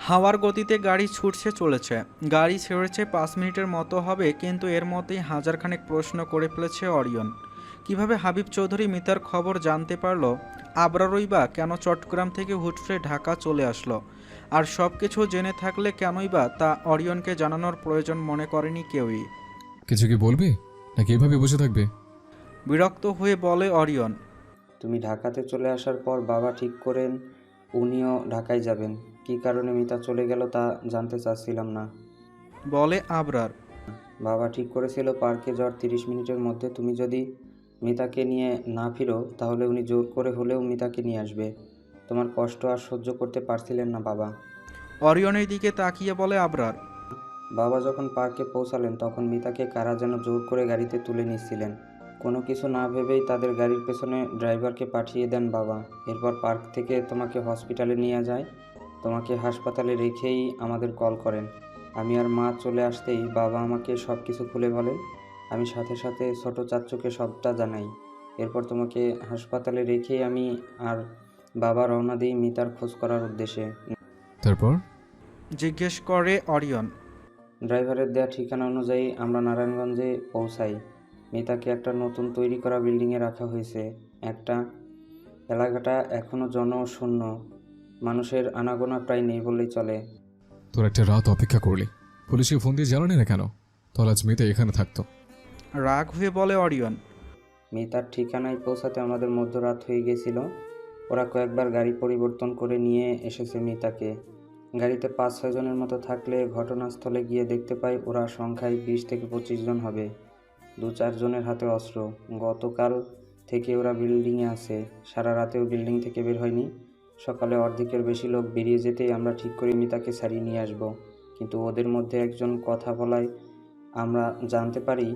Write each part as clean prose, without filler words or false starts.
হাওয়ার গতিতে গাড়ি ছুটছে চলেছে। গাড়ি ছেড়েছে 5 মিনিটের মতো হবে, কিন্তু এর মধ্যেই হাজারখানেক প্রশ্ন করে ফেলেছে অরিয়ন। কিভাবে হাবিব চৌধুরী মিতার খবর জানতে পারলো? আবরারই বা কেন চট্টগ্রাম থেকে হুট করে ঢাকা চলে আসলো? আর সব কিছু জেনে থাকলে কেনই বা তা অরিয়নকে জানানোর প্রয়োজন মনে করেনি কেউই। কিছু কি বলবি নাকি এভাবে বসে থাকবে? বিরক্ত হয়ে বলে অরিয়ন। তুমি ঢাকাতে চলে আসার পর বাবা ঠিক করেন উনিও ঢাকায় যাবেন। কী কারণে মিতা চলে গেল তা জানতে চাচ্ছিলাম না। বলে আবরার। বাবা ঠিক করেছিল পার্কে যাওয়ার 30 মিনিটের মধ্যে তুমি যদি মিতাকে নিয়ে না ফিরো তাহলে উনি জোর করে হলেও মিতাকে নিয়ে আসবে। তোমার কষ্ট আর সহ্য করতে পারছিলেন না বাবা। অরিয়নের দিকে তাকিয়ে বলে আবরার। বাবা যখন পার্কে পৌঁছালেন তখন মিতাকে কারা যেন জোর করে গাড়িতে তুলে নিচ্ছিলেন। কোনো কিছু না ভেবেই তাদের গাড়ির পেছনে ড্রাইভারকে পাঠিয়ে দেন বাবা। এরপর পার্ক থেকে তোমাকে হসপিটালে নিয়ে যায়। তোমাকে হাসপাতালে রেখেই আমাদের কল করেন। আমি আর মা চলে আসতেই বাবা আমাকে সব কিছু খুলে বলেন। আমি সাথে সাথে ছোট চাচ্চুকে সবটা জানাই। এরপর তোমাকে হাসপাতালে রেখেই আমি আর বাবা রওনা দিই মিতার খোঁজ করার উদ্দেশ্যে। তারপর? জিজ্ঞেস করে অরিয়ন। ড্রাইভারের দেওয়া ঠিকানা অনুযায়ী আমরা নারায়ণগঞ্জে পৌঁছাই। মিতাকে একটা নতুন তৈরি করা বিল্ডিংয়ে রাখা হয়েছে। একটা এলাকাটা এখনও জনশূন্য, মানুষের আনাগোনা প্রায় নেই বললেই চলে। তোর একটা রাত অপেক্ষা করলি, পুলিশকে ফোন দিয়ে জানালি না কেন? তাহলে আজ মেয়েতে এখানে থাকতো। রাগ হয়ে বলে অরিয়ন। মিতার ঠিকানায় পৌঁছাতে আমাদের মধ্যরাত হয়ে গেছিল। ওরা কয়েকবার গাড়ি পরিবর্তন করে নিয়ে এসেছে মিতাকে। গাড়িতে 5-6 জনের মতো থাকলে ঘটনাস্থলে গিয়ে দেখতে পাই ওরা সংখ্যায় 20 থেকে 25 জন হবে। 2-4 জনের হাতে অস্ত্র। গতকাল থেকে ওরা বিল্ডিংয়ে আছে। সারা রাতেও বিল্ডিং থেকে বের হয়নি। সকালে অর্ধেকের বেশি লোক বেরিয়ে যেতেই আমরা ঠিক করি মিতাকে ছাড়িয়ে নিয়ে আসব। কিন্তু ওদের মধ্যে একজন কথা বলায় আমরা জানতে পারি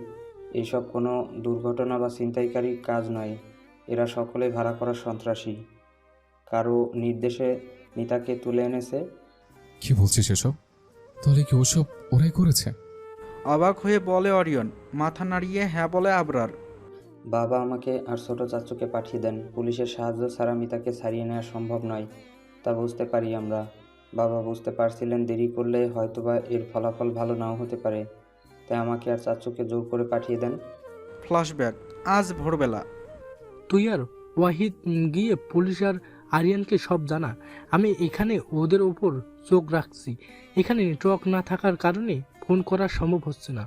এইসব কোনো দুর্ঘটনা বা ছিনতাইকারী কাজ নয়। এরা সকলে ভাড়া করা সন্ত্রাসী। কারো নির্দেশে মিতাকে তুলে এনেছে। কি বলছিস এসব? তাহলে কি ওসব ওরাই করেছে? অবাক হয়ে বলে অরিয়ন। মাথা নাড়িয়ে হ্যাঁ বলে আবরার। বাবা আমাকে আর ছোট চাচুকে পাঠিয়ে দেন। পুলিশের সাহায্য ছাড়া মিতাকে ছাড়িয়ে নেওয়া সম্ভব নয়, তা বুঝতে পারি আমরা। বাবা বুঝতে পারছিলেন দেরি করলে হয়তোবা এর ফলাফল ভালো নাও হতে পারে, তাই আমাকে আর চাচুকে জোর করে পাঠিয়ে দেন। ফ্ল্যাশব্যাক। আজ ভোরবেলা। তুই আর ওয়াহিদ গিয়ে পুলিশ আর আরিয়ানকে সব জানা। আমি এখানে ওদের ওপর চোখ রাখছি। এখানে নেটওয়ার্ক না থাকার কারণে ফোন করা সম্ভব হচ্ছে না।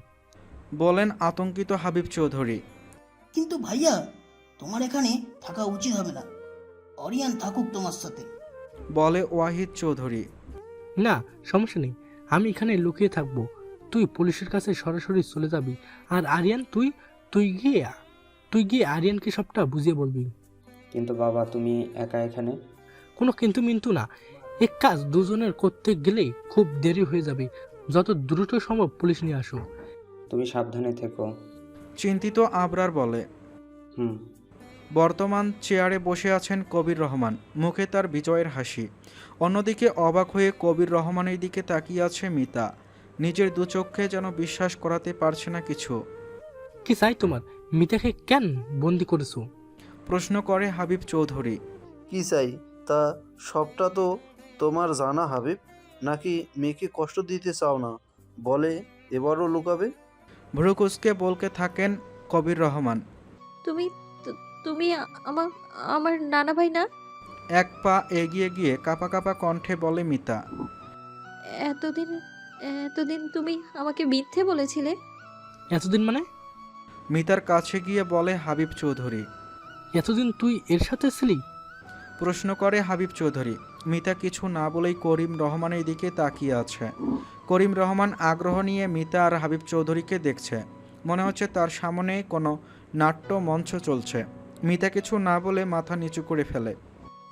বলেন আতঙ্কিত হাবিব চৌধুরী। কিন্তু ভাইয়া, তোমার এখানে থাকা উচিত হবে না। অরিয়ান থাকুক তোমার সাথে। বলে ওয়াহিদ চৌধুরী। না, সমস্যা নেই, আমি এখানে লুকিয়ে থাকবো। তুই পুলিশের কাছে সরাসরি চলে যাবি। আর আরিয়ান, তুই তুই গিয়ে তুই গিয়ে আরিয়ানকে সবটা বুঝিয়ে বলবি। কিন্তু বাবা, তুমি একা এখানে? কোনো কিন্তু মিন্তু না। এক কাজ দুজনের করতে গেলে খুব দেরি হয়ে যাবে। যত দ্রুত সম্ভব পুলিশ নিয়ে আসো। তুমি সাবধানে থেকো। চিন্তিত আবরার বলে। হুম। বর্তমান চেয়ারে বসে আছেন কবির রহমান, মুখে তার বিজয়ের হাসি। অন্যদিকে অবাক হয়ে কবির রহমানের দিকে তাকিয়ে আছে মিতা। নিজের দু চোখে যেন বিশ্বাস করাতে পারছে না কিছু। কি চাই তোমার? মিতাকে কেন বন্দি করেছো? প্রশ্ন করে হাবিব চৌধুরী। কি চাই তা সবটা তো তোমার জানা হাবিব। নাকি মেয়েকে কষ্ট দিতে চাও না বলে এবারও লুকাবে? ভ্রুকুচকে বলকে থাকেন কবির রহমান। তুমি তুমি আমার আমার নানা ভাই না? এক পা এগিয়ে গিয়ে কাঁপা কাঁপা কণ্ঠে বলে মিতা। এতদিন এতদিন তুমি আমাকে মিথ্যে বলেছিলে। এতদিন মানে? মিতার কাছে গিয়ে বলে হাবিব চৌধুরী। এতদিন তুই এর সাথে ছিলি? প্রশ্ন করে হাবিব চৌধুরী। মিতা কিছু না বলেই করিম রহমানের দিকে তাকিয়ে আছে। করিম রহমান আগ্রহ নিয়ে মিতা আর হাবিব চৌধুরীকে দেখছে। মনে হচ্ছে তার সামনে কোনো নাট্য মঞ্চ চলছে। মিতা কিছু না বলে মাথা নিচু করে ফেলে।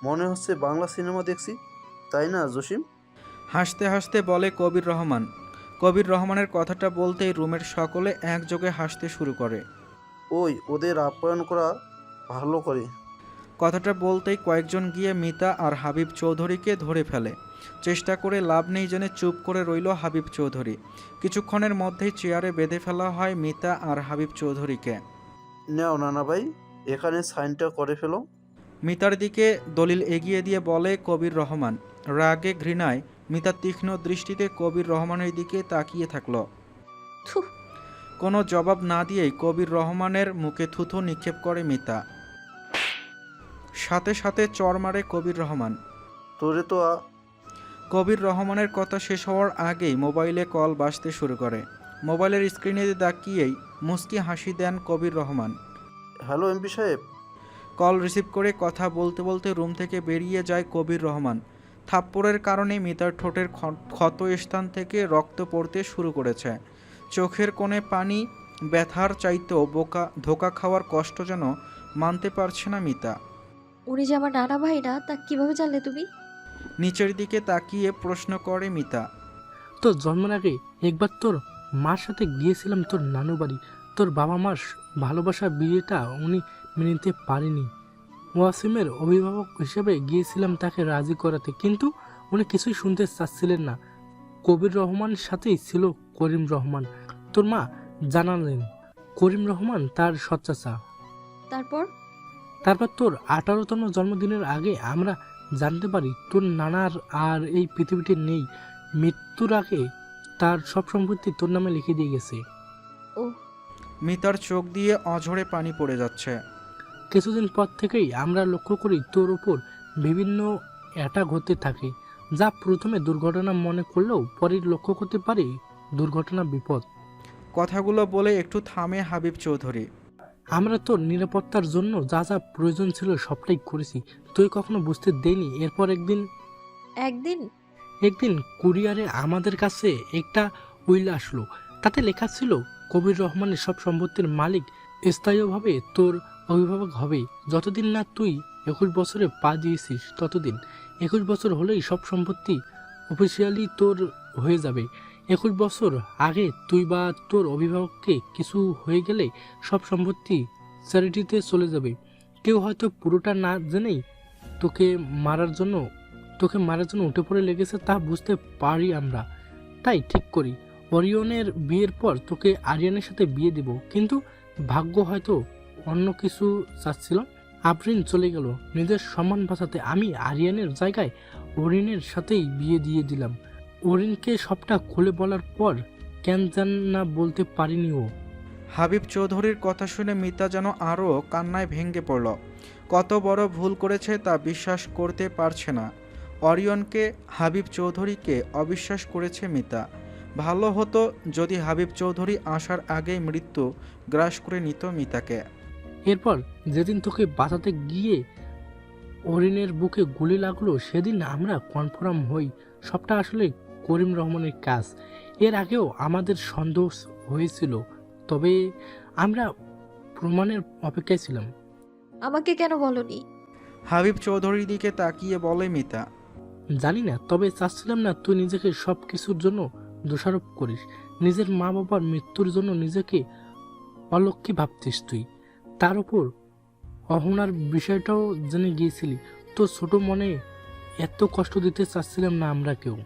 মনে হচ্ছে বাংলা সিনেমা দেখছি, তাই না জসিম? হাসতে হাসতে বলে কবির রহমান। কবির রহমানের কথাটা বলতেই রুমের সকলে একযোগে হাসতে শুরু করে। ওই ওদের আপ্যায়ন করা ভালো করে। কথাটা বলতেই কয়েকজন গিয়ে মিতা আর হাবিব চৌধুরীকে ধরে ফেলে। চেষ্টা করে লাভ নেই জেনে চুপ করে রইল হাবিব চৌধুরী। কিছুক্ষণের মধ্যেই চেয়ারে বেঁধে ফেলা হয় মিতা আর হাবিব চৌধুরীকে। নাও নানা ভাই, এখানে সাইনটা করে ফেলো। মিতার দিকে দলিল এগিয়ে দিয়ে বলে কবির রহমান। রাগে ঘৃণায় মিতা তীক্ষ্ণ দৃষ্টিতে কবির রহমানের দিকে তাকিয়ে থাকলো। থু। কোনো জবাব না দিয়েই কবির রহমানের মুখে থুথু নিক্ষেপ করে মিতা। সাথে সাথে চর মারে কবির রহমান। তোরে তো কবির রহমানের কথা শেষ হওয়ার আগেই মোবাইলে কল বাজতে শুরু করে। মোবাইলের স্ক্রিনে তাকিয়েই মুচকি হাসি দেন কবির রহমান। হ্যালো এমপি সাহেব। কল রিসিভ করে কথা বলতে বলতে রুম থেকে বেরিয়ে যায় কবির রহমান। থাপ্পড়ের কারণে মিতার ঠোঁটের ক্ষত স্থান থেকে রক্ত পড়তে শুরু করেছে। চোখের কোণে পানি। ব্যথার চাইতেও ধোকা খাওয়ার কষ্ট যেন মানতে পারছে না মিতা। উনি যে আমার নানা ভাই না, তা কিভাবে জানলে তুমি? নিচের দিকে তাকিয়ে প্রশ্ন করে মিতা। তোর জন্মের আগে একবার তোর মার সাথে গিয়েছিলাম তোর নানু বাড়ি। তোর বাবা মার ভালোবাসার বিয়েটা উনি মেনে নিতে পারেনি। ওয়াসিমের অভিভাবক হিসেবে গিয়েছিলাম তাকে রাজি করাতে, কিন্তু উনি কিছুই শুনতে চাচ্ছিলেন না। কবির রহমানের সাথেই ছিল করিম রহমান। তোর মা জানালেন করিম রহমান তার সৎ চাচা। তারপর তোর 18তম জন্মদিনের আগে আমরা জানতে পারি তোর নানার আর এই পৃথিবীতে নেই। মৃত্যুর আগে তার সব সম্পত্তি তোর নামে লিখে দিয়ে গেছে। ও। মিতার চোখ দিয়ে অঝরে পানি পড়ে যাচ্ছে। কিছুদিন পর থেকেই আমরা লক্ষ্য করি তোর ওপর বিভিন্ন অ্যাটাক হতে থাকে, যা প্রথমে দুর্ঘটনা মনে করলেও পরে লক্ষ্য করতে পারি দুর্ঘটনা বিপদ। কথাগুলো বলে একটু থামে হাবিব চৌধুরী। আমরা তোর নিরাপত্তার জন্য যা যা প্রয়োজন ছিল সবটাই করেছি, তুই কখনো বুঝতে দেয়নি। এরপর একদিন কুরিয়ারে আমাদের কাছে একটা উইল আসলো। তাতে লেখা ছিল কবির রহমানের সব সম্পত্তির মালিক স্থায়ীভাবে তোর অভিভাবক হবে যতদিন না তুই 21 বছরে পা দিয়েছিস ততদিন। 21 বছর হলেই সব সম্পত্তি অফিসিয়ালি তোর হয়ে যাবে। 21 বছর আগে তুই বা তোর অভিভাবককে কিছু হয়ে গেলে সব সম্পত্তি চ্যারিটিতে চলে যাবে। কেউ হয়তো পুরোটা না জেনেই তোকে মারার জন্য উঠে পড়ে লেগেছে, তা বুঝতে পারি আমরা। তাই ঠিক করি অরিয়নের বিয়ের পর তোকে আরিয়ানের সাথে বিয়ে দিব, কিন্তু ভাগ্য হয়তো অন্য কিছু চাচ্ছিল। আফরিন চলে গেল নিজের সম্মান বাঁচাতে। আমি আরিয়ানের জায়গায় অরিনের সাথেই বিয়ে দিয়ে দিলাম। অরিনকে সবটা খুলে বলার পর কেন জান না বলতে পারিনি ও। হাবিব চৌধুরীর কথা শুনে মিতা যেন আরও কান্নায় ভেঙে পড়ল। কত বড় ভুল করেছে তা বিশ্বাস করতে পারছে না। অরিয়নকে, হাবিব চৌধুরীকে অবিশ্বাস করেছে মিতা। ভালো হতো যদি হাবিব চৌধুরী আসার আগেই মৃত্যু গ্রাস করে নিত মিতাকে। এরপর যেদিন তোকে বাঁচাতে গিয়ে অরিনের বুকে গুলি লাগলো সেদিন আমরা কনফার্ম হই সবটা আসলে করিম রহমানের কাজ। এর আগেও আমাদের সন্দেহ হয়েছিল, তবে আমরা প্রমাণের অপেক্ষায় ছিলাম। আমাকে কেন বলনি? হাবিব চৌধুরীর দিকে তাকিয়ে বলে মিতা। জানি না, তবে চাচ্ছিলাম না তুই নিজেকে সব কিছুর জন্য দোষারোপ করিস। নিজের মা বাবার মৃত্যুর জন্য নিজেকে অলক্ষ্মী ভাবতিস তুই। তার উপর অহনার বিষয়টাও জেনে গিয়েছিলি। তো ছোট মনে এত কষ্ট দিতে চাচ্ছিলাম না আমরা কেউ।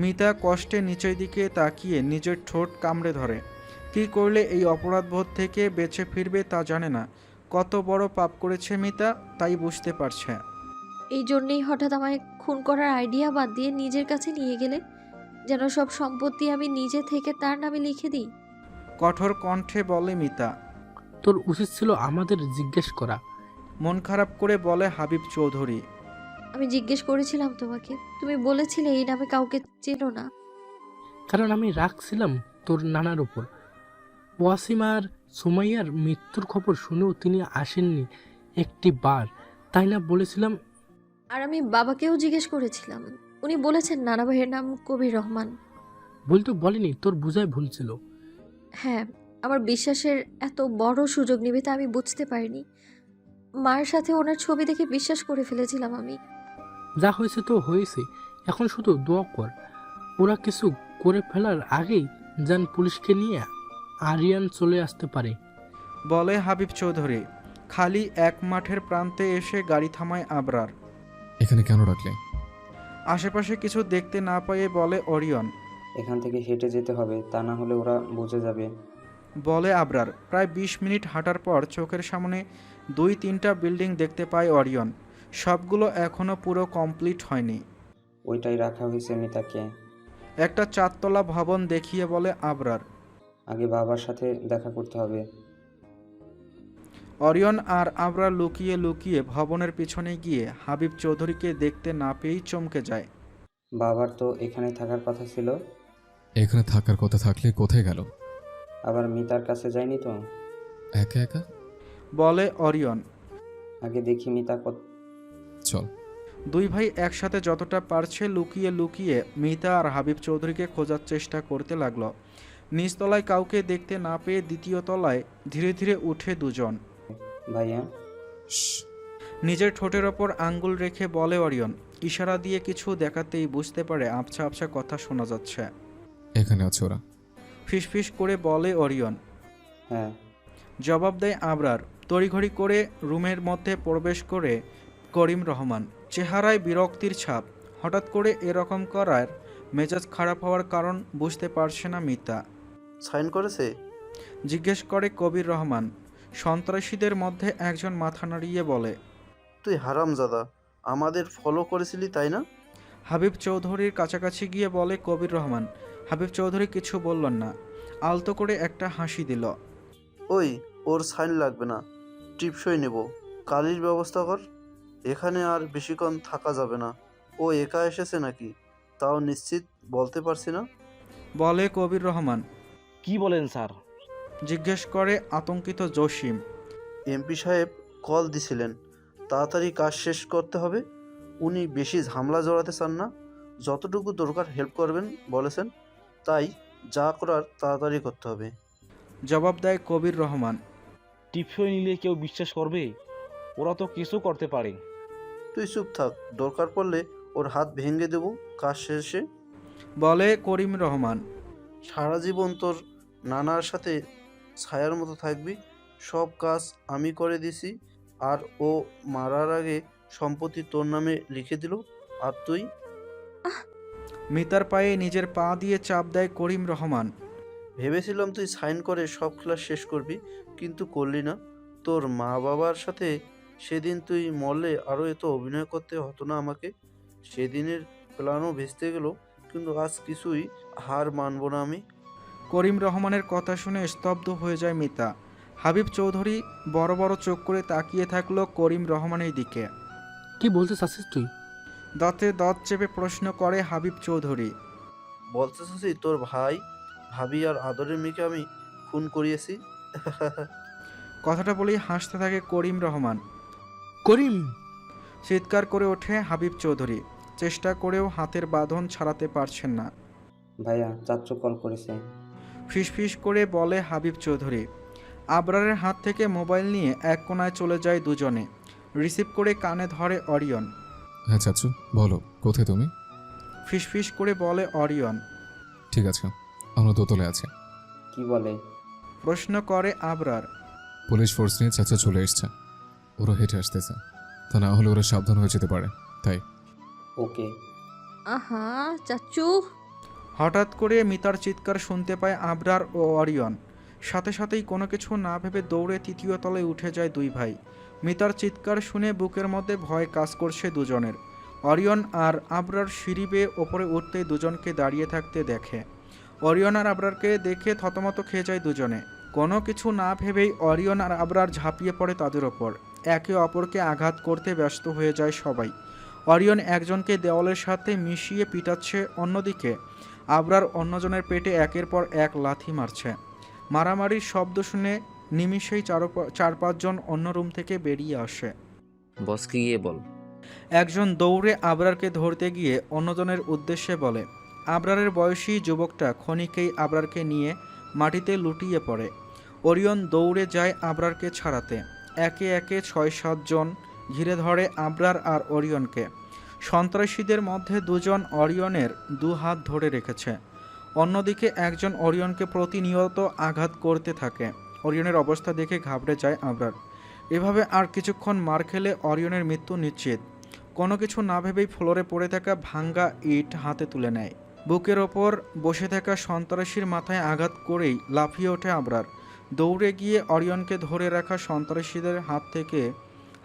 মিতা কষ্টে নিচের দিকে তাকিয়ে নিজের ঠোঁট কামড়ে ধরে। কী করলে এই অপরাধবোধ থেকে বেঁচে ফিরবে তা জানে না। কত বড় পাপ করেছে মিতা, তাই বুঝতে পারছে। এই জন্যেই হঠাৎ আমায় খুন করার আইডিয়া বাদ দিয়ে নিজের কাছে নিয়ে গেলে, যেন সব সম্পত্তি আমি নিজে থেকে তার নামে লিখে দিই। কঠোর কণ্ঠে বলে মিতা। তোর উচিত ছিল আমাদের জিজ্ঞেস করা। মন খারাপ করে বলে হাবিব চৌধুরী। আমি জিজ্ঞেস করেছিলাম তোমাকে, তুমি বলেছিলে এই নামে কাউকে চেনো না। কারণ আমি রাখছিলাম তোর নানার উপর। ওয়াসিম আর সুমাইয়ার মৃত্যুর খবর শুনেও তিনি আসেননি একটি বার, তাই না বলেছিলাম। আর আমি বাবাকেও জিজ্ঞেস করেছিলাম, উনি বলেছেন নানা ভাইয়ের নাম কবির রহমান। ভুল তো বলেনি, তোর বোঝায় ভুল ছিল। হ্যাঁ, আমার বিশ্বাসের এত বড় সুযোগ নেবে তা আমি বুঝতে পারিনি। মায়ের সাথে ওনার ছবি দেখে বিশ্বাস করে ফেলেছিলাম আমি। যা হয়েছে তো হয়েছে, এখন শুধু দোয়া কর ওরা কিছু করে ফেলার আগেই যেন পুলিশকে নিয়ে আরিয়ান চলে আসতে পারে, বলে হাবিব চৌধুরী। খালি এক মাঠের প্রান্তে এসে গাড়ি থামায় আবরার। এখানে কেন রাখলে? আশেপাশে কিছু দেখতে না পেয়ে বলে অরিয়ন। এখান থেকে হেঁটে যেতে হবে, তা না হলে ওরা বুঝে যাবে। বলে আবরার। প্রায় 20 মিনিট হাঁটার পর চোখের সামনে 2-3টা বিল্ডিং দেখতে পায় অরিয়ন। সবগুলো এখনও পুরো কমপ্লিট হয়নি। ওইটাই রাখা হয়েছে মিতাকে। একটা 4তলা ভবন দেখিয়ে বলে আবরার। আগে বাবার সাথে দেখা করতে হবে। অরিয়ন আর আবরার লুকিয়ে লুকিয়ে ভবনের পিছনে গিয়ে হাবিব চৌধুরীকে দেখতে না পেয়েই চমকে যায়। বাবার তো এখানে থাকার কথা ছিল। এখানে থাকার কথা থাকলে কোথায় গেল? আবার মিতার কাছে যায়নি তো? একা একা? বলে অরিয়ন। আগে দেখি মিতা কত। চল। দুই ভাই একসাথে যতটা পারছে লুকিয়ে লুকিয়ে মিতা আর হাবিব চৌধুরীকে খোঁজার চেষ্টা করতে লাগলো। নিচতলায় কাউকে দেখতে না পেয়ে দ্বিতীয় তলায় ধীরে ধীরে উঠে দুজন। ভাইয়া। শ্, নিজের ঠোঁটের ওপর আঙ্গুল রেখে বলে অরিয়ন। ইশারা দিয়ে কিছু দেখাতেই বুঝতে পারে আবছা আবছা কথা শোনা যাচ্ছে। এখানে আছে ওরা। ফিসফিস করে বলে অরিয়ন। হ্যাঁ। জবাব দেয় আবরার। তড়িঘড়ি করে রুমের মধ্যে প্রবেশ করে করিম রহমান। চেহারায় বিরক্তির ছাপ। হঠাৎ করে এরকম করার মেজাজ খারাপ হওয়ার কারণ বুঝতে পারছে না মিতা। সাইন করেছে? জিজ্ঞেস করে কবির রহমান। সন্ত্রাসীদের মধ্যে একজন মাথা নাড়িয়ে বলে। তুই হারামজাদা, আমাদের ফলো করেছিলি তাই না? হাবিব চৌধুরীর কাছাকাছি গিয়ে বলে কবির রহমান। হাবিব চৌধুরী কিছু বললেন না, আলতো করে একটা হাসি দিল। ওই, ওর সাইন লাগবে না, টিপসই নেব। কালির ব্যবস্থা কর। এখানে আর বেশিক্ষণ থাকা যাবে না। ও একা এসেছে নাকি তাও নিশ্চিত বলতে পারছি না। বলে কবির রহমান। কি বলেন স্যার? জিজ্ঞেস করে আতঙ্কিত জসিম। এমপি সাহেব কল দিছিলেন, তাড়াতাড়ি কাজ শেষ করতে হবে। উনি বেশি ঝামেলা জড়াতে চান না, যতটুকু দরকার হেল্প করবেন বলেছেন, তাই যা করার তাড়াতাড়ি করতে হবে। জবাব দেয় কবির রহমান। টিপসই নিলে কেউ বিশ্বাস করবে? ওরা তো কিছু করতে পারে। তুই চুপ থাক, দরকার পড়লে ওর হাত ভেঙে দেব কাজ শেষে। বলে করিম রহমান। সারা জীবন তোর নানার সাথে ছায়ার মতো থাকবি। সব কাজ আমি করে দিছি, আর ও মারার আগে সম্পত্তি তোর নামে লিখে দিল, আর তুই? মিতার পায়ে নিজের পা দিয়ে চাপ দেয় করিম রহমান। ভেবেছিলাম তুই সাইন করে সব ক্লাস শেষ করবি, কিন্তু করলি না। তোর মা বাবার সাথে সেদিন তুই মরলে আরও এত অভিনয় করতে হতো না আমাকে। সেদিনের প্ল্যানও ভেস্তে গেল, কিন্তু আজ কিছুই হার মানব না আমি। করিম রহমানের কথা শুনে স্তব্ধ হয়ে যায় মিতা। হাবিব চৌধুরী বড় বড় চোখ করে তাকিয়ে থাকলো করিম রহমানের দিকে। কি বলতে চাচ্ছিস তুই? দাঁতে দাঁত চেপে প্রশ্ন করে হাবিব চৌধুরী। বলতে চাচ্ছি তোর ভাই, ভাবি আর আদরের মেয়েকে আমি খুন করিয়েছি। কথাটা বলেই হাসতে থাকে করিম রহমান। করিম! চিৎকার করে ওঠে হাবিব চৌধুরী। চেষ্টা করেও হাতের বাঁধন ছাড়াতে পারছেন না। ভাইয়া, চাচ্চু কল করেছে। ফিসফিস করে বলে হাবিব চৌধুরী। আবরারের হাত থেকে মোবাইল নিয়ে এক কোণায় চলে যায় দুজনে। রিসিভ করে কানে ধরে অরিয়ন। হ্যাঁ চাচু, বলো কোথায় তুমি? ফিসফিস করে বলে অরিয়ন। ঠিক আছে, আমরা দোতলে আছি। কি বলে? প্রশ্ন করে আবরার। পুলিশ ফোর্স নিয়ে চাচা চলে এসছে, ওরা হেঁটে আসতেছে, তা না হলে ওরা সাবধান হয়ে যেতে পারে, তাই। ওকে। আহা চাচু। হঠাৎ করে মিতার চিৎকার শুনতে পায় আবরার ও অরিয়ন। সাথে সাথেই কোনো কিছু না ভেবে দৌড়ে তৃতীয় তলায় উঠে যায় দুই ভাই। মিতার চিৎকার শুনে বুকের মধ্যে ভয় কাজ করছে দুজনের। অরিয়ন আর আবরার সিঁড়ি বেয়ে ওপরে উঠতেই দুজনকে দাঁড়িয়ে থাকতে দেখে। অরিয়ন আর আবরারকে দেখে থতমত খেয়ে যায় দুজনে। কোনো কিছু না ভেবেই অরিয়ন আর আবরার ঝাঁপিয়ে পড়ে তাদের ওপর। একে অপরকে আঘাত করতে ব্যস্ত হয়ে যায় সবাই। অরিয়ন একজনকে দেওয়ালের সাথে মিশিয়ে পিটাচ্ছে, অন্যদিকে আবরার অন্যজনের পেটে একের পর এক লাথি মারছে। মারামারির শব্দ শুনে নিমিষেই চার পাঁচজন অন্য রুম থেকে বেরিয়ে আসে। বসকে গিয়ে বল। একজন দৌড়ে আবরারকে ধরতে গিয়ে অন্যজনের উদ্দেশ্যে বলে। আবরারের বয়সী যুবকটা ক্ষণিকেই আবরারকে নিয়ে মাটিতে লুটিয়ে পড়ে। অরিয়ন দৌড়ে যায় আবরারকে ছাড়াতে। একে একে ৬-৭ জন ঘিরে ধরে আবরার আর অরিয়নকে। সন্ত্রাসীদের মধ্যে দুজন অরিয়নের দু হাত ধরে রেখেছে। অন্যদিকে একজন অরিয়নকে প্রতিনিয়ত আঘাত করতে থাকে। অরিয়নের অবস্থা দেখে ঘাবড়ে যায় আবরার। এভাবে আর কিছুক্ষণ মার খেলে অরিয়নের মৃত্যু নিশ্চিত। কোনো কিছু না ভেবেই ফ্লোরে পড়ে থাকা ভাঙ্গা ইট হাতে তুলে নেয়। বুকের ওপর বসে থাকা সন্ত্রাসীর মাথায় আঘাত করেই লাফিয়ে ওঠে আবরার। দৌড়ে গিয়ে অরিয়নকে ধরে রাখা সন্ত্রাসীদের হাত থেকে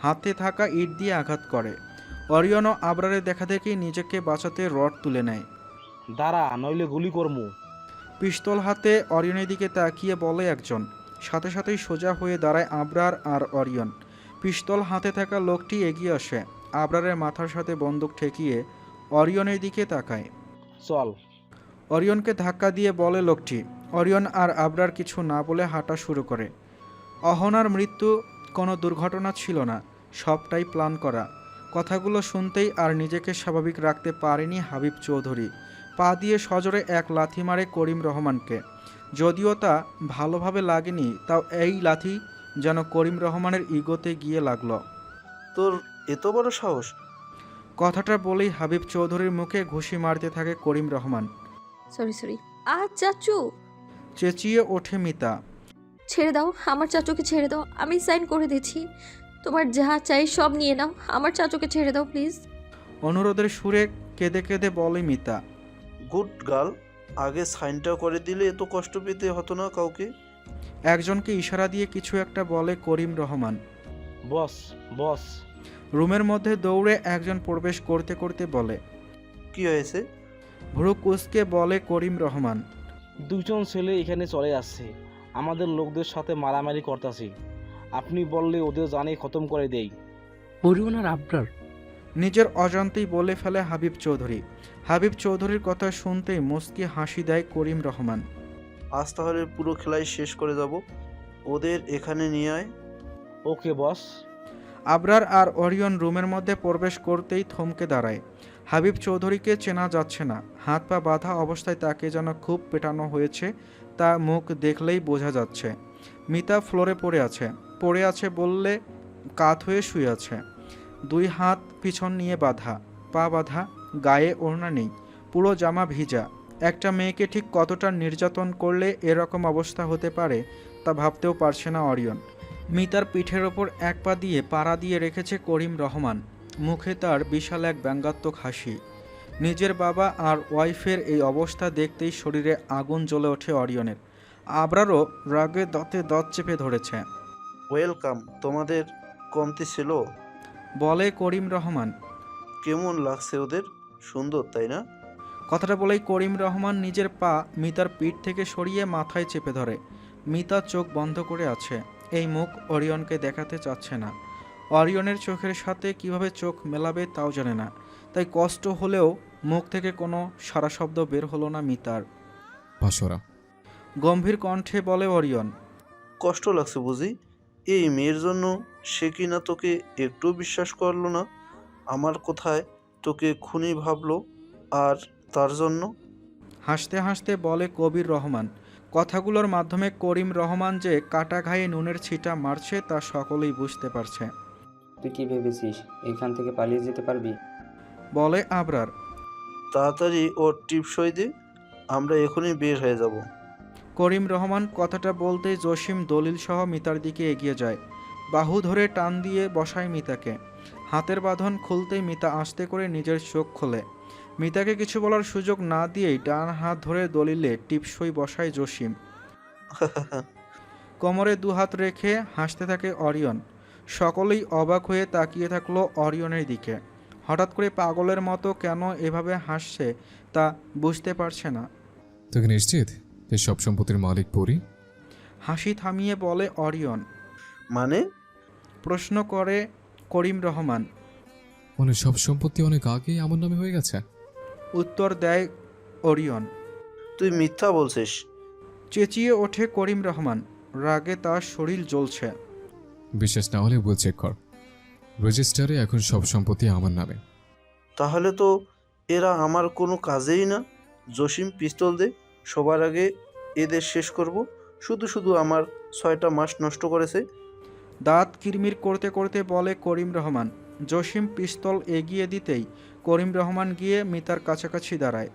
হাতে থাকা ইট দিয়ে আঘাত করে। অরিয়নও আবরারের দেখা দেখি নিজেকে বাঁচাতে রড তুলে নেয়। দাঁড়া, নইলে গুলি করমু। পিস্তল হাতে অরিয়নের দিকে তাকিয়ে বলে একজন। সাথে সাথেই সোজা হয়ে দাঁড়ায় আবরার আর অরিয়ন। পিস্তল হাতে থাকা লোকটি এগিয়ে আসে, আবরারের মাথার সাথে বন্দুক ঠেকিয়ে অরিয়নের দিকে তাকায়। চল। অরিয়নকে ধাক্কা দিয়ে বলে লোকটি। অরিয়ন আর আবরার কিছু না বলে হাঁটা শুরু করে। অহনার মৃত্যু কোনো দুর্ঘটনা ছিল না, সবটাই প্ল্যান করা। কথাগুলো শুনতেই আর নিজেকে স্বাভাবিক রাখতে পারেনি হাবিব চৌধুরী। পা দিয়ে সজোরে এক লাথি মারে করিম রহমানকে। যদিও তা ভালোভাবে লাগেনি, তাও এই লাথি যেন করিম রহমানের ইগোতে গিয়ে লাগলো। তোর এত বড় সাহস! কথাটা বলেই হাবিব চৌধুরীর মুখে ঘুষি মারতে থাকে করিম রহমান। সরি। চাচু, চেঁচিয়ে ওঠে মিতা। ছেড়ে দাও, আমার চাচুকে ছেড়ে দাও, আমি সাইন করে দিচ্ছি। তোমার যা চাই সব নিয়ে নাও, আমার চাচুকে ছেড়ে দাও প্লিজ। অনুরোধের সুরে কেঁদে কেঁদে বলে মিতা। গুড গার্ল, আগে সাইনটা করে দিলে এত কষ্ট পেতে হতো না কাউকে। একজনকে ইশারা দিয়ে কিছু একটা বলে করিম রহমান। বস। রুমের মধ্যে দৌড়ে একজন প্রবেশ করতে করতে বলে। কি হয়েছে? ভ্রু কুঁচকে বলে করিম রহমান। দুজন ছেলে এখানে চলে আসছে, আমাদের লোকদের সাথে মারামারি করতেছি। আপনি বললে ওদের জানে খতম করে দেই। অরিয়ন আর আবরার। নিজের অজান্তেই বলে ফেলে হাবিব চৌধুরী। হাবিব চৌধুরীর কথা শুনতেই মুচকি হাসি দেয় করিম রহমান। আজ তাহলে পুরো খেলাই শেষ করে যাব, ওদের এখানে নিয়ে আয়। ওকে বস। আবরার আর অরিয়ন রুমের মধ্যে প্রবেশ করতেই থমকে দাঁড়ায়। হাবিব চৌধুরীকে চেনা যাচ্ছে না, হাত পা বাঁধা অবস্থায় তাকে যেন খুব পেটানো হয়েছে, তা মুখ দেখলেই বোঝা যাচ্ছে। মিতা ফ্লোরে পড়ে আছে বললে কাত হয়ে শুয়ে আছে। দুই হাত পিছন নিয়ে বাঁধা, পা বাঁধা, গায়ে ওড়না নেই, পুরো জামা ভিজা। একটা মেয়েকে ঠিক কতটা নির্যাতন করলে এরকম অবস্থা হতে পারে তা ভাবতেও পারছে না অরিয়ন। মিতার পিঠের ওপর এক পা দিয়ে পাড়া দিয়ে রেখেছে করিম রহমান। মুখে তার বিশাল এক ব্যঙ্গাত্মক হাসি। নিজের বাবা আর ওয়াইফের এই অবস্থা দেখতেই শরীরে আগুন জ্বলে ওঠে অরিয়নের। আবরারও রাগে দাঁতে দাঁত চেপে ধরেছে। ওয়েলকাম, তোমাদের কমতি ছিল? বলে করিম রহমান। কেমন লাগছে ওদের? সুন্দর, তাই না? কথাটা বলেই করিম রহমান নিজের পা মিতার পিঠ থেকে সরিয়ে মাথায় চেপে ধরে। মিতা চোখ বন্ধ করে আছে, এই মুখ অরিয়নকে দেখাতে চাচ্ছে না। অরিয়নের চোখের সাথে কিভাবে চোখ মেলাবে তাও জানে না, তাই কষ্ট হলেও মুখ থেকে কোনো সারা শব্দ বের হলো না মিতার। পাশরা। গম্ভীর কণ্ঠে বলে অরিয়ন। কষ্ট লাগছে বুঝি? এই মেয়ের জন্য সে কিনা তোকে একটু বিশ্বাস করলো না, আমার কথায় তোকে খুনি ভাবলো, আর তার জন্য? হাসতে হাসতে বলে কবির রহমান। কথাগুলোর মাধ্যমে করিম রহমান যে কাটা ঘায়ে নুনের ছিটা মারছে তা সকলেই বুঝতে পারছে। তুই কি ভেবেছিস এখান থেকে পালিয়ে যেতে পারবি? বলে আবরার। তাড়াতাড়ি ওর টিপসই দে, আমরা এখনই বের হয়ে যাব। করিম রহমান কথাটা বলতেই জসিম দলিল সহ মিতার দিকে এগিয়ে যায়। বাহু ধরে টান দিয়ে বসায় মিতাকে। হাতের বাঁধন খুলতেই মিতা আস্তে করে নিজের চোখ খোলে। মিতাকে কিছু বলার সুযোগ না দিয়েই ডান হাত ধরে দলিলে টিপসই বসায় জসিম। কোমরে দুহাত রেখে হাসতে থাকে অরিয়ন। সকলেই অবাক হয়ে তাকিয়ে থাকলো অরিয়নের দিকে। হঠাৎ করে পাগলের মতো কেন এভাবে হাসছে তা বুঝতে পারছে না। তুই নিশ্চিত যে সব সম্পত্তির মালিক পরি? হাসি থামিয়ে বলে অরিয়ন। মানে? প্রশ্ন করে করিম রহমান। মানে সব সম্পত্তি অনেক আগেই আমার নামে হয়ে গেছে? উত্তর দেয় অরিয়ন। তুই মিথ্যা বলছিস। চেঁচিয়ে ওঠে করিম রহমান। রাগে তার শরীর জ্বলছে। বিশ্বাস না হলে বল চেক কর, রেজিস্টারে এখন সব সম্পত্তি আমার নামে। তাহলে তো এরা আমার কোনো কাজেই না। জসিম, পিস্তল দে, সবার আগে এদের শেষ করব। শুধু শুধু আমার 6টা মাস নষ্ট করেছে। দাঁত কিরমির করতে করতে বলে করিম রহমান। জসিম পিস্তল এগিয়ে দিতেই করিম রহমান গিয়ে মিতার কাছাকাছি দাঁড়ায়।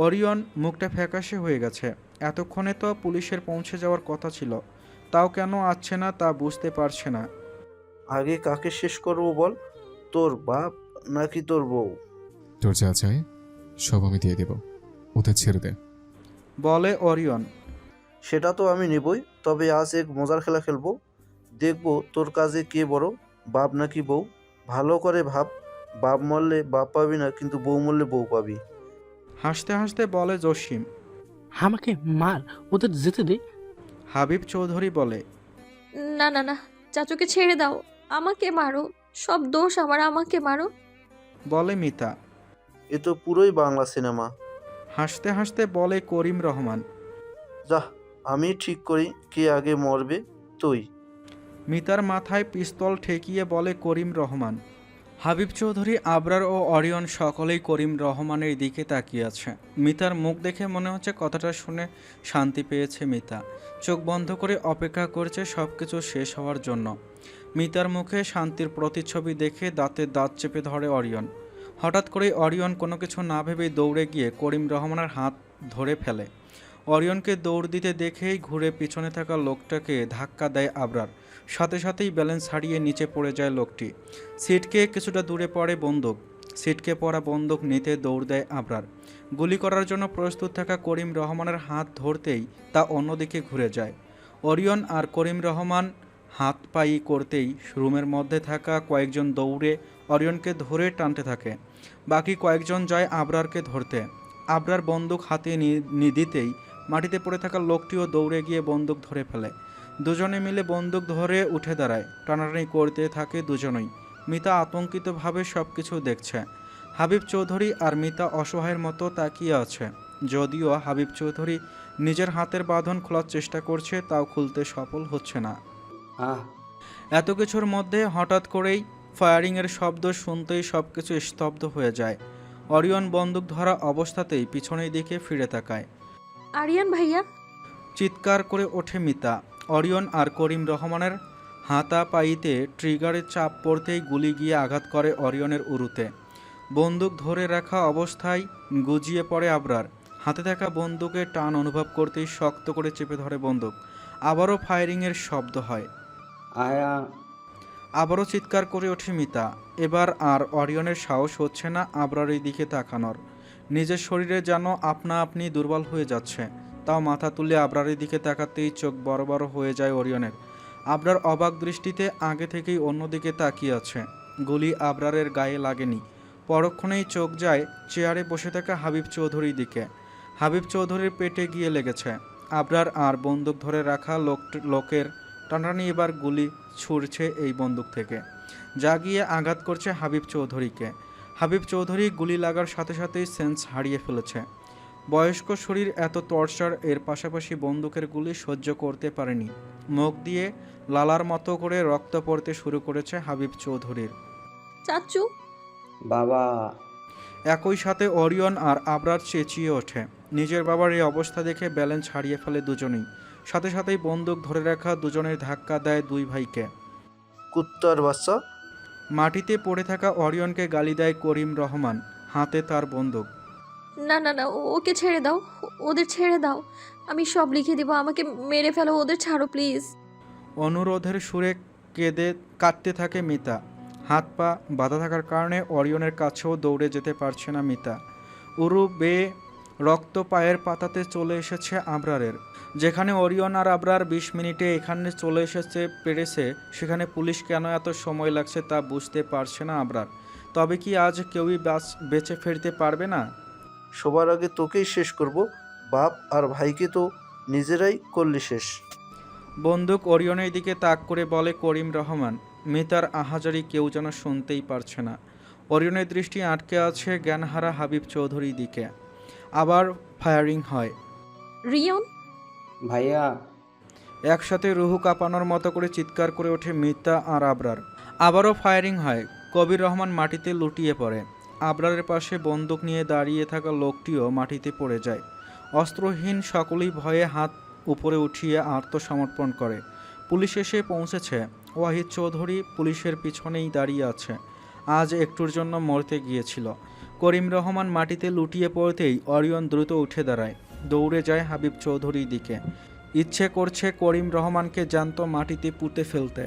অরিয়ন মুখটা ফ্যাকাশে হয়ে গেছে। এতক্ষণে তো পুলিশের পৌঁছে যাওয়ার কথা ছিল, তাও কেন আসছে না তা বুঝতে পারছে না। আগে কাকে শেষ করব বল? তোর বাপ নাকি তোর বউ? তোর যা চাই সব আমি দিয়ে দেব, ওদের ছেড়ে দে। বলে অরিয়ন। সেটা তো আমি নেবই, তবে আজ এক মজার খেলা খেলবো। দেখবো তোর কাজে কে বড়। বাপ নাকি বউ? ভালো করে ভাব। বাপ মরলে বাপ পাবি না, কিন্তু বউ মরলে বউ পাবি। হাসতে হাসতে বলে জসিম। আমাকে মার, ওদের যেতে দে। হাবিব চৌধুরী বলে। না না না, চাচুকে ছেড়ে দাও, আমাকে মারো, সব দোষ আমার, আমাকে মারো। বলে মিতা। এ তো পুরোই বাংলা সিনেমা। হাসতে হাসতে বলে করিম রহমান। যাহ, আমি ঠিক করি কে আগে মরবে। তুই। মিতার মাথায় পিস্তল ঠেকিয়ে বলে করিম রহমান। হাবিব চৌধুরী, আবরার ও অরিয়ন সকলেই করিম রহমানের দিকে তাকিয়ে আছে। মিতার মুখ দেখে মনে হচ্ছে কথাটা শুনে শান্তি পেয়েছে মিতা। চোখ বন্ধ করে অপেক্ষা করছে সব কিছু শেষ হওয়ার জন্য। মিতার মুখে শান্তির প্রতিচ্ছবি দেখে দাঁতে দাঁত চেপে ধরে অরিয়ন। হঠাৎ করেই অরিয়ন কোনো কিছু না ভেবেই দৌড়ে গিয়ে করিম রহমানের হাত ধরে ফেলে। অরিয়নকে দৌড় দিতে দেখেই ঘুরে পিছনে থাকা লোকটাকে ধাক্কা দেয় আবরার। সাথে সাথেই ব্যালেন্স হারিয়ে নিচে পড়ে যায় লোকটি। সিটকে কিছুটা দূরে পড়ে বন্দুক। সিটকে পড়া বন্দুক নিতে দৌড় দেয় আবরার। গুলি করার জন্য প্রস্তুত থাকা করিম রহমানের হাত ধরতেই তা অন্যদিকে ঘুরে যায়। অরিয়ন আর করিম রহমান হাত পাই করতেই রুমের মধ্যে থাকা কয়েকজন দৌড়ে অরিয়নকে ধরে টানতে থাকে। বাকি কয়েকজন যায় আবরারকে ধরতে। আবরার বন্দুক হাতে দিতেই মাটিতে পড়ে থাকা লোকটিও দৌড়ে গিয়ে বন্দুক ধরে ফেলে। দুজনে মিলে বন্দুক ধরে উঠে দাঁড়ায়। টানাটানি করতে থাকে দুজনেই। মিতা আতঙ্কিতভাবে সব কিছু দেখছে। হাবিব চৌধুরী আর মিতা অসহায়ের মতো তাকিয়ে আছে। যদিও হাবিব চৌধুরী নিজের হাতের বাঁধন খোলার চেষ্টা করছে, তাও খুলতে সফল হচ্ছে না। আহ, এত কিছুর মধ্যে হঠাৎ করেই ফায়ারিংয়ের শব্দ শুনতেই সব কিছু স্তব্ধ হয়ে যায়। অরিয়ন বন্দুক ধরা অবস্থাতেই পিছনের দিকে ফিরে তাকায়। আরিয়ান ভাইয়া। চিৎকার করে ওঠে মিতা। অরিয়ন আর করিম রহমানের হাতাপাইতে ট্রিগারের চাপ পড়তেই গুলি গিয়ে আঘাত করে অরিয়নের উরুতে। বন্দুক ধরে রাখা অবস্থায় গুজিয়ে পড়ে আবরার। হাতে থাকা বন্দুকের টান অনুভব করতেই শক্ত করে চেপে ধরে বন্দুক। আবারও ফায়ারিংয়ের শব্দ হয়। আয়া, আবারও চিৎকার করে ওঠে মিতা। এবার আর অরিয়নের সাহস হচ্ছে না আবরারের দিকে তাকানোর। নিজের শরীরে যেন আপনা আপনি দুর্বল হয়ে যাচ্ছে। তাও মাথা তুলে আবরারের দিকে তাকাতেই চোখ বড় বড় হয়ে যায় অরিয়নের। আবরার অবাক দৃষ্টিতে আগে থেকেই অন্যদিকে তাকিয়ে আছে। গুলি আবরারের গায়ে লাগেনি। পরক্ষণেই চোখ যায় চেয়ারে বসে থাকা হাবিব চৌধুরীর দিকে। হাবিব চৌধুরীর পেটে গিয়ে লেগেছে। আবরার আর বন্দুক ধরে রাখা লোকের টানাটানি এবার গুলি ছুড়ছে এই বন্দুক থেকে, যা গিয়ে আঘাত করছে হাবিব চৌধুরীকে। হাবিব চৌধুরী গুলি লাগার সাথে সাথেই সেন্স হারিয়ে ফেলেছে। বয়স্ক শরীর এত টর্চার, এর পাশাপাশি বন্দুকের গুলি সহ্য করতে পারেনি। মুখ দিয়ে লালার মতো করে রক্ত পড়তে শুরু করেছে হাবিব চৌধুরীর। চাচু। বাবা। একই সাথে অরিয়ন আর আবরার চেঁচিয়ে ওঠে। নিজের বাবার এই অবস্থা দেখে ব্যালেন্স হারিয়ে ফেলে দুজনেই। সাথে সাথেই বন্দুক ধরে রাখা দুজনের ধাক্কা দেয় দুই ভাইকে। কুত্তার বাচ্চা। মাটিতে পড়ে থাকা অরিয়নকে গালি দেয় করিম রহমান, হাতে তার বন্দুক। না না না, ওকে ছেড়ে দাও, ওদের ছেড়ে দাও, আমি সব লিখে দিব, আমাকে মেরে ফেলো, ওদের ছাড়ো প্লিজ। অনুরোধের সুরে কেঁদে কাটতে থাকে মিতা। হাত পা বাঁধা থাকার কারণে অরিয়নের কাছেও দৌড়ে যেতে পারছে না মিতা। উরু বেয়ে রক্ত পায়ের পাতাতে চলে এসেছে আবরারের। যেখানে অরিয়ন আর আবরার 20 মিনিটে এখানে চলে পেরেছে, সেখানে পুলিশ কেন এত সময় লাগছে তা বুঝতে পারছে না আবরার। তবে কি আজ কেউই বেঁচে ফিরতে পারবে না? সবার আগে তোকেই শেষ করব। বাপ আর ভাইকে তো নিজেরাই করলি শেষ। বন্দুক অরিয়নের দিকে তাক করে বলে করিম রহমান। মিতার আহাজারি কেউ যেন শুনতেই পারছে না। অরিয়নের দৃষ্টি আটকে আছে জ্ঞানহারা হাবিব চৌধুরীর দিকে। আবার ফায়ারিং হয়। রিয়ন। ভাইয়া। একসাথে রুহু কাঁপানোর মতো করে চিৎকার করে ওঠে মিতা আর আবরার। আবারও ফায়ারিং হয়। কবির রহমান মাটিতে লুটিয়ে পড়ে। আবরারের পাশে বন্দুক নিয়ে দাঁড়িয়ে থাকা লোকটিও মাটিতে পড়ে যায়। অস্ত্রহীন সকলেই ভয়ে হাত উপরে উঠিয়ে আত্মসমর্পণ করে। পুলিশ এসে পৌঁছেছে। ওয়াহিদ চৌধুরী পুলিশের পিছনেই দাঁড়িয়ে আছে। আজ একটুর জন্য মরতে গিয়েছিল। করিম রহমান মাটিতে লুটিয়ে পড়তেই অরিয়ন দ্রুত উঠে দাঁড়ায়। দৌড়ে যায় হাবিব চৌধুরীর দিকে। ইচ্ছে করছে করিম রহমানকে জ্যান্ত মাটিতে পুঁতে ফেলতে,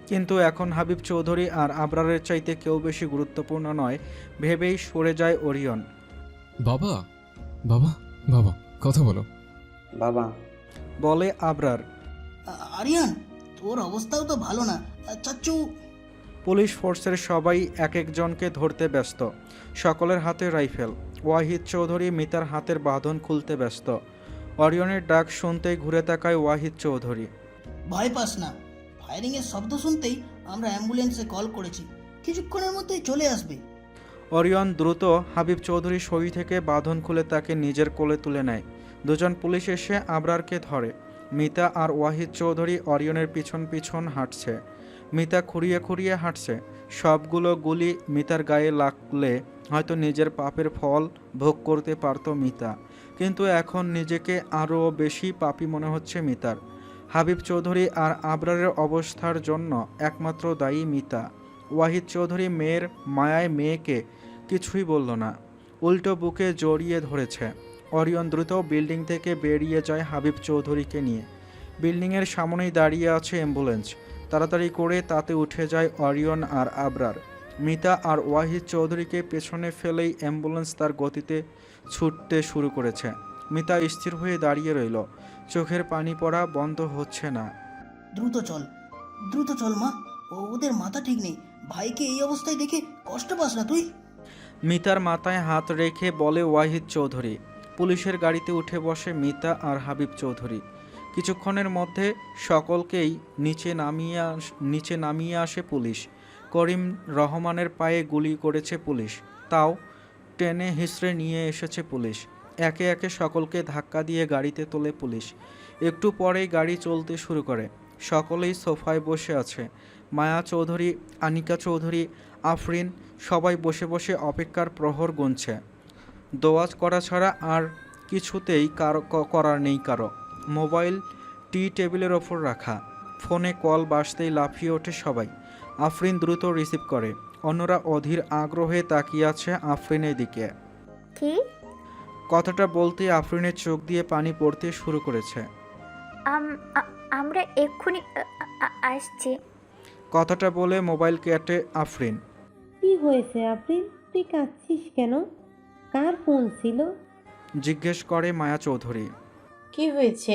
কিন্তু এখন হাবিব চৌধুরী আর আবরারের চাইতে কেউ বেশি গুরুত্বপূর্ণ নয় ভেবেই সরে যায় অরিয়ন। বাবা, বাবা, বাবা, কথা বলো। বাবা। বলে আবরার। আরিয়ান, তোর অবস্থাও তো ভালো না। চাচু। পুলিশ ফোর্সের সবাই এক একজনকে ধরতে ব্যস্ত। সকলের হাতে রাইফেল। ওয়াহিদ চৌধুরী মিতার হাতের বাঁধন খুলতে ব্যস্ত। অরিয়নের ডাক শুনতেই ঘুরে তাকায় ওয়াহিদ চৌধুরী। ভয় পাস না, ফায়ারিংয়ের শব্দ শুনতেই আমরা অ্যাম্বুলেন্সে কল করেছি, কিছুক্ষণের মধ্যেই চলে আসবে। অরিয়ন দ্রুত হাবিব চৌধুরীর শরীর থেকে বাঁধন খুলে তাকে নিজের কোলে তুলে নেয়। দুজন পুলিশ এসে আবরারকে ধরে। মিতা আর ওয়াহিদ চৌধুরী অরিয়নের পিছন পিছন হাঁটছে। মিতা খুঁড়িয়ে খুঁড়িয়ে হাঁটছে। সবগুলো গুলি মিতার গায়ে লাগলে হয়তো নিজের পাপের ফল ভোগ করতে পারত মিতা, কিন্তু এখন নিজেকে আরও বেশি পাপী মনে হচ্ছে মিতার। হাবিব চৌধুরী আর আবরারের অবস্থার জন্য একমাত্র দায়ী মিতা। ওয়াহিদ চৌধুরী মেয়ের মায়ায় মেয়েকে কিছুই বলল না, উল্টো বুকে জড়িয়ে ধরেছে। অরিয়ন দ্রুত বিল্ডিং থেকে বেরিয়ে যায় হাবিব চৌধুরীকে নিয়ে। বিল্ডিংয়ের সামনেই দাঁড়িয়ে আছে অ্যাম্বুলেন্স। তাড়াতাড়ি করে তাতে উঠে যায় অরিয়ন আর আবরার। মিতা আর ওয়াহিদ চৌধুরীকে পেছনে ফেলেই অ্যাম্বুলেন্স তার গতিতে ছুটতে শুরু করেছে। মিতা স্থির হয়ে দাঁড়িয়ে রইল, চোখের পানি পড়া বন্ধ হচ্ছে না। দ্রুত চল, দ্রুত চল মা, ওদের মাথা ঠিক নেই, ভাইকে এই অবস্থায় দেখে কষ্ট পাস না তুই? মিতার মাথায় হাত রেখে বলে ওয়াহিদ চৌধুরী। পুলিশের গাড়িতে উঠে বসে মিতা আর হাবিব চৌধুরী। কিছুক্ষণের মধ্যে সকলকেই নিচে নামিয়ে আসে পুলিশ। করিম রহমানের পায়ে গুলি করেছে পুলিশ, তাও টেনে হিঁচড়ে নিয়ে এসেছে পুলিশ। একে একে সকলকে ধাক্কা দিয়ে গাড়িতে তোলে পুলিশ। একটু পরেই গাড়ি চলতে শুরু করে। সকলেই সোফায় বসে আছে। মায়া চৌধুরী, আনিকা চৌধুরী, আফরিন সবাই বসে বসে অপেক্ষার প্রহর গুনছে। দোয়াজ করা ছাড়া আর কিছুতেই করার নেই কারো। মোবাইল টি টেবিলের ওপর রাখা। ফোনে কল বাজতেই লাফিয়ে ওঠে সবাই। আফরিন দ্রুত রিসিভ করে। অন্যরা অধীর আগ্রহে তাকিয়ে আছে আফরিনের দিকে। কি? কথাটা বলতে আফরিনের চোখ দিয়ে পানি পড়তে শুরু করেছে। আমরা এক্ষুনি আসছি। কথাটা বলে মোবাইল কেটে আফরিন। কি হয়েছে আফরিন, তুই কাঁদছিস কেন? কার ফোন ছিল? জিজ্ঞেস করে মায়া চৌধুরী। কি হয়েছে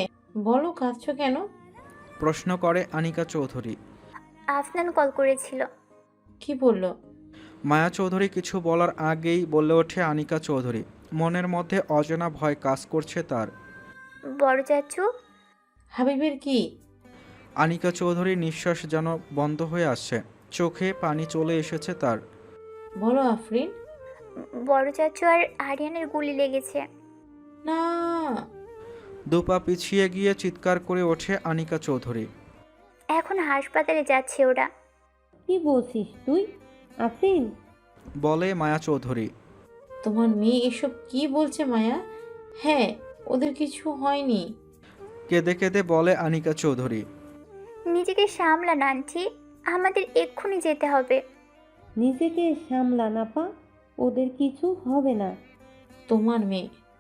বলো, কাঁদছো কেন? প্রশ্ন করে আনিকা চৌধুরী। আফনান কল করেছিল। কি বললো? মায়া চৌধুরী কিছু বলার আগেই বলে ওঠে আনিকা চৌধুরী। মনের মধ্যে অজানা ভয় কাজ করছে তার। বড় চাচু হাবিবের কি? আনিকা চৌধুরীর নিঃশ্বাস যেন বন্ধ হয়ে আসছে, চোখে পানি চলে এসেছে তার। বলো আফরিন। বড় চাচু আর আরিয়ানের গুলি লেগেছে। না। দুপা পিছিয়ে গিয়ে চিৎকার করে ওঠে আনিকা চৌধুরী। এখন হাসপাতালে যাচ্ছে ওরা। কি বলছিস তুই আফরিন? বলে মায়া চৌধুরী। তোমার মেয়ে এসব কি বলছে মায়া? হ্যাঁ, ওদের কিছু হয়নি। কেঁদে কেঁদে বলে আনিকা চৌধুরী। নিজেকে সামলান আন্টি, আমাদের এক্ষুনি যেতে হবে। নিজেকে সামলা না পা, ওদের কিছু হবে না।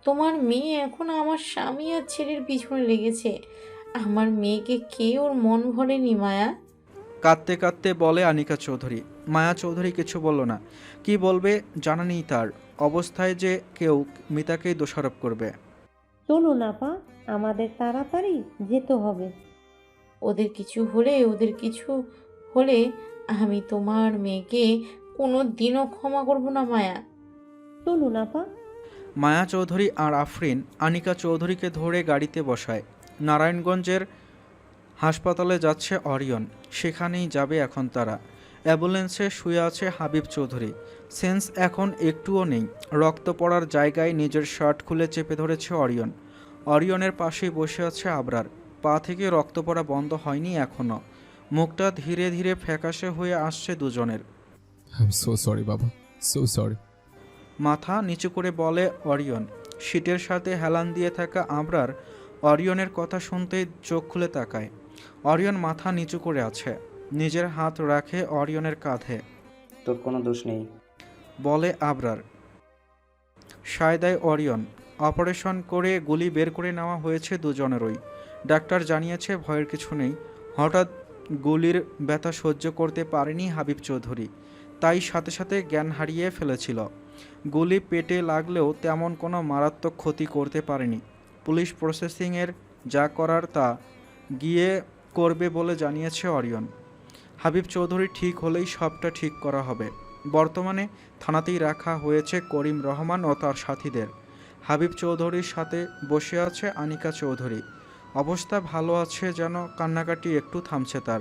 তোমার মেয়ে এখন আমার স্বামী আর ছেলের পিছনে লেগেছে। আমার মেয়েকে কে ওর মন ভরেনি মায়া? কাঁদতে কাঁদতে বলে আনিকা চৌধুরী। মায়া চৌধুরী কিছু বলল না। কি বলবে জানা নেই তার। অবস্থায় যে কেউ মিতাকেই দোষারোপ করবে। চলো না পা, আমাদের তাড়াতাড়ি যেতে হবে। ওদের কিছু হলে আমি তোমার মেয়েকে কোনো দিনও ক্ষমা করব না মায়া। চলো না পা। মায়া চৌধুরী আর আফরিন আনিকা চৌধুরীকে ধরে গাড়িতে বসায়। নারায়ণগঞ্জের হাসপাতালে যাচ্ছে অরিয়ন, সেখানেই যাবে এখন তারা। অ্যাম্বুলেন্সে শুয়ে আছে হাবিব চৌধুরী। সেন্স এখন একটুও নেই। রক্ত পড়ার জায়গায় নিজের শার্ট খুলে চেপে ধরেছে অরিয়ন। অরিয়নের পাশেই বসে আছে আবরার। পা থেকে রক্ত পড়া বন্ধ হয়নি এখনও। মুখটা ধীরে ধীরে ফ্যাকাশে হয়ে আসছে দুজনের। আই এম সো সরি বাবা, সো সরি। মাথা নিচু করে বলে অরিয়ন। শীতের সাথে হেলান দিয়ে থাকা আবরার অরিয়নের কথা শুনতেই চোখ খুলে তাকায়। অরিয়ন মাথা নিচু করে আছে, নিজের হাত রাখে অরিয়নের কাঁধে। তোর কোনো দোষ নেই, বলে আবরার। সায় দেয় অরিয়ন। অপারেশন করে গুলি বের করে নেওয়া হয়েছে দুজনেরই। ডাক্তার জানিয়েছে ভয়ের কিছু নেই। হঠাৎ গুলির ব্যথা সহ্য করতে পারেনি হাবিব চৌধুরী, তাই সাথে সাথে জ্ঞান হারিয়ে ফেলেছিল। গুলি পেটে লাগলেও তেমন কোনো মারাত্মক ক্ষতি করতে পারেনি। পুলিশ প্রসেসিংয়ের যা করার তা গিয়ে করবে বলে জানিয়েছে অরিয়ন। হাবিব চৌধুরী ঠিক হলেই সবটা ঠিক করা হবে। বর্তমানে থানাতেই রাখা হয়েছে করিম রহমান ও তার সাথীদের। হাবিব চৌধুরীর সাথে বসে আছে আনিকা চৌধুরী। অবস্থা ভালো আছে, যেন কান্নাকাটি একটু থামছে তার।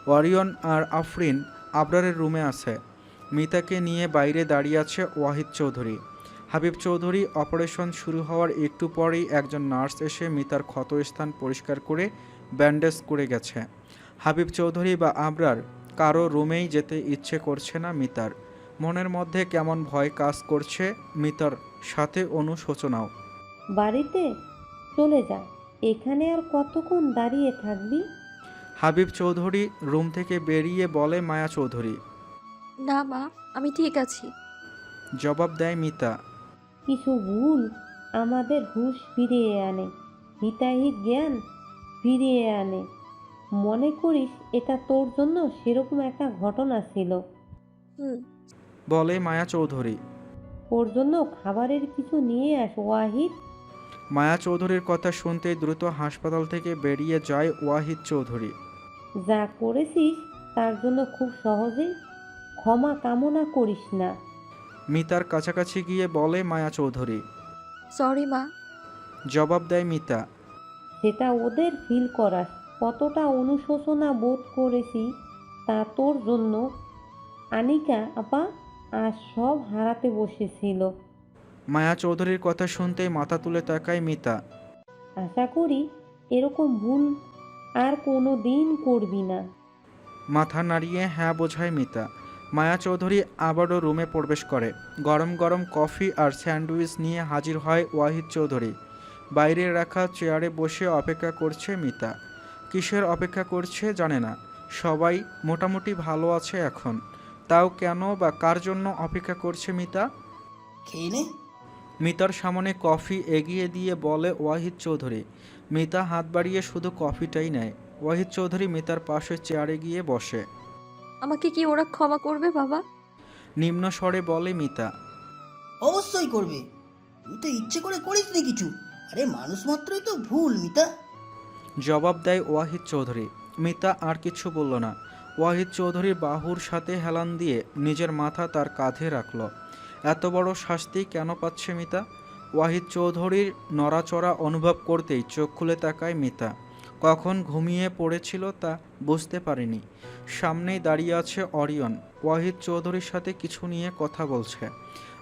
ওয়ারিয়ন আর আফরিন আবরারের রুমে আছে। মিতাকে নিয়ে বাইরে দাঁড়িয়ে আছে ওয়াহিদ চৌধুরী। হাবিব চৌধুরী অপারেশন শুরু হওয়ার একটু পরেই একজন নার্স এসে মিতার ক্ষতস্থান পরিষ্কার করে ব্যান্ডেজ করে গেছে। হাবিব চৌধুরী বা আবরার কারো রুমেই যেতে ইচ্ছে করছে না মিতার। মনের মধ্যে কেমন ভয় কাজ করছে মিতার, সাথে অনুশোচনাও। বাড়িতে চলে যা, এখানে আর কতক্ষণ দাঁড়িয়ে থাকবি? হাবিব চৌধুরী রুম থেকে বেরিয়ে বলে মায়া চৌধুরী। না মা, আমি ঠিক আছি। জবাব দেয় মিতা। কিছু ভুল আমাদের হুঁশ ফিরিয়ে আনে, হিতাহিত জ্ঞান ফিরিয়ে আনে। মনে করিস এটা তোর জন্য সেরকম একটা ঘটনা ছিল? হুম। বলে মায়া চৌধুরী। ওর জন্য খাবারের কিছু নিয়ে আস ওয়াহিদ। মায়া চৌধুরীর কথা শুনতেই দ্রুত হাসপাতাল থেকে বেরিয়ে যায় ওয়াহিদ চৌধুরী। যা করেছিস তার জন্য খুব সহজেই ক্ষমা কামনা করিস না। মিতার কাছাকাছি গিয়ে বলে মায়া চৌধুরী। সরি মা। জবাব দেয় মিতা। সেটা ওদের ফিল করাস, কতটা অনুশোচনা বোধ করেছি তা তোর জন্য। আনিকা আপা আজ সব হারাতে বসেছিল। মায়া চৌধুরীর কথা শুনতেই মাথা তুলে তাকায় মিতা। আশা করি এরকম ভুল আর কোনো দিন করবি না। মাথা নাড়িয়ে হ্যাঁ বোঝায় মিতা। মায়া চৌধুরী আবারও রুমে প্রবেশ করে। গরম গরম কফি আর স্যান্ডউইচ নিয়ে হাজির হয় ওয়াহিদ চৌধুরী। বাইরে রাখা চেয়ারে বসে অপেক্ষা করছে মিতা। কিসের অপেক্ষা করছে জানে না। সবাই মোটামুটি ভালো আছে এখন, তাও কেন বা কার জন্য অপেক্ষা করছে মিতা? খেয়ে নে। মিতার সামনে কফি এগিয়ে দিয়ে বলে ওয়াহিদ চৌধুরী। মিতা হাত বাড়িয়ে শুধু কফিটাই নেয়। ওয়াহিদ চৌধুরী মিতার পাশে চেয়ারে গিয়ে বসে। আমাকে কি ওরা ক্ষমা করবে বাবা? নিম্ন স্বরে বলে মিতা। অবশ্যই করবে, তুই তো ইচ্ছে করে করিসনি কিছু। আরে মানুষ মাত্রই তো ভুল মিতা। জবাব দেয় ওয়াহিদ চৌধুরী। মিতা আর কিছু বলল না। ওয়াহিদ চৌধুরীর বাহুর সাথে হেলান দিয়ে নিজের মাথা তার কাঁধে রাখল। এত বড় শাস্তি কেন পাচ্ছে মিতা? ওয়াহিদ চৌধুরীর নড়াচড়া অনুভব করতেই চোখ খুলে তাকায় মিতা। কখন ঘুমিয়ে পড়েছিল তা বুঝতে পারেনি। সামনেই দাঁড়িয়ে আছে অরিয়ন। ওয়াহিদ চৌধুরীর সাথে কিছু নিয়ে কথা বলছে।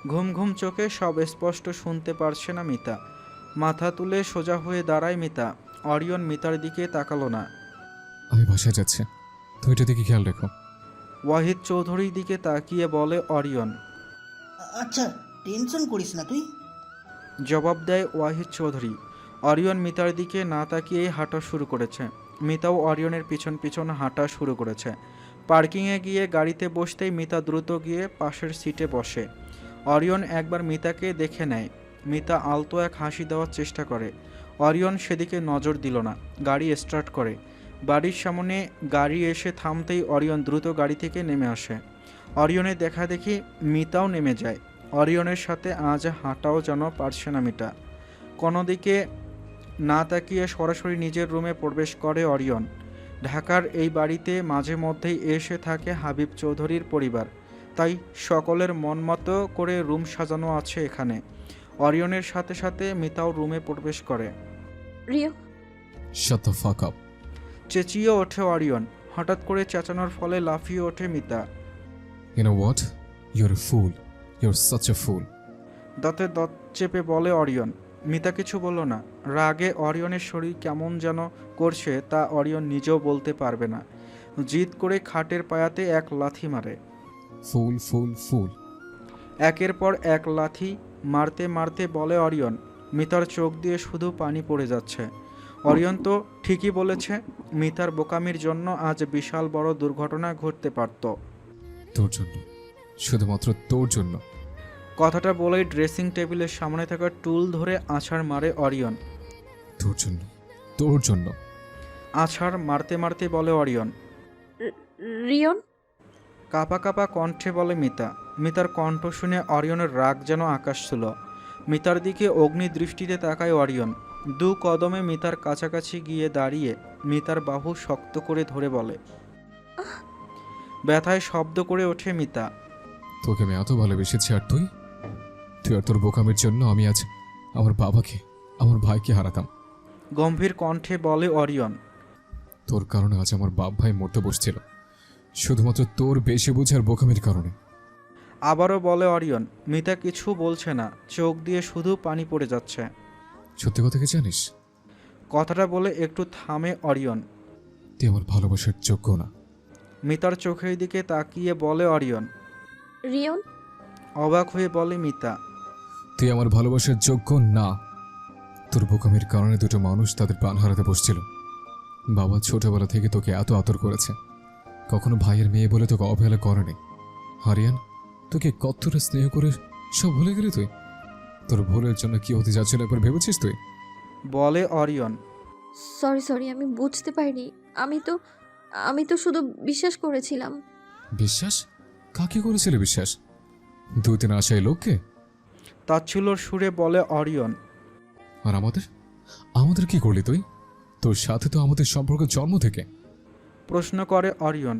ঘুম ঘুম চোখে সব স্পষ্ট শুনতে পারছে না মিতা। মাথা তুলে সোজা হয়ে দাঁড়ায় মিতা। অরিয়ন মিতার দিকে তাকালো না। আমি বাসায় যাচ্ছি, তো এটা দিকে খেয়াল রেখো। ওয়াহিদ চৌধুরীর দিকে তাকিয়ে বলে অরিয়ন। আচ্ছা টেনশন করিস না তুই। জবাব দেয় ওয়াহিদ চৌধুরী। অরিয়ন মিতার দিকে না তাকিয়েই হাঁটা শুরু করেছে। মিতাও অরিয়নের পিছন পিছন হাঁটা শুরু করেছে। পার্কিংয়ে গিয়ে গাড়িতে বসতেই মিতা দ্রুত গিয়ে পাশের সিটে বসে। অরিয়ন একবার মিতাকে দেখে নেয়। মিতা আলতো এক হাসি দেওয়ার চেষ্টা করে। অরিয়ন সেদিকে নজর দিল না। গাড়ি স্টার্ট করে। বাড়ির সামনে গাড়ি এসে থামতেই অরিয়ন দ্রুত গাড়ি থেকে নেমে আসে। অরিয়নের দেখা দেখি মিতাও নেমে যায়। অরিয়নের সাথে আজ হাঁটাও যেন পারছে না মিতা। কোনো দিকে না তাকিয়ে সরাসরি নিজের রুমে প্রবেশ করে অরিয়ন। ঢাকার এই বাড়িতে মাঝে মধ্যেই এসে থাকে হাবিব চৌধুরীর পরিবার, তাই সকলের মন মতো করে রুম সাজানো আছে এখানে। অরিয়নের সাথে সাথে মিতাও রুমে প্রবেশ করে। Rio. Shut the fuck up. চেঁচিয়ে ওঠে অরিয়ন। হঠাৎ করে চেঁচানোর ফলে লাফিয়ে ওঠে Mita. You know what, you're a fool, you're such a fool. দাঁতে দাঁত চেপে বলে অরিয়ন। মিতা কিছু বলল না। রাগে অরিয়নের শরীর কেমন যেন করছে তা অরিয়ন নিজেও বলতে পারবে না। জিদ করে খাটের পায়াতে এক লাথি মারে। ফুল ফুল ফুল। একের পর এক লাথি মারতে মারতে বলে অরিয়ন। মিতার চোখ দিয়ে শুধু পানি পড়ে যাচ্ছে। অরিয়ন তো ঠিকই বলেছে, মিতার বোকামির জন্য আজ বিশাল বড় দুর্ঘটনা ঘটতে পারত। তোর জন্য, শুধুমাত্র তোর জন্য। কথাটা বলেই ড্রেসিং টেবিলের সামনে থাকা টুল ধরে আছাড় মারে অরিয়ন। তোর জন্য, তোর জন্য। আছাড় মারতে মারতে বলে অরিয়ন। রিয়ন। কাপা কাপা কণ্ঠে বলে মিতা। মিতার কণ্ঠ শুনে অরিয়নের রাগ যেন আকাশ ছিল। মিতার দিকে অগ্নি দৃষ্টিতে তাকায় অরিয়ন। দু কদমে মিতার কাছাকাছি গিয়ে দাঁড়িয়ে মিতার বাহু শক্ত করে ধরে বলে। ব্যথায় শব্দ করে ওঠে মিতা। তোকে আমি এত ভালোবেসেছি, আর তুই তুই আর তোর বোকামের জন্য আমি আজ আমার বাবাকে, আমার ভাইকে হারাতাম। গম্ভীর কণ্ঠে বলে অরিয়ন। তোর কারণে আজ আমার বাপ ভাই মরতে বসছিল, শুধুমাত্র তোর বেশি বোঝার বোকামের কারণে। আবারও বলে অরিয়ন। মিতা কিছু বলছে না, চোখ দিয়ে শুধু পানি পড়ে যাচ্ছে। সত্যি কথা কি জানিস? কথাটা বলে একটু থামে অরিয়ন। তুই আমার ভালোবাসার যোগ্য না। মিতার চোখের দিকে তাকিয়ে বলে অরিয়ন। রিয়ন, অবাক হয়ে বলে মিতা। তুই আমার ভালোবাসার যোগ্য না। তোর বোকামের কারণে দুটো মানুষ তাদের প্রাণ হারাতে বসছিল। বাবা ছোটবেলা থেকে তোকে এত আদর করেছে, কখনো ভাইয়ের মেয়ে বলে তোকে অবহেলা করেনি। হারিয়ান তোকে কতটা স্নেহ করে সব ভুলে গেলি তুই? তোর ভুলের জন্য কি হতে যাচ্ছিল একবার ভেবেছিস তুই? বলে অরিয়ন। সরি, আমি বুঝতে পারিনি। আমি তো শুধু বিশ্বাস করেছিলাম। বিশ্বাস? কাকে করেছিলে বিশ্বাস? 2-3 আশায় লোককে? তাচ্ছিল্যর সুরে বলে অরিয়ন। আর আমাদের কি করলি তুই? তোর সাথে তো আমাদের সম্পর্ক জন্ম থেকে। প্রশ্ন করে অরিয়ন।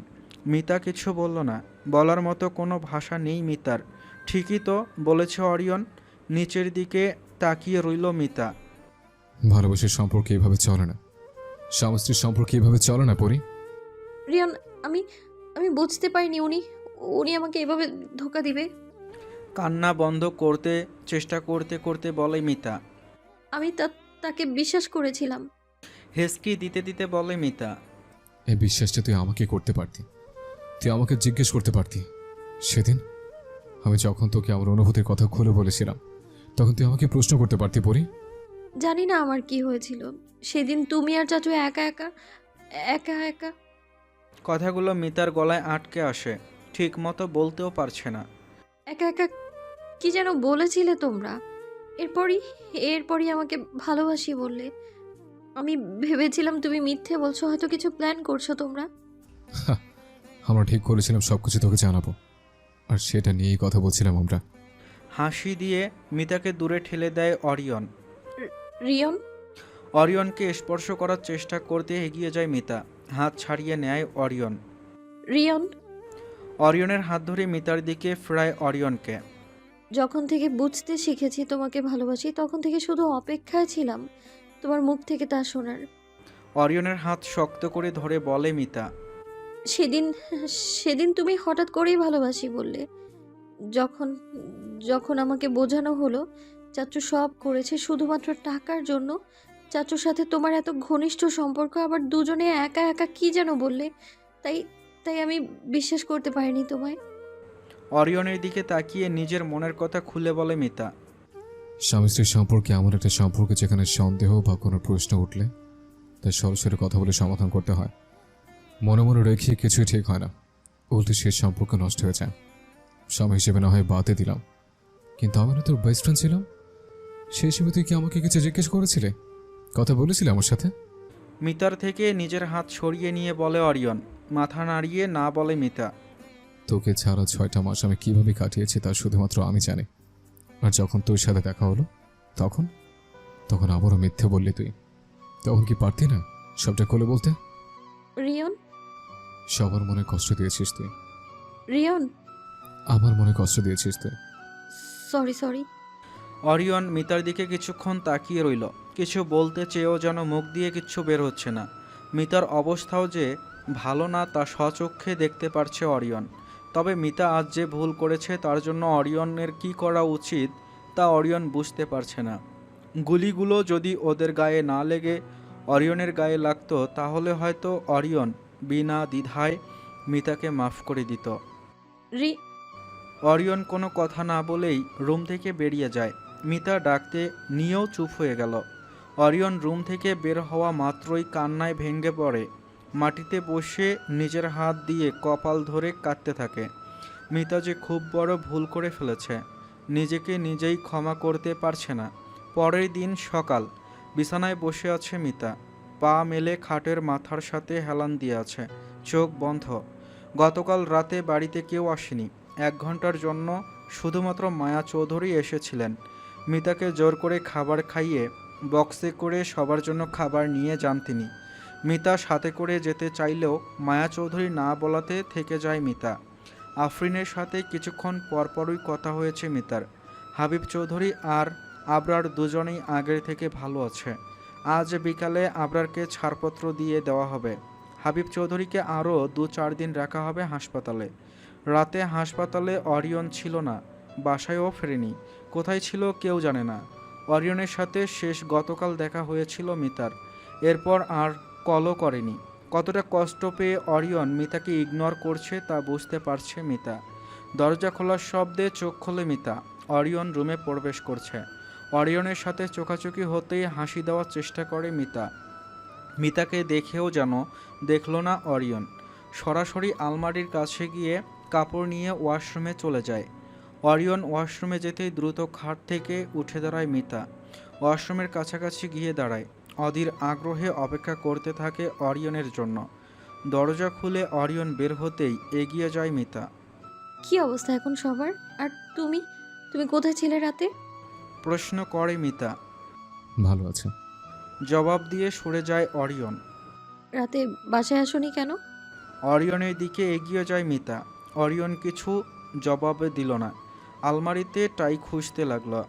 মিতা কিছু বলল না, বলার মতো কোনো ভাষা নেই মিতার। ঠিকই তো বলেছে অরিয়ন। নিচের দিকে তাকিয়ে রইল মিতা। ভালোবাসার সম্পর্কে এভাবে চলে না, স্বামী স্ত্রীর সম্পর্কে এভাবে চলে না পরি। রিয়ন, আমি বুঝতে পারিনি উনি আমাকে এভাবে ধোকা দিবে। কান্না বন্ধ করতে চেষ্টা করতে করতে বলে মিতা। আমি তাকে বিশ্বাস করেছিলাম। হেসকি দিতে দিতে বলে মিতা। এই বিশ্বাসটা তুই আমাকে করতে পারতি, তুই আমাকে জিজ্ঞেস করতে পারতি। সেদিন আমি যখন তোকে আমার অনুভূতির কথা খুলে বলেছিলাম, তখন তুই আমাকে প্রশ্ন করতে পারতি পরি। জানি না আমার কি হয়েছিল সেদিন, তুমি আর চাচু একা একা। কথাগুলো মিতার গলায় আটকে আসে, ঠিক মতো বলতেও পারছে না। একা কি যেন বলেছিলে তোমরা। এরপরই আমাকে ভালোবাসি বললে। আমি ভেবেছিলাম তুমি মিথ্যে বলছো, হয়তো কিছু প্ল্যান করছো তোমরা। আমরা ঠিক করেছিলাম সবকিছু তোকে জানাবো, আর সেটা নিয়েই কথা বলছিলাম আমরা। হাসি দিয়ে মিতাকে দূরে ঠেলে দেয় অরিয়ন। রিয়ন, অরিয়নকে স্পর্শ করার চেষ্টা করতে এগিয়ে যায় মিতা, হাত ছাড়িয়ে নেয় অরিয়ন। রিয়ন, অরিয়নের হাত ধরে মিতার দিকে ফেরায় অরিয়নকে। যখন থেকে বুঝতে শিখেছি তোমাকে ভালোবাসি, তখন থেকে শুধু অপেক্ষায় ছিলাম তোমার মুখ থেকে তা শোনার। অরিয়নের হাত শক্ত করে ধরে বলে মিতা। সেদিন তুমি হঠাৎ করেই ভালোবাসি বললে। যখন আমাকে বোঝানো হলো চাচু সব করেছে শুধুমাত্র টাকার জন্য, চাচুর সাথে তোমার এত ঘনিষ্ঠ সম্পর্ক, আবার দুজনে একা কি যেন বললে, তাই আমি বিশ্বাস করতে পারিনি তোমায়। অরিয়নের দিকে তাকিয়ে নিজের মনের কথা খুলে বলে মিতা। স্বামী স্ত্রীর সম্পর্কে এমন একটা সম্পর্ক যেখানে সন্দেহ বা কোনো প্রশ্ন উঠলে তাই সরাসরি কথা বলে সমাধান করতে হয়। মনে মনে রেখে কিছুই ঠিক হয় না, উল্টে সে সম্পর্ক নষ্ট হয়ে যায়। স্বামী হিসেবে না হয় বাদে দিলাম, কিন্তু আমি না তোর বেস্ট ফ্রেন্ড ছিলাম। সেই হিসেবে তুই কি আমাকে কিছু জিজ্ঞেস করেছিলে, কথা বলেছিলে আমার সাথে? মিতার থেকে নিজের হাত সরিয়ে নিয়ে বলে অরিয়ন। মাথা নাড়িয়ে না বলে মিতা। তোকে ছাড়া 6টা মাস আমি কিভাবে কাটিয়েছি তা শুধুমাত্র আমি জানি। আর যখন তোর সাথে দেখা হলো তখন আবারও মিথ্যে বললি তুই। তখন কি পারতি না সবটা খুলে বলতে? রিয়ন, সবার মনে কষ্ট দিয়েছিস তুই। রিয়ন, আমার মনে কষ্ট দিয়েছিস তুই। সরি। অরিয়ন মিতার দিকে কিছুক্ষণ তাকিয়ে রইল, কিছু বলতে চেয়েও যেন মুখ দিয়ে কিচ্ছু বের হচ্ছে না। মিতার অবস্থাও যে ভালো না তা স্বচক্ষে দেখতে পারছে অরিয়ন। তবে মিতা আজ যে ভুল করেছে তার জন্য অরিয়নের কি করা উচিত তা অরিয়ন বুঝতে পারছে না। গুলিগুলো যদি ওদের গায়ে না লেগে অরিয়নের গায়ে লাগতো তাহলে হয়তো অরিয়ন বিনা দ্বিধায় মিতাকে মাফ করে দিত। অরিয়ন কোনো কথা না বলেই রুম থেকে বেরিয়ে যায়। মিতা ডাকতে নিয়েও চুপ হয়ে গেল। অরিয়ন রুম থেকে বের হওয়া মাত্রই কান্নায় ভেঙে পড়ে, মাটিতে বসে নিজের হাত দিয়ে কপাল ধরে কাঁদতে থাকে। মিতা যে খুব বড় ভুল করে ফেলেছে, নিজেকে নিজেই ক্ষমা করতে পারছে না। পরের দিন সকাল, বিছানায় বসে আছে মিতা, পা মেলে খাটের মাথার সাথে হেলান দিয়ে আছে, চোখ বন্ধ। গতকাল রাতে বাড়িতে কেউ আসেনি। 1 ঘন্টার জন্য শুধুমাত্র মায়া চৌধুরী এসেছিলেন। মিতাকে জোর করে খাবার খাইয়ে বক্সে করে সবার জন্য খাবার নিয়ে যান তিনি। মিতা সাথে করে যেতে চাইলেও মায়া চৌধুরী না বলাতে থেকে যায় মিতা। আফরিনের সাথে কিছুক্ষণ পরপরই কথা হয়েছে মিতার। হাবিব চৌধুরী আর আবরার দুজনেই আগের থেকে ভালো আছে। আজ বিকালে আবরারকে ছাড়পত্র দিয়ে দেওয়া হবে। হাবিব চৌধুরীকে আরও 2-4 দিন রাখা হবে হাসপাতালে। রাতে হাসপাতালে অরিয়ন ছিল না, বাসায়ও ফেরেনি। কোথায় ছিল কেউ জানে না। অরিয়নের সাথে শেষ গতকাল দেখা হয়েছিল মিতার, এরপর আর কলও করেনি। কতটা কষ্ট পেয়ে অরিয়ন মিতাকে ইগনোর করছে তা বুঝতে পারছে মিতা। দরজা খোলার শব্দে চোখ খোলে মিতা। অরিয়ন রুমে প্রবেশ করছে। অরিয়নের সাথে চোখাচোখি হতেই হাসি দেওয়ার চেষ্টা করে মিতা। মিতাকে দেখেও যেন দেখল না অরিয়ন। সরাসরি আলমারির কাছে গিয়ে কাপড় নিয়ে ওয়াশরুমে চলে যায়। অরিয়ন ওয়াশরুমে যেতেই দ্রুত খাট থেকে উঠে দাঁড়ায় মিতা। ওয়াশরুমের কাছাকাছি গিয়ে দাঁড়ায়। অধীর আগ্রহে অপেক্ষা করতে থাকে অরিয়নের জন্য। দরজা খুলে অরিয়ন বের হতেই এগিয়ে যায় মিতা। কি অবস্থা এখন সবার? আর তুমি তুমি কোথায় ছিলে রাতে? প্রশ্ন করে মিতা। ভালো আছে। জবাব দিয়ে সরে যায় অরিয়ন। রাতে বাসায় আসোনি কেন? অরিয়নের দিকে এগিয়ে যায় মিতা। অরিয়ন কিছু জবাব দিল না। আলমারিতে টাই খুঁজতে লাগলো।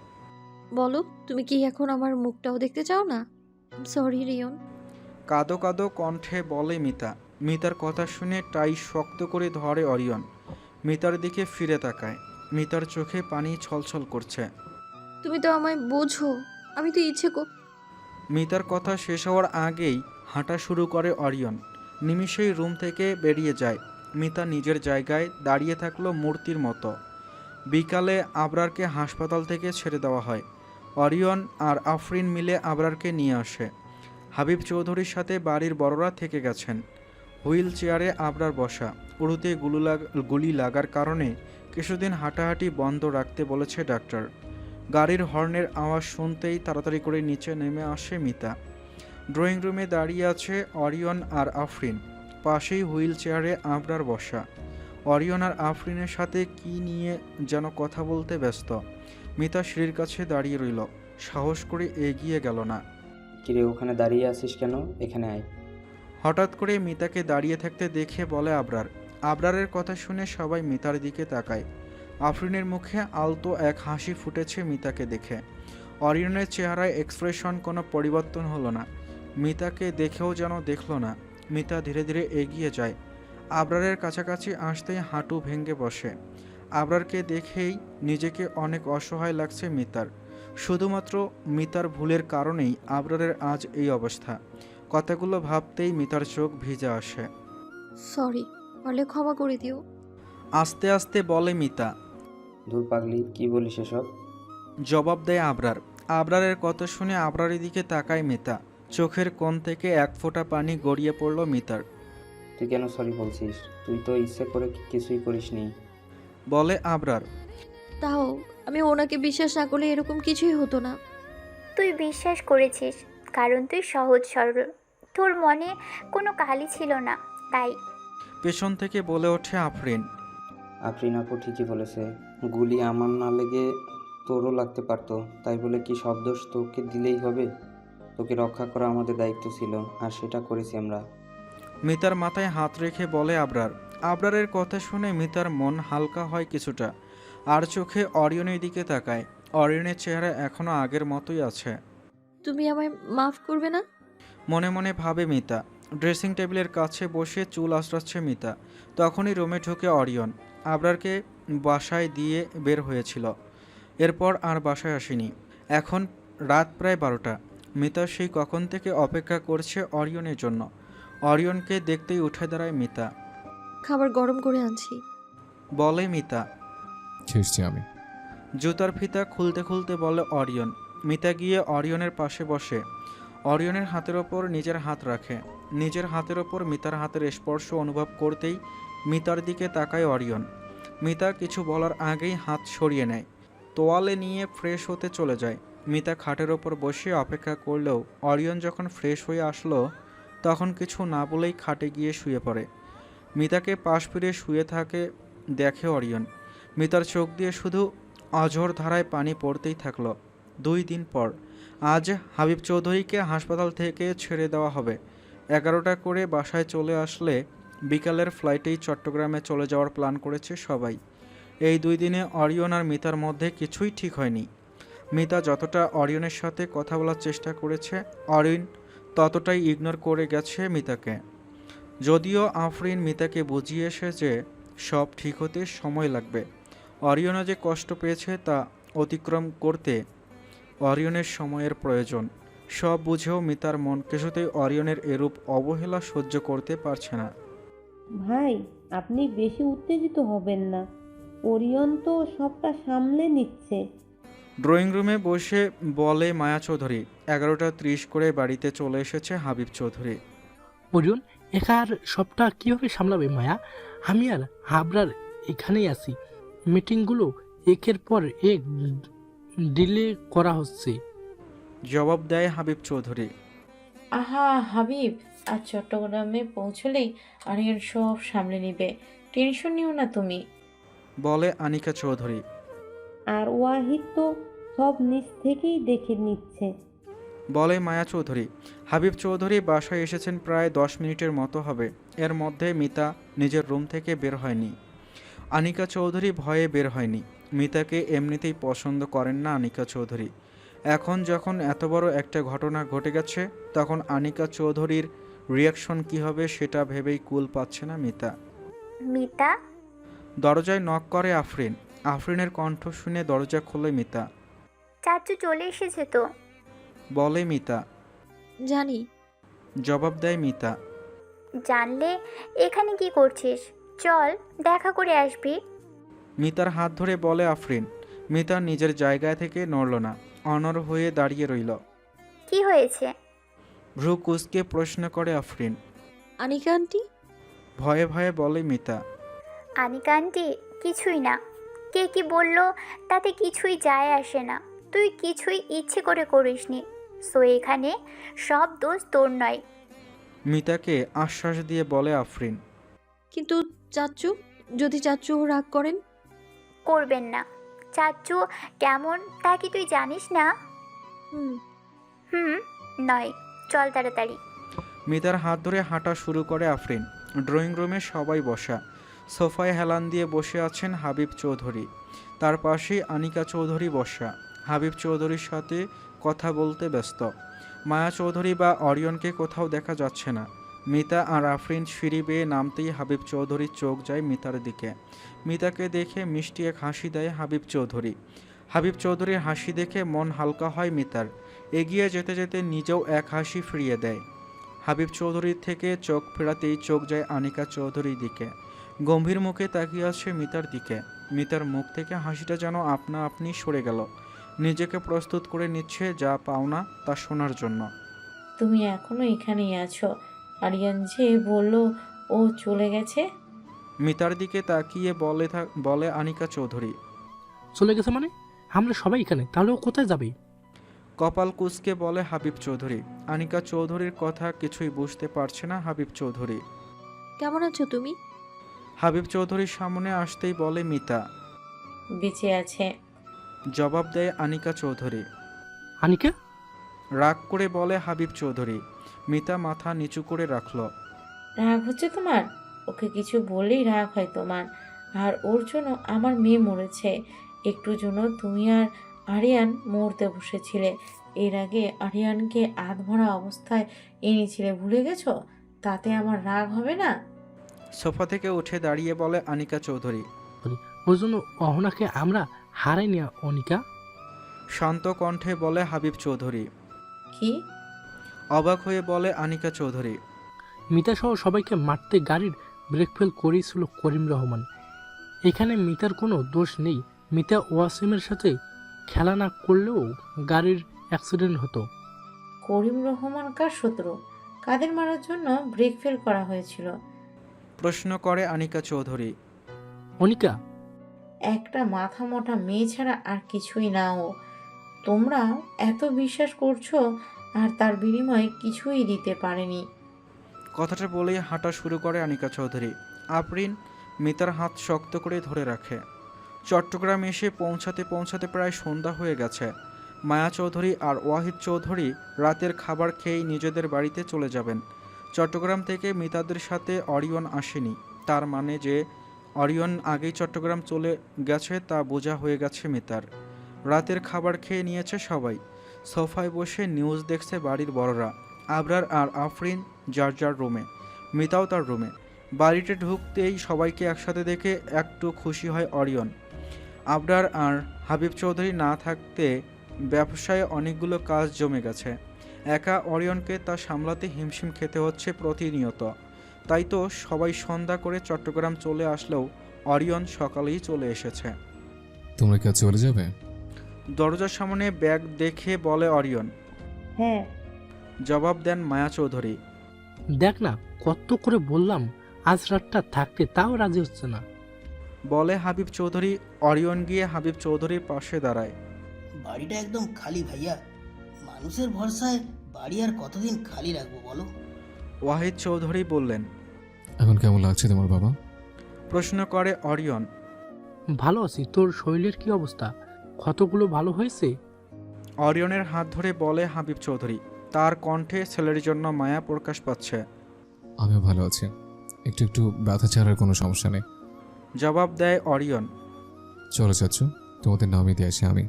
বলো, তুমি কি এখন আমার মুখটাও দেখতে চাও না? সরি রিয়ন। কাঁদো কাঁদো কণ্ঠে বলে মিতা। মিতার কথা শুনে টাই শক্ত করে ধরে অরিয়ন। মিতার দিকে ফিরে তাকায়। মিতার চোখে পানি ছলছল করছে। তুমি তো আমায় বোঝো, আমি তো মিতার কথা শেষ হওয়ার আগেই হাঁটা শুরু করে অরিয়ন। নিমিষেই রুম থেকে বেরিয়ে যায়। মিতা নিজের জায়গায় দাঁড়িয়ে থাকলো মূর্তির মতো। বিকালে আবরারকে হাসপাতাল থেকে ছেড়ে দেওয়া হয়। অরিয়ন আর আফরিন মিলে আবরারকে নিয়ে আসে। হাবিব চৌধুরীর সাথে বাড়ির বড়রা থেকে গেছেন। হুইল চেয়ারে আবরার বসা। উড়ুতে গুলি লাগার কারণে কিছুদিন হাঁটাহাঁটি বন্ধ রাখতে বলেছে ডাক্তার। গাড়ির হর্নের আওয়াজ শুনতেই তাড়াতাড়ি করে নিচে নেমে আসে মিতা। ড্রয়িং রুমে দাঁড়িয়ে আছে অরিয়ন আর আফরিন। পাশেই হুইল চেয়ারে আবরার বসা। অরিয়ন আর আফরিনের সাথে কি নিয়ে যেন কথা বলতে ব্যস্ত। মিতা সিঁড়ির কাছে দাঁড়িয়ে রইল, সাহস করে এগিয়ে গেল না। কিরে, ওখানে দাঁড়িয়ে আছিস কেন? এখানে আয়। হঠাৎ করে মিতাকে দাঁড়িয়ে থাকতে দেখে বলে আবরার। আবরারের কথা শুনে সবাই মিতার দিকে তাকায়। আফরিনের মুখে আলতো এক হাসি ফুটেছে মিতাকে দেখে। অরিয়নের চেহারায় এক্সপ্রেশন কোনো পরিবর্তন হলো না। মিতাকে দেখেও যেন দেখল না। মিতা ধীরে ধীরে এগিয়ে যায়। আবরারের কাছাকাছি আসতেই হাঁটু ভেঙে বসে। আবরারকে দেখেই নিজেকে অনেক অসহায় লাগছে মিতার। শুধুমাত্র মিতার ভুলের কারণেই আবরারের আজ এই অবস্থা। কথাগুলো ভাবতেই মিতার চোখ ভিজে আসে। সরি, পারলে ক্ষমা করে দিও। আস্তে আস্তে বলে মিতা। ধুর পাগলি, কি বলিস এসব? জবাব দেয় আবরার। আবরারের কথা শুনে আবরারের দিকে তাকায় মিতা। চোখের কোণ থেকে এক ফোঁটা পানি গড়িয়ে পড়ল মিতার। তুই কেন সরি বলছিস? তুই তো ইচ্ছে করে কিছুই করিসনি। বলে আবরার। তাও আমি ওনাকে বিশ্বাস না করলে এরকম কিছুই হতো না। তুই বিশ্বাস করেছিস কারণ তুই সহজ সরল, তোর মনে কোনো কালি ছিল না, তাই। পেছন থেকে বলে ওঠে আফরিন। আফরিন আপু ঠিকই বলেছে, গুলি আমার না লেগে তোরও লাগতে পারতো, তাই বলে কি সব দোষ তোকে দিলেই হবে? তোকে রক্ষা করা আমাদের দায়িত্ব ছিল, আর সেটা করেছি আমরা। মিতার মাথায় হাত রেখে বলে আবরার। আবরারের কথা শুনে মিতার মন হালকা হয় কিছুটা। আর চোখে অরিয়নের দিকে তাকায়। অরিয়নের চেহারা এখনো আগের মতোই আছে। তুমি আমায় মাফ করবে না? মনে মনে ভাবে মিতা। ড্রেসিং টেবিলের কাছে বসে চুল আঁচড়াচ্ছে মিতা। তখনই রুমে ঢুকে অরিয়ন। আবরারকে বাসায় দিয়ে বের হয়েছিল, এরপর আর বাসায় আসেনি। এখন রাত প্রায় 12টা। মিতা সেই কখন থেকে অপেক্ষা করছে অরিয়নের জন্য। অরিয়নকে দেখতেই উঠে দাঁড়ায় মিতা। খাবার গরম করে আনছি, বলে মিতা। খেয়েছি আমি। জুতার ফিতা খুলতে খুলতে বলে অরিয়ন। মিতা গিয়ে অরিয়নের পাশে বসে। অরিয়নের হাতের ওপর নিজের হাত রাখে। নিজের হাতের ওপর মিতার হাতের স্পর্শ অনুভব করতেই মিতার দিকে তাকায় অরিয়ন। মিতা কিছু বলার আগেই হাত সরিয়ে নেয়। তোয়ালে নিয়ে ফ্রেশ হতে চলে যায়। মিতা খাটের ওপর বসে অপেক্ষা করলেও অরিয়ন যখন ফ্রেশ হয়ে আসলো তখন কিছু না বলেই খাটে গিয়ে শুয়ে পড়ে। মিতাকে পাশ ফিরে শুয়ে থাকে দেখে অরিয়ন। মিতার চোখ দিয়ে শুধু অঝোর ধারায় পানি পড়তেই থাকলো। 2 দিন পর আজ হাবিব চৌধুরীকে হাসপাতাল থেকে ছেড়ে দেওয়া হবে। 11টা করে বাসায় চলে আসলে বিকালের ফ্লাইটেই চট্টগ্রামে চলে যাওয়ার প্ল্যান করেছে সবাই। এই 2 দিনে অরিয়ন আর মিতার মধ্যে কিছুই ঠিক হয়নি। মিতা যতটা অরিয়নের সাথে কথা বলার চেষ্টা করেছে, অরিয়ন ততটাই ইগনোর করে গেছে মিতাকে। যদিও আফরিন মিতাকে বুঝিয়েছে যে সব ঠিক হতে সময় লাগবে, অরিয়নও যে কষ্ট পেয়েছে তা অতিক্রম করতে অরিয়নের সময়ের প্রয়োজন। সব বুঝেও মিতার মন কিছুতেই অরিয়নের এরূপ অবহেলা সহ্য করতে পারছে না। ভাই, আপনি বেশি উত্তেজিত হবেন না। ওরিয়ন তো সবটা সামলে নিচ্ছে। ড্রয়িং রুমে বসে বলে মায়া চৌধুরী। 11:30 করে বাড়িতে চলে এসেছে হাবিব চৌধুরী। অরিয়ন একার সবটা কীভাবে সামলাবে মায়া? আমি আর হাবরার এখানেই আছি। মিটিংগুলো একের পর এক ডিলে করা হচ্ছে। জবাব দেয় হাবিব চৌধুরী। আহা হাবিব, আর চট্টগ্রামে পৌঁছলেই আরিয়ান সব সামলে নিবে, টেনশন নিও না তুমি। বলে আনিকা চৌধুরী। আর ওয়াহিদ তো সব নিজ থেকেই দেখে নিচ্ছে। বলে মায়া চৌধুরী। হাবিব চৌধুরী বাসায় এসেছেন প্রায় 10 মিনিটের মতো হবে। এর মধ্যে মিতা নিজের রুম থেকে বের হয়নি। আনিকা চৌধুরী ভয়ে বের হয়নি। মিতাকে এমনিতেই পছন্দ করেন না আনিকা চৌধুরী। এখন যখন এত বড় একটা ঘটনা ঘটে গেছে, তখন আনিকা চৌধুরীর রিয়াকশন কী হবে সেটা ভেবেই কুল পাচ্ছে না মিতা। মিতা? দরজায় নক করে আফরিন। আফরিনের কণ্ঠ শুনে দরজা খোলে মিতা। চাচু চলে এসেছে তো। বলে মিতা। জানি। জবাব দেয় মিতা। জানলে এখানে কি করছিস? চল দেখা করে আসবি। মিতার হাত ধরে বলে আফরিন। মিতা নিজের জায়গা থেকে নড়ল না, অনড় হয়ে দাঁড়িয়ে রইল। কি হয়েছে? ভ্রু কুঁচকে প্রশ্ন করে আফরিন। আনিকা আন্টি? ভয়ে ভয়ে বলে মিতা। আনিকা আন্টি কিছুই না। কে কি বললো তাতে কিছুই যায় আসে না। তুই কিছুই ইচ্ছে করে করিসনি, সো এখানে সব দোষ তোর নয়। মিতাকে আশ্বাস দিয়ে বলে আফরিন। কিন্তু চাচু, যদি চাচু রাগ করেন? করবেন না। চাচু কেমন তা কি তুই জানিস না? হুম। নয়, চল তাড়াতাড়ি। মিতার হাত ধরে হাঁটা শুরু করে আফরিন। ড্রয়িং রুমে সবাই বসা। সোফায় হেলান দিয়ে বসে আছেন হাবিব চৌধুরী। তার পাশেই আনিকা চৌধুরী বসা, হাবিব চৌধুরীর সাথে কথা বলতে ব্যস্ত। মায়া চৌধুরী বা অরিয়নকে কোথাও দেখা যাচ্ছে না। মিতা আর আফরিন সিঁড়ি বেয়ে নামতেই হাবিব চৌধুরীর চোখ যায় মিতার দিকে। মিতাকে দেখে মিষ্টি এক হাসি দেয় হাবিব চৌধুরী। হাবিব চৌধুরীর হাসি দেখে মন হালকা হয় মিতার। এগিয়ে যেতে যেতে নিজেও এক হাসি ফিরিয়ে দেয়। হাবিব চৌধুরীর থেকে চোখ ফেরাতেই চোখ যায় আনিকা চৌধুরীর দিকে। গম্ভীর মুখে তাকিয়ে আছে মিতার দিকে। মিতার মুখ থেকে হাসিটা যেন আপনা আপনি সরে গেল। নিজেকে প্রস্তুত করে নিচ্ছে যা পাওনা তা শোনার জন্য। তুমি এখনো এখানেই আছো? আরিয়ান যে বলল ও চলে গেছে। মিতার দিকে তাকিয়ে বলে আনিকা চৌধুরী। চলে গেছে মানে? আমরা সবাই এখানে, তাহলে ও কোথায় যাবে? কপাল কুঁচকে বলে হাবিব চৌধুরী। আনিকা চৌধুরীর কথা কিছুই বুঝতে পারছে না হাবিব চৌধুরী। কেমন আছো তুমি? হাবিব চৌধুরীর সামনে আসতেই বলে মিতা। বেঁচে আছে। জবাব দেয় আনিকা চৌধুরী। আনিকা? রাগ করে বলে হাবিব চৌধুরী। মিতা মাথা নিচু করে রাখল। রাগ হচ্ছে তোমার? ওকে কিছু বললেই রাগ হয় তোমার। আর ওর জন্য আমার মেয়ে মরেছে। একটুর জন্য তুমি আর আরিয়ান মরতে বসেছিলে। এর আগে আরিয়ানকে আধমরা অবস্থায় এনেছিলে, ভুলে গেছো? তাতে আমার রাগ হবে না? সোফা থেকে উঠে দাঁড়িয়ে বলে আনিকা চৌধুরী। ওর জন্য অহনাকে আমরা হারাইনি অনিকা। শান্ত কণ্ঠে বলে হাবিব চৌধুরী। কি? অবাক হয়ে বলে আনিকা চৌধুরী। মিতা সহ সবাইকে মারতে গাড়ির ব্রেক ফেল করেছিল করিম রহমান। এখানে মিতার কোনো দোষ নেই। মিতা ওয়াসিমের সাথে খেলা না করলেও গাড়ির অ্যাক্সিডেন্ট হতো। করিম রহমান কার শত্রু? কাদের মারার জন্য ব্রেক ফেল করা হয়েছিল? প্রশ্ন করে আনিকা চৌধুরী। অনিকা? একটা মাথা মোটা মেয়ে ছাড়া আর কিছুই না ও। তোমরা এত বিশ্বাস করছো, আর তার বিনিময়ে কিছুই দিতে পারেনি। কথাটা বলেই হাঁটা শুরু করে আনিকা চৌধুরী। আফরিন মিতার হাত শক্ত করে ধরে রাখে। চট্টগ্রাম এসে পৌঁছাতে প্রায় সন্ধ্যা হয়ে গেছে। মায়া চৌধুরী আর ওয়াহিদ চৌধুরী রাতের খাবার খেয়েই নিজেদের বাড়িতে চলে যাবেন। চট্টগ্রাম থেকে মিতাদের সাথে অরিয়ন আসেনি, তার মানে যে অরিয়ন আগেই চট্টগ্রাম চলে গেছে তা বোঝা হয়ে গেছে মিতার। রাতের খাবার খেয়ে নিয়েছে সবাই। সোফায় বসে নিউজ দেখছে বাড়ির বড়রা। আবরার আর আফরিন যার যার রুমে, মিতাও তার রুমে। বাড়িতে ঢুকতেই সবাইকে একসাথে দেখে একটু খুশি হয় অরিয়ন। আবরার আর হাবিব চৌধুরী না থাকতে ব্যবসায় অনেকগুলো কাজ জমে গেছে। একা অরিয়নকে তা সামলাতে হিমশিম খেতে হচ্ছে প্রতিনিয়ত। তাই তো সবাই সন্ধ্যা করে চট্টগ্রাম চলে আসলেও অরিয়ন সকালেই চলে এসেছে। তোমরা কি আজ চলে যাবে? দরজার সামনে ব্যাগ দেখে বলে অরিয়ন। হ্যাঁ। জবাব দেন মায়া চৌধুরী। দেখ না, কত করে বললাম আজ রাতটা থাকতে, তাও রাজি হচ্ছে না। বলে হাবিব চৌধুরী। অরিয়ন গিয়ে হাবিব চৌধুরীর পাশে দাঁড়ায়। বাড়িটা একদম খালি ভাইয়া, মানুষের ভরসায় বাড়ি আর কতদিন খালি রাখবো বলো? ওয়াহিদ চৌধুরী বললেন। এখন কেমন লাগছে তোমার বাবা? প্রশ্ন করে অরিয়ন। ভালো আছি। তোর শরীরের কি অবস্থা? ক্ষতগুলো ভালো হয়েছে? অরিয়নের হাত ধরে বলে হাবিব চৌধুরী। তার কণ্ঠে ছেলের জন্য মায়া প্রকাশ পাচ্ছে। আমিও ভালো আছি, একটু একটু ব্যথা ছাড়ার কোনো সমস্যা নেই। জবাব দেয় অরিয়ন। চলো চাচ্ছু, তোমাদের নামিয়ে দিয়ে আসি আমি।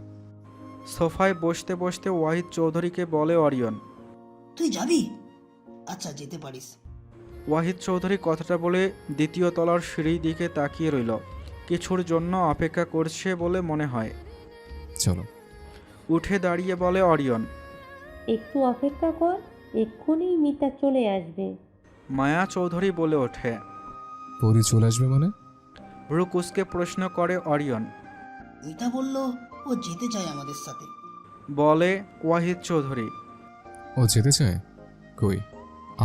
সোফায় বসতে বসতে ওয়াহিদ চৌধুরীকে বলে অরিয়ন। তুই যাবি? আচ্ছা, যেতে পারিস। ওয়াহিদ চৌধুরী কথাটা বলে দ্বিতীয় তলার সিঁড়ির দিকে তাকিয়ে রইল। কিছুর জন্য অপেক্ষা করছে বলে মনে হয়। চলো। উঠে দাঁড়িয়ে বলে অরিয়ন। একটু অপেক্ষা কর, এক্ষুনি মিতা চলে আসবে। মায়া চৌধুরী বলে ওঠে। পরি চলে আসবে মানে? রুকুসকে প্রশ্ন করে অরিয়ন। মিতা বলল ও যেতে চায় আমাদের সাথে। বলে ওয়াহিদ চৌধুরী। ও যেতে চায়? কই,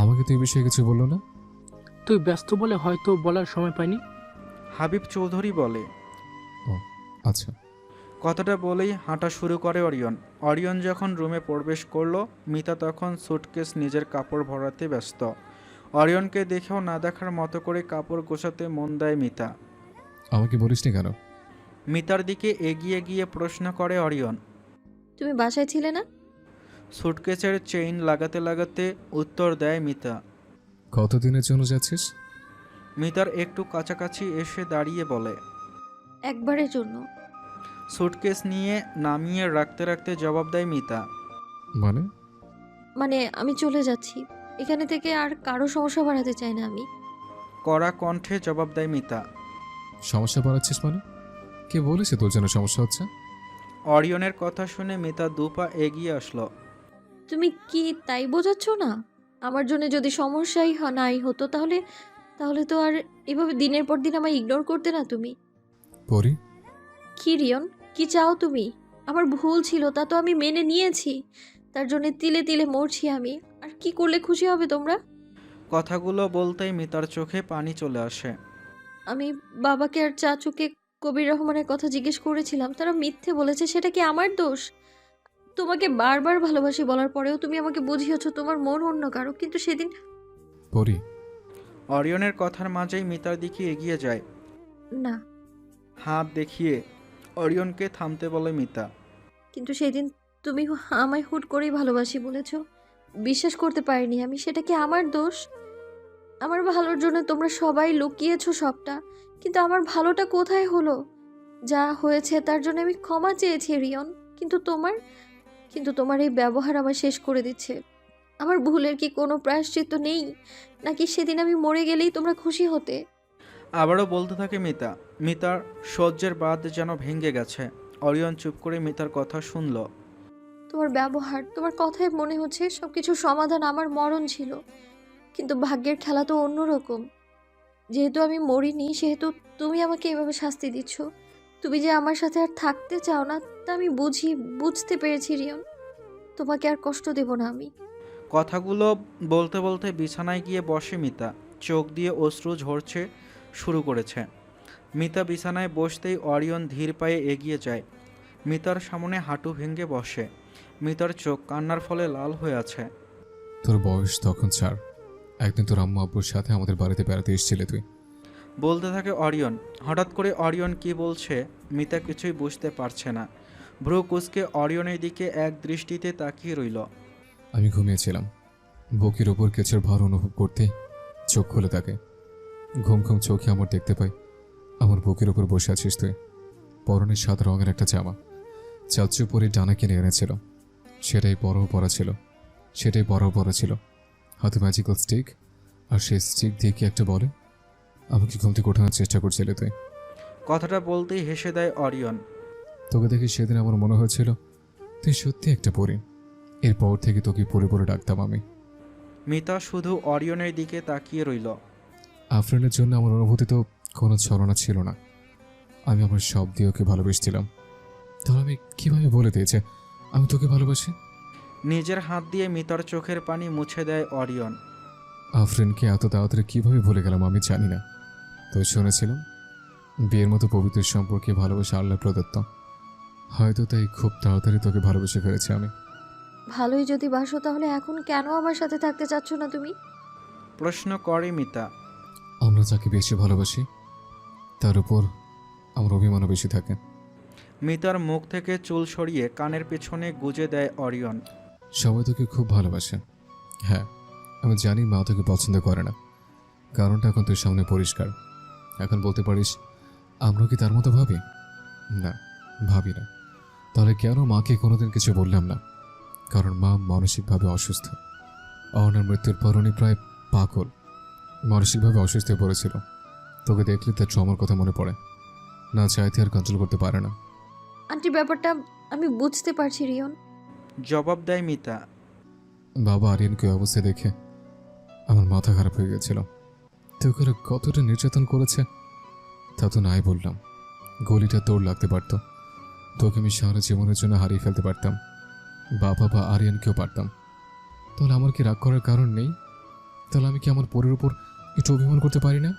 আমাকে তো এই বিষয়ে কিছু বললো না। তুই ব্যস্ত বলে হয়তো বলার সময় পাইনি। হাবিব চৌধুরী বলে। ও আচ্ছা। কথাটা বলেই হাঁটা শুরু করে অরিয়ন। অরিয়ন যখন রুমে প্রবেশ করলো, মিতা তখন সুটকেস নিজের কাপড় ভরাতে ব্যস্ত। অরিয়নকে দেখেও না দেখার মতো করে কাপড় গোছাতে মন দেয় মিতা। আমাকে বলিসনি কেন? মিতার দিকে এগিয়ে গিয়ে প্রশ্ন করে অরিয়ন। তুমি বাসায় ছিলে না? সুটকেসের চেইন লাগাতে লাগাতে উত্তর দেয় মিতা। কতদিনের জন্য যাচ্ছিস? মিতার একটু কাছাকাছি এসে দাঁড়িয়ে বলে। একবারের জন্য। সুটকেস নিয়ে নামিয়ে রাখতে রাখতে জবাব দেয় মিতা। মানে আমি চলে যাচ্ছি এখানে থেকে, আর কারো সমস্যা বাড়াতে চাই না আমি। কড়া কণ্ঠে জবাব দেয় মিতা। সমস্যা বাড়াচ্ছিস মানে? কে বলেছে তোর জন্য সমস্যা হচ্ছে? অরিয়নের কথা শুনে মিতা দুপা এগিয়ে আসলো। তুমি কি তাই বোঝাচ্ছ না? আমার জন্য যদি সমস্যাই নাই হতো তাহলে তাহলে তো আর এভাবে দিনের পর দিন আমায় ইগনোর করতে না তুমি। পরি, কি রিয়ন, কি চাও তুমি? আমার ভুল ছিল, তা তো আমি মেনে নিয়েছি। তার জন্য তিলে তিলে মরছি আমি। আর কি করলে খুশি হবে তোমরা? কথাগুলো বলতেই মিতার চোখে পানি চলে আসে। আমি বাবাকে আর চাচুকে কবির রহমানের কথা জিজ্ঞেস করেছিলাম, তারা মিথ্যে বলেছে। সেটা কি আমার দোষ? তোমাকে বারবার ভালোবাসি বলার পরেও তুমি আমাকে বুঝিয়েছ তোমার মন অন্য কারো, কিন্তু সেদিন। পরি। অরিয়নের কথার মাঝেই মিতার দিকে এগিয়ে যায়। না। হাত দেখিয়ে অরিয়নকে থামতে বলে মিতা। কিন্তু সেদিন তুমি আমায় হুট করেই ভালোবাসি বলেছ, বিশ্বাস করতে পারিনি আমি। সেটা কি আমার দোষ? আমার ভালোর জন্য তোমরা সবাই লুকিয়েছো সবটা, কিন্তু আমার ভালোটা কোথায় হলো? যা হয়েছে তার জন্য আমি ক্ষমা চেয়েছি রিয়ন, কিন্তু তোমার এই ব্যবহার আমার শেষ করে দিচ্ছে। আমার ভুলের কি কোনো প্রায়শ্চিত্ত নেই? নাকি সেদিন আমি মরে গেলেই তোমরা খুশি হতে? আবারও বলতে থাকে মিতা। মিতার সহ্যের বাঁধ যেন ভেঙে গেছে। অরিয়ন চুপ করে মিতার কথা শুনল। তোমার ব্যবহার, তোমার কথায় মনে হচ্ছে সবকিছু সমাধান আমার মরণ ছিল, কিন্তু ভাগ্যের খেলা তো অন্যরকম। যেহেতু আমি মরিনি, সেহেতু তুমি আমাকে এভাবে শাস্তি দিচ্ছ। তুমি যে আমার সাথে আর থাকতে চাও না তা আমি বুঝতে পেরেছি রিয়ন। তোমাকে আর কষ্ট দেব না আমি। কথাগুলো বলতে বলতে বিছানায় গিয়ে বসে মিতা। চোখ দিয়ে অশ্রু ঝরছে শুরু করেছে। মিতা বিছানায় বসতেই অরিয়ন ধীর পায়ে এগিয়ে যায়। মিতার সামনে হাঁটু ভেঙে বসে। মিতার চোখ কান্নার ফলে লাল হয়ে আছে। তোর বয়স তখন 4। একদিন তোর আম্মু আব্বুর সাথে আমাদের বাড়িতে বেড়াতে এসেছিলে তুই। বলতে থাকে অরিয়ন। হঠাৎ করে অরিয়ন কি বলছে মিতা কিছুই বুঝতে পারছে না। ভ্রু কুঁচকে অরিয়নের দিকে এক দৃষ্টিতে তাকিয়ে রইল। আমি ঘুমিয়েছিলাম, বুকের ওপর কেচের ভার অনুভব করতে চোখ খুলে তাকে। ঘুম ঘুম চোখে আমার দেখতে পাই আমার বুকের ওপর বসে আছিস তুই। পরনে সাদা রঙের একটা জামা চাচ্চু পরে ডানা কিনে এনেছিল, সেটাই বড়ও পরা ছিল, সেটাই বড়ও পরা ছিল। হাতে ম্যাজিক্যাল স্টিক, আর সেই স্টিক দিয়ে কি একটা বলে। আমাকে ঘুম থেকে ওঠানোর চেষ্টা করছিলে তুই। কথাটা বলতেই হেসে দেয় অরিয়ন। তোকে দেখে সেদিন আমার মনে হয়েছিল তুই সত্যি একটা পরী। এরপর থেকে তোকে পরে পরে ডাকতাম আমি। মিতা শুধু অরিয়নের দিকে তাকিয়ে রইল। আফরিনের জন্য আমার অনুভূতি তো কোনো ছলনা ছিল না। আমি আমার সব দিয়ে ওকে ভালোবেসেছিলাম। তাহলে আমি কিভাবে বলে দিয়েছে আমি তোকে ভালোবাসি? নিজের হাত দিয়ে মিতার চোখের পানি মুছে দেয় অরিয়ন। আফরিনকে এত তাড়াতাড়ি কিভাবে ভুলে গেলাম আমি জানি না। তো শুনেছিলাম বিয়ের মতো পবিত্র সম্পর্কে ভালোবাসা আল্লাহ প্রদত্ত, হয়তো তাই খুব তাড়াতাড়ি তোকে ভালোবেসে ফেলেছি আমি। ভালোই যদি বাসো তাহলে এখন কেন আমার সাথে থাকতে চাচ্ছ না তুমি? প্রশ্ন করে মিতা। আমরা যাকে বেশি ভালোবাসি তার উপর আমার অভিমানও বেশি থাকে। মিতার মুখ থেকে চুল সরিয়ে কানের পেছনে গুজে দেয় অরিয়ন। সবাই তোকে খুব ভালোবাসে। হ্যাঁ, আমি জানি মা তোকে পছন্দ করে না, কারণটা এখন তোর সামনে পরিষ্কার। এখন বলতে পারিস আমরা কি তার মতো ভাবি? না, ভাবি না। তাহলে কেন মাকে কোনোদিন কিছু বললাম না? কারণ মা মানসিকভাবে অসুস্থ। অহনার মৃত্যুর পর উনি প্রায় পাগল, মানসিকভাবে অসুস্থ হয়ে পড়েছিল। তোকে দেখলে তার ট্রমার কথা মনে পড়ে, না চাইতে আর কন্ট্রোল করতে পারে না। আন্টি, ব্যাপারটা আমি বুঝতে পারছি রিয়ন। জবাব দেয় মিতা। বাবা আরিয়ানকে ওই অবস্থায় দেখে আমার মাথা খারাপ হয়ে গেছিল। তোকে ওরা কতটা নির্যাতন করেছে তা তো নাই বললাম। গলিটা তোর লাগতে পারতো, তোকে আমি সারা জীবনের জন্য হারিয়ে ফেলতে পারতাম। বাবা বা আরিয়ানকেও পারতাম। তাহলে আমার কি রাগ করার কারণ নেই? তাহলে আমি কি আমার পরের উপর একটু অভিমান করতে পারি না?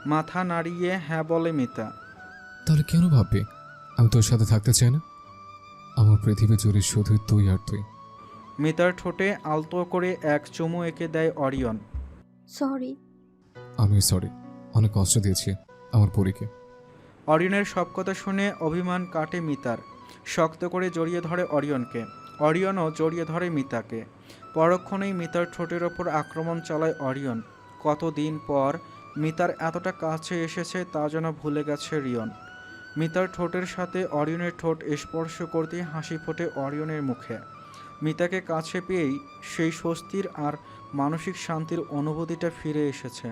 মাথা নাড়িয়ে হ্যাঁ বলে মিতা। তাহলে কেন ভাববি আমি তোর সাথে থাকতে চাই না? আমার পৃথিবী জুড়ে শুধু তুই আর তুই। মিতার ঠোঁটে আলতো করে এক চুমু এঁকে দেয় অরিয়ন। সরি। আমি সরি, অনেক কষ্ট দিয়েছি আমার পরীকে। অরিয়নের সব কথা শুনে অভিমান কাটে মিতার। শক্ত করে জড়িয়ে ধরে অরিয়নকে। অরিয়নও জড়িয়ে ধরে মিতাকে। পরক্ষণেই মিতার ঠোঁটের ওপর আক্রমণ চালায় অরিয়ন। কতদিন পর মিতার এতটা কাছে এসেছে তা যেন ভুলে গেছে রিয়ন। মিতার ঠোঁটের সাথে অরিয়নের ঠোঁট স্পর্শ করতেই হাসি ফোটে অরিয়নের মুখে। মিতাকে কাছে পেয়েই সেই স্বস্তির আর মানসিক শান্তির অনুভূতিটা ফিরে এসেছে।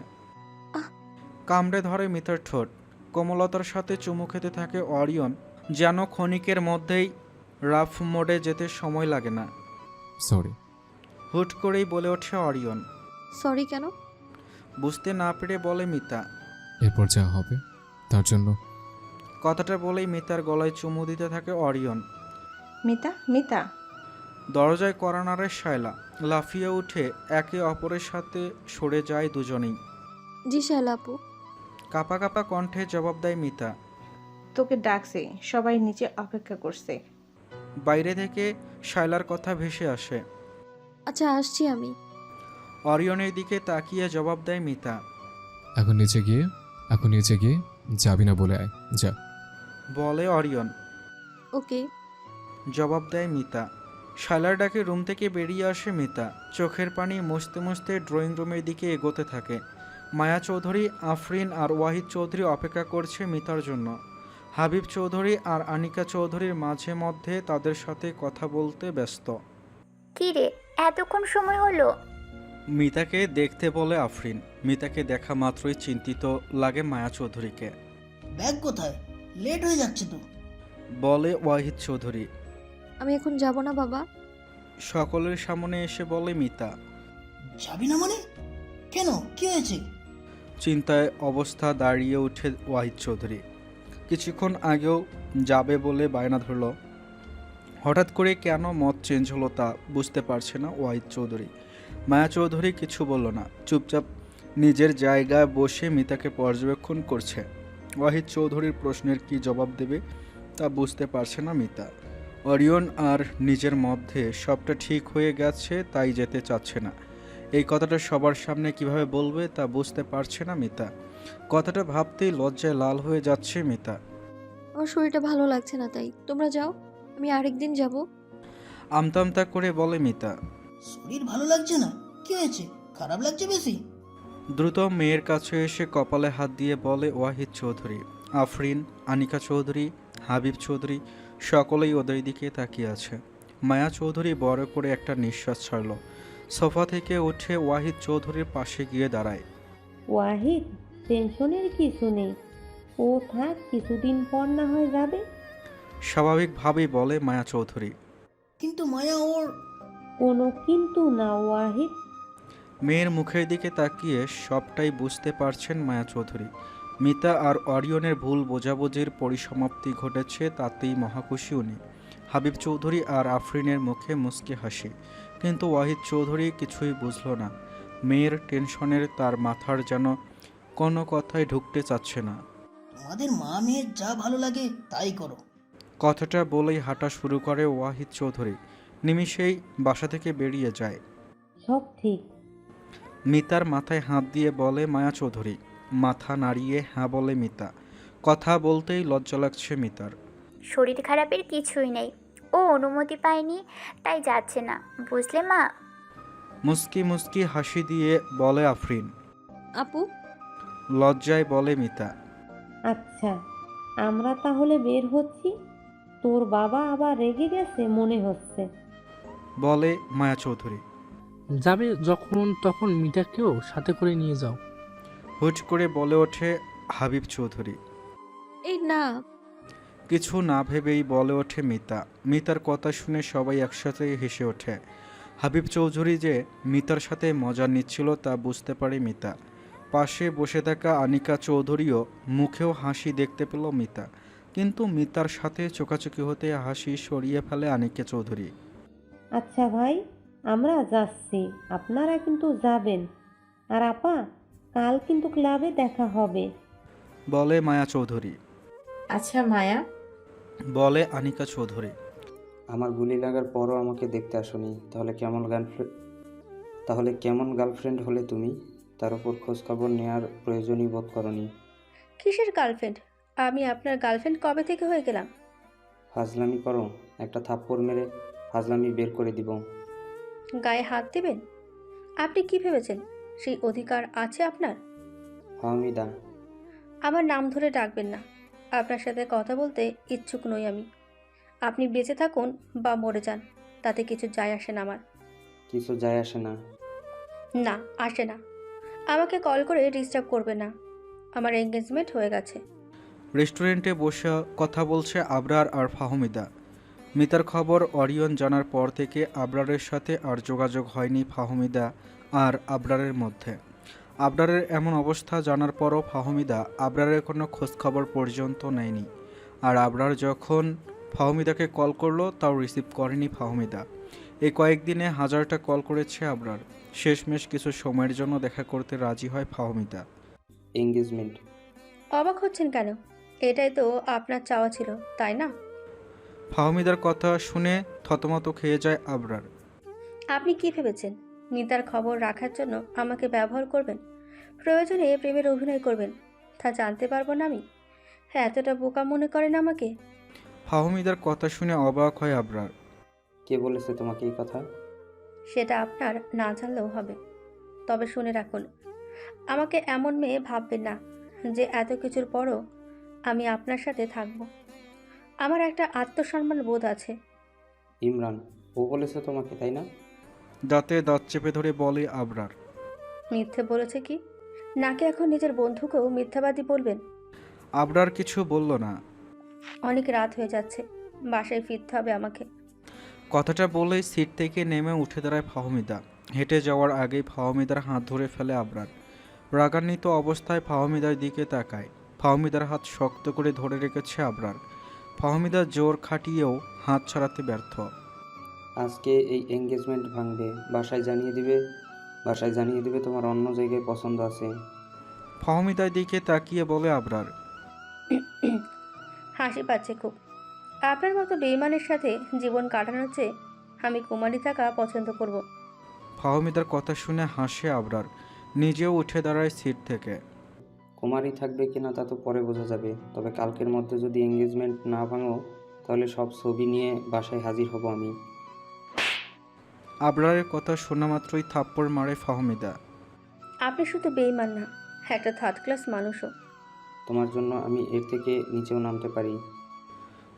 কামড়ে ধরে মিতার ঠোঁট। কোমলতার সাথে চুমু খেতে থাকে অরিয়ন, যেন ক্ষণিকের মধ্যেই রাফ মোডে যেতে সময় লাগে না। সরি। হুট করেই বলে ওঠে অরিয়ন। সরি কেন? বুঝতে না পেরে বলে মিতা। এরপর যা হবে তার জন্য। কথাটা বলেই মিতার গলায় চুমু দিতে থাকে অরিয়ন। মিতা, মিতা। দরজায় কড়া নাড়ে শায়লা। লাফিয়ে উঠে একে অপরের সাথে সরে যায় দুজনেই। জি শায়লা আপু। কাপা কাপা কণ্ঠে জবাব দেয় মিতা। তোকে ডাকছে, সবাই নিচে অপেক্ষা করছে। বাইরে থেকে শায়লার কথা ভেসে আসে। আচ্ছা, আসছি আমি। অরিয়নের দিকে তাকিয়ে জবাব দেয় মিতা। এখন নিচে গিয়ে যাবি না বলে আয়, যা। বলে অরিয়ন। ওকে। জবাব দেয় মিতা। শায়লার ডাকে রুম থেকে বেরিয়ে আসে মিতা। চোখের পানি মুছতে মুছতে ড্রয়িং রুমের দিকে এগোতে থাকে। মায়া চৌধুরী, আফরিন আর ওয়াহিদ চৌধুরী অপেক্ষা করছে মিতার জন্য। হাবিব চৌধুরী আর আনিকা চৌধুরীর মাঝে মধ্যে তাদের সাথে কথা বলতে ব্যস্ত। কি রে, এতক্ষণ সময় হলো? মিতাকে দেখতে বলে আফরিন। মিতাকে দেখা মাত্রই চিন্তিত লাগে মায়া চৌধুরীকে। ব্যাগ কোথায়? লেট হয়ে যাচ্ছে তো। বলে ওয়াহিদ চৌধুরী। আমি এখন যাব না বাবা। সকলের সামনে এসে বলে মিতা। যাবি না মানে? কেন, কি হয়েছে? চিন্তায় অবস্থা দাঁড়িয়ে ওঠে ওয়াহিদ চৌধুরী। কিছুক্ষণ আগেও যাবে বলে বায়না ধরল, হঠাৎ করে কেন মত চেঞ্জ হলো তা বুঝতে পারছে না ওয়াহিদ চৌধুরী। মায়া চৌধুরী কিছু বলল না, চুপচাপ নিজের জায়গায় বসে মিতাকে পর্যবেক্ষণ করছে। ওয়াহিদ চৌধুরীর প্রশ্নের কি জবাব দেবে তা বুঝতে পারছে না মিতা। অরিয়ন আর নিজের মধ্যে সবটা ঠিক হয়ে গেছে, তাই যেতে চাচ্ছে না। এই কথাটা সবার সামনে কিভাবে বলবে তা বুঝতে পারছে না মিতা। কথাটা ভাবতেই লজ্জায় লাল হয়ে যাচ্ছে মিতা। আমার শরীরটা ভালো লাগছে না, তাই তোমরা যাও, আমি আরেকদিন যাব। আমতা আমতা করে বলে মিতা। শরীর ভালো লাগছে না? কি হয়েছে, খারাপ লাগছে বেশি? দ্রুত মেয়ের কাছে এসে কপালে হাত দিয়ে বলে ওয়াহিদ চৌধুরী। আফরিন, আনিকা চৌধুরী, হাবিব চৌধুরী সকলেই ওদের দিকে তাকিয়ে আছে। মায়া চৌধুরী বড় করে একটা নিঃশ্বাস ছাড়ল। সোফা থেকে উঠে ওয়াহিদ চৌধুরীর পাশে গিয়ে দাঁড়ায়। ওয়াহিদ, টেনশনের কিছু নেই, ও থাক, কিছুদিন পর না হয় যাবে। স্বাভাবিকভাবেই বলে মায়া চৌধুরী। কিন্তু মায়া ওর... কোনো কিন্তু না ওয়াহিদ। মেয়ের মুখের দিকে তাকিয়ে সবটাই বুঝতে পারছেন মায়া চৌধুরী। মিতা আর অরিয়নের ভুল বোঝাবুঝির পরিসমাপ্তি ঘটেছে, তাতেই মহাখুশি উনি। হাবিব চৌধুরী আর আফরিনের মুখে মুচকি হাসি, কিন্তু ওয়াহিদ চৌধুরী কিছুই বুঝল না। মেয়ের টেনশনের তার মাথার যেন কোনো কথাই ঢুকতে চাচ্ছে না। তোমাদের মা মেয়ের যা ভালো লাগে তাই করো। কথাটা বলেই হাঁটা শুরু করে ওয়াহিদ চৌধুরী। নিমিষেই বাসা থেকে বেরিয়ে যায়। সব ঠিক। মিতার মাথায় হাত দিয়ে বলে মায়া চৌধুরী। মাথা নাড়িয়ে হ্যাঁ বলে মিতা। কথা বলতেই লজ্জা লাগছে মিতার। শরীর খারাপের কিছুই নেই, ও অনুমতি পায়নি তাই যাচ্ছে না, বুঝলে মা? মুস্কি মুস্কি হাসি দিয়ে বলে আফরিন। আপু, লজ্জায় বলে মিতা। আচ্ছা, আমরা তাহলে বের হচ্ছি। তোর বাবা আবার রেগে গেছে মনে হচ্ছে। বলে মায়া চৌধুরী। যাবে যখন তখন মিতাকেও সাথে করে নিয়ে যাও। হুট করে বলে ওঠে হাবিব চৌধুরী। এই না। কিছু না ভেবেই বলে ওঠে মিতা। মিতার কথা শুনে সবাই একসাথে হেসে ওঠে। হাবিব চৌধুরী যে মিতার সাথে মজা নিচ্ছিল তা বুঝতে পারে মিতা। পাশে বসে থাকা আনিকা চৌধুরীও মুখেও হাসি দেখতে পেল মিতা, কিন্তু মিতার সাথে চোকাচোকি হতে হাসি সরিয়ে ফেলে আনিকা চৌধুরী। আচ্ছা ভাই, আমরা যাচ্ছি, আপনারা কিন্তু যাবেন। আর আপা, কাল কিন্তু ক্লাবে দেখা হবে। বলে মায়া চৌধুরী। আচ্ছা মায়া। বলে আনিকা চৌধুরী। আমার গুলি লাগার পরও আমাকে দেখতে আসোনি, তাহলে কেমন গার্লফ্রেন্ড হলে তুমি? তার উপর খোঁজখবর নেওয়ার প্রয়োজনই বোধ করনি। কিসের গার্লফ্রেন্ড? আমি আপনার গার্লফ্রেন্ড কবে থেকে হয়ে গেলাম? ফাজলামি করো, একটা থাপ্পড় মেরে ফাজলামি বের করে দিব। গায়ে হাত দিবেন? আপনি কি ভেবেছেন সেই অধিকার আছে আপনার? হামিদা। আমার নাম ধরে ডাকবেন না। আপনার সাথে কথা বলতে ইচ্ছুক নই আমি। আপনি বেঁচে থাকুন বা মরে যান, তাতে কিছু যায় আসে না আমার। কিছু যায় আসে না? না, আসে না। আমাকে কল করে ডিস্টার্ব করবে না, আমার এঙ্গেজমেন্ট হয়ে গেছে। রেস্টুরেন্টে বসে কথা বলছে আবরার আর ফাহমিদা। মিতার খবর অরিয়ন জানার পর থেকে আবরারের সাথে আর যোগাযোগ হয়নি ফাহমিদা আর আবরারের মধ্যে। আবরারের এমন অবস্থা জানার পরও ফাহমিদা আবরারের কোনো খোঁজখবর পর্যন্ত নেয়নি। আর আবরার যখন ফাহমিদাকে কল করলো তাও রিসিভ করেনি ফাহমিদা। এই কয়েকদিনে হাজারটা কল করেছে আবরার। শেষমেশ কিছু সময়ের জন্য দেখা করতে রাজি হয় ফাহমিদা। এঙ্গেজমেন্ট? অবাক হচ্ছেন কেন? এটাই তো আপনার চাওয়া ছিল, তাই না? ফাহমিদার কথা শুনে থতমত খেয়ে যায় আবরার। আপনি কি ভেবেছেন মিতার খবর রাখার জন্য আমাকে ব্যবহার করবেন? প্রয়োজনে প্রেমের অভিনয় করবেন, তা জানতে পারবো না আমি? হ্যাঁ, এতটা বোকা মনে করেন আমাকে? ফাহমিদার কথা শুনে অবাক হয় আবরার। কে বলেছে তোমাকে এই কথা? সেটা আপনার না জানলেও হবে। তবে শুনে রাখুন, আমাকে এমন মেয়ে ভাববেন না যে এত কিছুর পরও আমি আপনার সাথে থাকব। আমার একটা আত্মসম্মান বোধ আছে। ইমরান, ও বলেছে তোমাকে, তাই না? দাঁতে দাঁত চেপে ধরে বলে আবরার। মিথ্যে বলেছে কি? নাকি এখন নিজের বন্ধুকেও মিথ্যাবাদী বলবেন? আবরার কিছু বলল না। অনেক রাত হয়ে যাচ্ছে, বাসায় ফিরতে হবে আমাকে। কথাটা বলেই সিট থেকে নেমে উঠে দাঁড়ায় ফাহমিদা। হেঁটে যাওয়ার আগেই ফাহমিদার হাত ধরে ফেলে আবরার। রাগান্বিত অবস্থায় ফাহমিদার দিকে তাকায়। ফাহমিদার হাত শক্ত করে ধরে রেখেছে আবরার। ফাহমিদা জোর খাটিয়েও হাত ছাড়াতে ব্যর্থ। আজকে এই এঙ্গেজমেন্ট ভাঙবে, বাসায় জানিয়ে দিবে তোমার অন্য জায়গায় পছন্দ আছে। ফাহমিদার দিকে তাকিয়ে বলে আবরার। হাসি পাচ্ছে খুব। আপনার মতো বেইমানের সাথে জীবন কাটানোর চেয়ে আমি কুমারী থাকা পছন্দ করব। ফাহমিদার কথা শুনে হাসে আবরার। নিজেও উঠে দাঁড়ায় সিট থেকে। কুমারী থাকবে কিনা তা তো পরে বোঝা যাবে, তবে কালকের মধ্যে যদি এঙ্গেজমেন্ট না ভাঙো তাহলে সব ছবি নিয়ে বাসায় হাজির হব আমি। আবরারের কথা শোনা মাত্রই থাপ্পড় মারে ফাহমিদা। আপনি শুধু বেইমান না, একটা থার্ড ক্লাস মানুষও। তোমার জন্য আমি এর থেকে নিচেও নামতে পারি।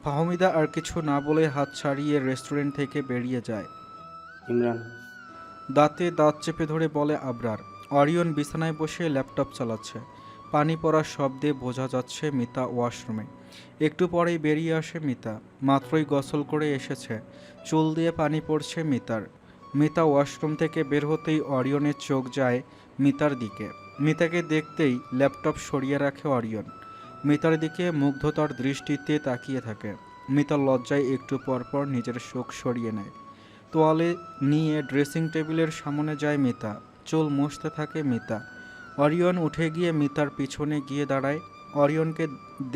ফাহমিদা আর কিছু না বলে হাত ছাড়িয়ে রেস্টুরেন্ট থেকে বেরিয়ে যায়। ইমরান, দাঁতে দাঁত চেপে ধরে বলে আবরার। অরিয়ন বিছানায় বসে ল্যাপটপ চালাচ্ছে। পানি পড়ার শব্দে বোঝা যাচ্ছে মিতা ওয়াশরুমে। একটু পরেই বেরিয়ে আসে মিতা। মাত্রই গোসল করে এসেছে, চুল দিয়ে পানি পড়ছে মিতার। মিতা ওয়াশরুম থেকে বের হতেই অরিয়নের চোখ যায় মিতার দিকে। মিতাকে দেখতেই ল্যাপটপ সরিয়ে রাখে অরিয়ন। মিতার দিকে মুগ্ধতার দৃষ্টিতে তাকিয়ে থাকে। মিতা লজ্জায় একটু পরপর নিজের চোখ সরিয়ে নেয়। তোয়ালে নিয়ে ড্রেসিং টেবিলের সামনে যায় মিতা। চুল মুছতে থাকে মিতা। অরিয়ন উঠে গিয়ে মিতার পিছনে গিয়ে দাঁড়ায়। অরিয়নকে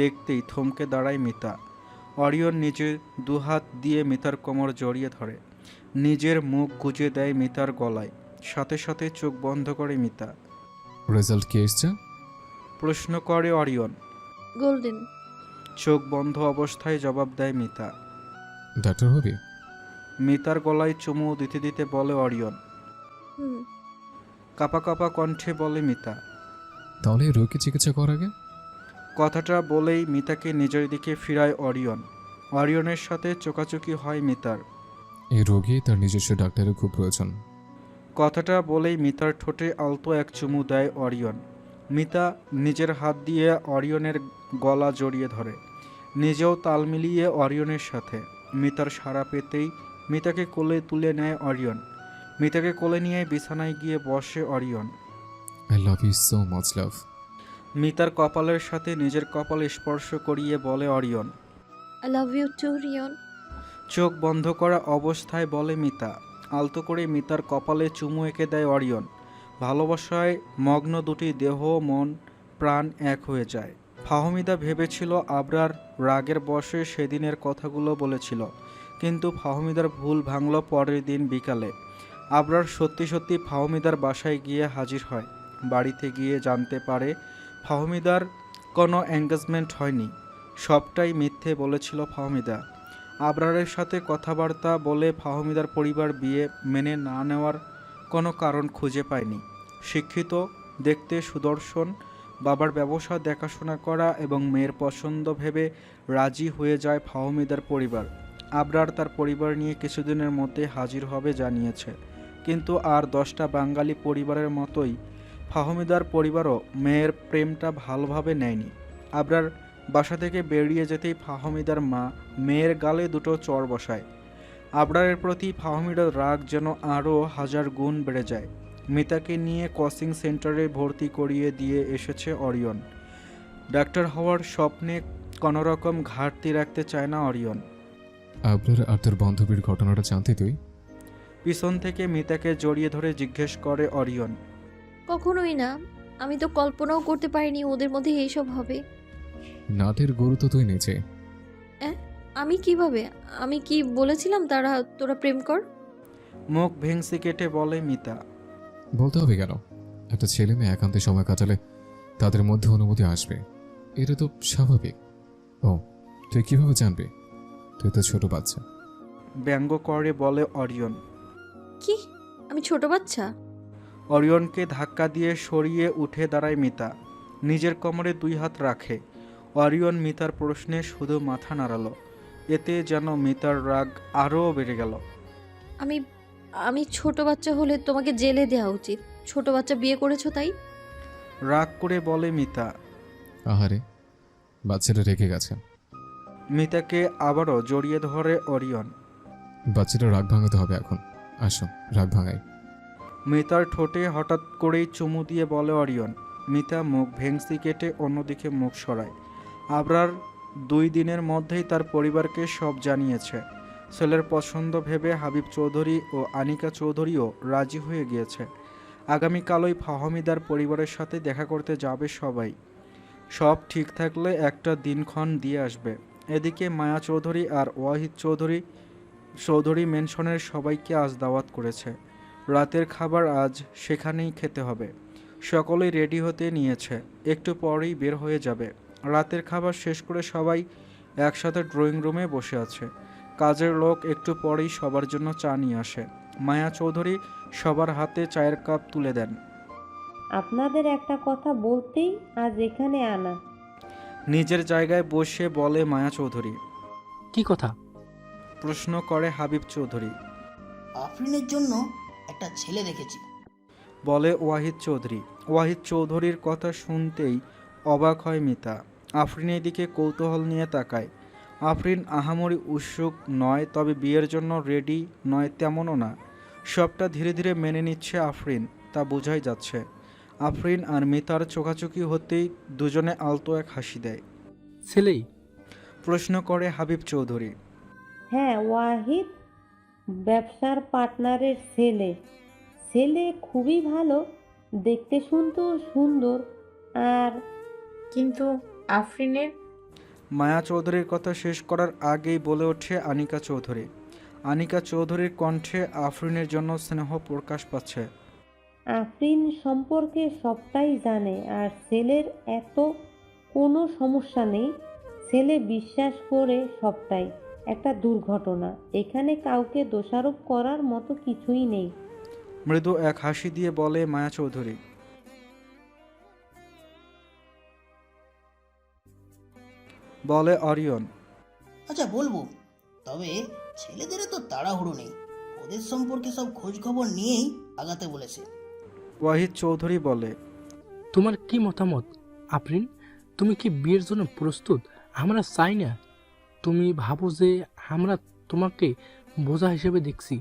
দেখতেই থমকে দাঁড়ায় মিতা। অরিয়ন নিজের দুহাত দিয়ে মিতার কোমর জড়িয়ে ধরে, নিজের মুখ গুজে দেয় মিতার গলায়। সাথে সাথে চোখ বন্ধ করে মিতা। রেজাল্ট কি এসছে? প্রশ্ন করে অরিয়ন। গোল্ডেন। চোখ বন্ধ অবস্থায় জবাব দেয় মিতা। ডাক্তার হবি? মিতার গলায় চুমু দিতে দিতে বলে অরিয়ন। হুম। কাপা কাপা কণ্ঠে বলে মিতা। তাহলে রোগী চিকিৎসা কর আগে। কথাটা বলেই মিতাকে নিজের দিকে ফিরায় অরিয়ন। অরিয়নের সাথে চোকাচুকি হয় মিতার। এই রোগী তার নিজস্ব ডাক্তারের খুব প্রয়োজন। কথাটা বলেই মিতার ঠোঁটে আলতো এক চুমু দেয় অরিয়ন। মিতা নিজের হাত দিয়ে অরিয়নের গলা জড়িয়ে ধরে, নিজেও তাল মিলিয়ে অরিয়নের সাথে। মিতার সাড়া পেতেই মিতাকে কোলে তুলে নেয় অরিয়ন। মিতাকে কোলে নিয়ে বিছানায় গিয়ে বসে Orion. I love you so much love. মিতার কপালের সাথে নিজের কপাল স্পর্শ করিয়ে বলে Orion. I love you too Rion. চোখ বন্ধ করা অবস্থায় বলে মিতা। আলতো করে মিতার কপালে চুমু এঁকে দেয় অরিয়ন। ভালোবাসায় মগ্ন দুটি দেহ মন প্রাণ এক হয়ে যায়। ফাহমিদা ভেবেছিল আবরার রাগের বশে সেদিনের কথাগুলো বলেছিল, কিন্তু ফাহমিদার ভুল ভাঙল পরের দিন বিকালে। আবরার সত্যি সত্যি ফাহমিদার বাসায় গিয়ে হাজির হয়। বাড়িতে গিয়ে জানতে পারে ফাহমিদার কোনো এঙ্গেজমেন্ট হয়নি, সবটাই মিথ্যে বলেছিল ফাহমিদা। আবরারের সাথে কথাবার্তা বলে ফাহমিদার পরিবার বিয়ে মেনে না নেওয়ার কোনো কারণ খুঁজে পায়নি। শিক্ষিত, দেখতে সুদর্শন, বাবার ব্যবসা দেখাশোনা করা এবং মেয়ের পছন্দ ভেবে রাজি হয়ে যায় ফাহমিদার পরিবার। আবরার তার পরিবার নিয়ে কিছুদিনের মধ্যে হাজির হবে জানিয়েছে, কিন্তু আর 10টা বাঙালি পরিবারের মতোই ফাহমিদার পরিবারও মেয়ের প্রেমটা ভালোভাবে নেয়নি। আবরার বাসা থেকে বেরিয়ে যেতেই ফাহমিদার মা মেয়ের গালে দুটো চড় বসায়। আবরারের প্রতি ফাহমিদার রাগ যেন আরও 1000 গুণ বেড়ে যায়। মিতাকে নিয়ে কোচিং সেন্টারে ভর্তি করিয়ে দিয়ে এসেছে অরিয়ন। ডাক্তার হওয়ার স্বপ্নে কোনোরকম ঘাটতি রাখতে চায় না অরিয়ন। আবরার আর তোর বান্ধবীর ঘটনাটা জানতি তুই? পিছন থেকে মিতাকে জড়িয়ে ধরে জিজ্ঞেস করে অরিয়ন। কখনোই না, আমি তো কল্পনাও করতে পারিনি ওদের মধ্যে এইসব হবে। নাটের গরু তো তুই নিচে। আমি কিভাবে? আমি কি বলেছিলাম তোরা প্রেম কর? মুখ ভেংসি কেটে বলে মিতা। বলতে হবে কেন? একটা ছেলে মেয়ে একান্তে সময় কাটালে তাদের মধ্যে অনুমতি আসবে, এটা তো স্বাভাবিক। ও, তুই কিভাবে জানবি? তুই তো ছোট বাচ্চা। ব্যঙ্গ করে বলে অরিয়ন। কি? আমি ছোট বাচ্চা? অরিয়নকে ধাক্কা দিয়ে সরিয়ে উঠে দাঁড়ায় মিতা। নিজের কোমরে 2 হাত রাখে। অরিয়ন মিতার প্রশ্নে শুধু মাথা নাড়ালো। এতে যেন মিতার রাগ আরও বেড়ে গেল। আমি ছোট বাচ্চা হলে তোমাকে জেলে দেওয়া উচিত। ছোট বাচ্চা বিয়ে করেছো তাই? রাগ করে বলে মিতা। আহারে, বাচ্চাটা রেখে গেছে। মিতাকে আবারও জড়িয়ে ধরে অরিয়ন। বাচ্চাটা রাগ ভাঙাতে হবে এখন। আসো, রাগ ভাঙাই। মিতার ঠোঁটে হঠাৎ করেই চুমু দিয়ে বলে অরিয়ন। মিতা মুখ ভেংসি কেটে অন্যদিকে মুখ সরায়। আবরার 2 দিনের মধ্যেই তার পরিবারকে সব জানিয়েছে। ছেলের পছন্দ ভেবে হাবিব চৌধুরী ও আনিকা চৌধুরীও রাজি হয়ে গিয়েছে। আগামীকালই ফাহমিদার পরিবারের সাথে দেখা করতে যাবে সবাই। সব ঠিক থাকলে একটা দিনক্ষণ দিয়ে আসবে। এদিকে মায়া চৌধুরী আর ওয়াহিদ চৌধুরী মেনশনের সবাইকে আজ দাওয়াত করেছে। রাতের খাবার আজ সেখানেই খেতে হবে। সকলেই রেডি হতে নিয়েছে, একটু পরেই বের হয়ে যাবে। রাতের খাবার শেষ করে সবাই একসাথে ড্রয়িং রুমে বসে আছে। কাজের লোক একটু পরেই সবার জন্য চা নিয়ে আসে। মায়া চৌধুরী সবার হাতে চায়ের কাপ তুলে দেন। আপনাদের একটা কথা বলতেই আজ এখানে আনা। নিজের জায়গায় বসে বলে মায়া চৌধুরী। কি কথা? প্রশ্ন করে হাবিব চৌধুরী। আফরিনের জন্য একটা ছেলে দেখেছি। বলে ওয়াহিদ চৌধুরী। ওয়াহিদ চৌধুরীর কথা শুনতেই অবাক হয় মিতা। আফরিনের দিকে কৌতূহল নিয়ে তাকায়। আফরিন আহামরি উৎসুক নয়, তবে বিয়ের জন্য রেডি নয় তেমনও না। সবটা ধীরে ধীরে মেনে নিচ্ছে আফরিন, তা বোঝাই যাচ্ছে। আফরিন আর মিতার চোখাচোখি হতেই দুজনে আলতো এক হাসি দেয়। ছেলেই? প্রশ্ন করে হাবিব চৌধুরী। হ্যাঁ, ওয়াহিদ ব্যবসার পার্টনারের ছেলে। ছেলে খুবই ভালো, দেখতে শুনতেও সুন্দর। আর কিন্তু আফরিনের? মায়া চৌধুরীর কথা শেষ করার আগেই বলে ওঠে আনিকা চৌধুরী। আনিকা চৌধুরীর কণ্ঠে আফরিনের জন্য স্নেহ প্রকাশ পাচ্ছে। আফরিন সম্পর্কে সবটাই জানে, আর ছেলের এত কোনো সমস্যা নেই। ছেলে বিশ্বাস করে সবটাই একটা দুর্ঘটনা। এখানে কাউকে দোষারোপ করার মতো কিছুই নেই। মৃদু এক হাসি দিয়ে বলে মায়া চৌধুরী। বলে অরিয়ন। আচ্ছা বলবো, তবে ছেলেদের তো তাড়াহুড়ো নেই, ওদের সম্পর্কে সব খোঁজ খবর নিয়েই আগাতে বলেছে। ওয়াহিদ চৌধুরী বলে। তোমার কি মতামত আফরিন? তুমি কি বিয়ের জন্য প্রস্তুত? আমরা চাই না তুমি ভাবো যে আমরা তোমাকে বোঝা হিসেবে দেখছি।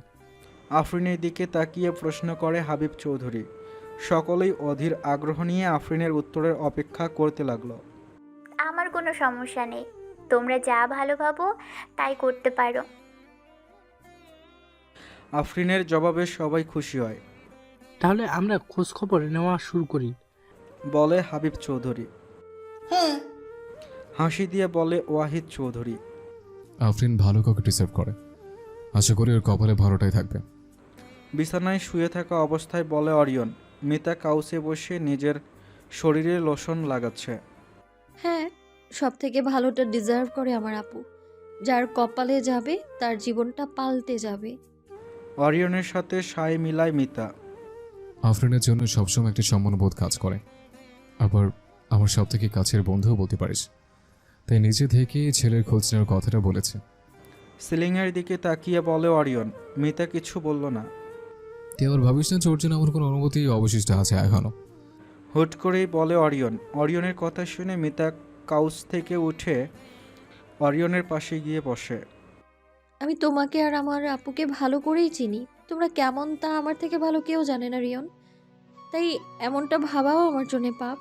আফরিনের দিকে তাকিয়ে প্রশ্ন করে হাবিব চৌধুরী। সকলেই অধীর আগ্রহ নিয়ে আফরিনের উত্তরের অপেক্ষা করতে লাগলো। আমার কোনো সমস্যা নেই, তোমরা যা ভালো ভাবো তাই করতে পারো। আফরিনের জবাবে সবাই খুশি হয়। তাহলে আমরা খোঁজ খবর নেওয়া শুরু করি, বলে হাবিব চৌধুরী। হ্যাঁ, হাসি দিয়ে বলে ওয়াহিদ চৌধুরী। আফরিন ভালো কাউকে ডিসার্ভ করে, আশা করি ওর কপালে ভালোটাই থাকবে। বিছানায় শুয়ে থাকা অবস্থায় বলে অরিয়ন। মিতা কাউসে বসে নিজের শরীরে লোশন লাগাচ্ছে। হ্যাঁ, সব থেকে ভালোটা ডিজার্ভ করে আমার আপু। যার কপালে যাবে তার জীবনটা পাল্টে যাবে। অরিয়নের সাথে সায় মিলায় মিতা। আফরিনের জন্য সবসময় একটি সম্মানবোধ কাজ করে, আবার আমার সব থেকে কাছের বন্ধুও বলতে পারিস। তাই নিজে থেকেই ছেলের খোঁজ নেওয়ার কথাটা বলেছে। সিলিংয়ের দিকে তাকিয়ে বলে অরিয়ন। মিতা কিছু বলল না। তুই আবার ভাবিস না তোর জন্য আমার কোনো অনুমতি অবশিষ্ট আছে এখনো? হুট করেই বলে অরিয়ন। অরিয়নের কথা শুনে মিতা কাউচ থেকে উঠে অরিয়নের পাশে গিয়ে বসে। আমি তোমাকে আর আমার আপুকে ভালো করেই চিনি। তোমরা কেমন তা আমার থেকে ভালো কেউ জানে না রিয়ন, তাই এমনটা ভাবাও আমার জন্য পাপ।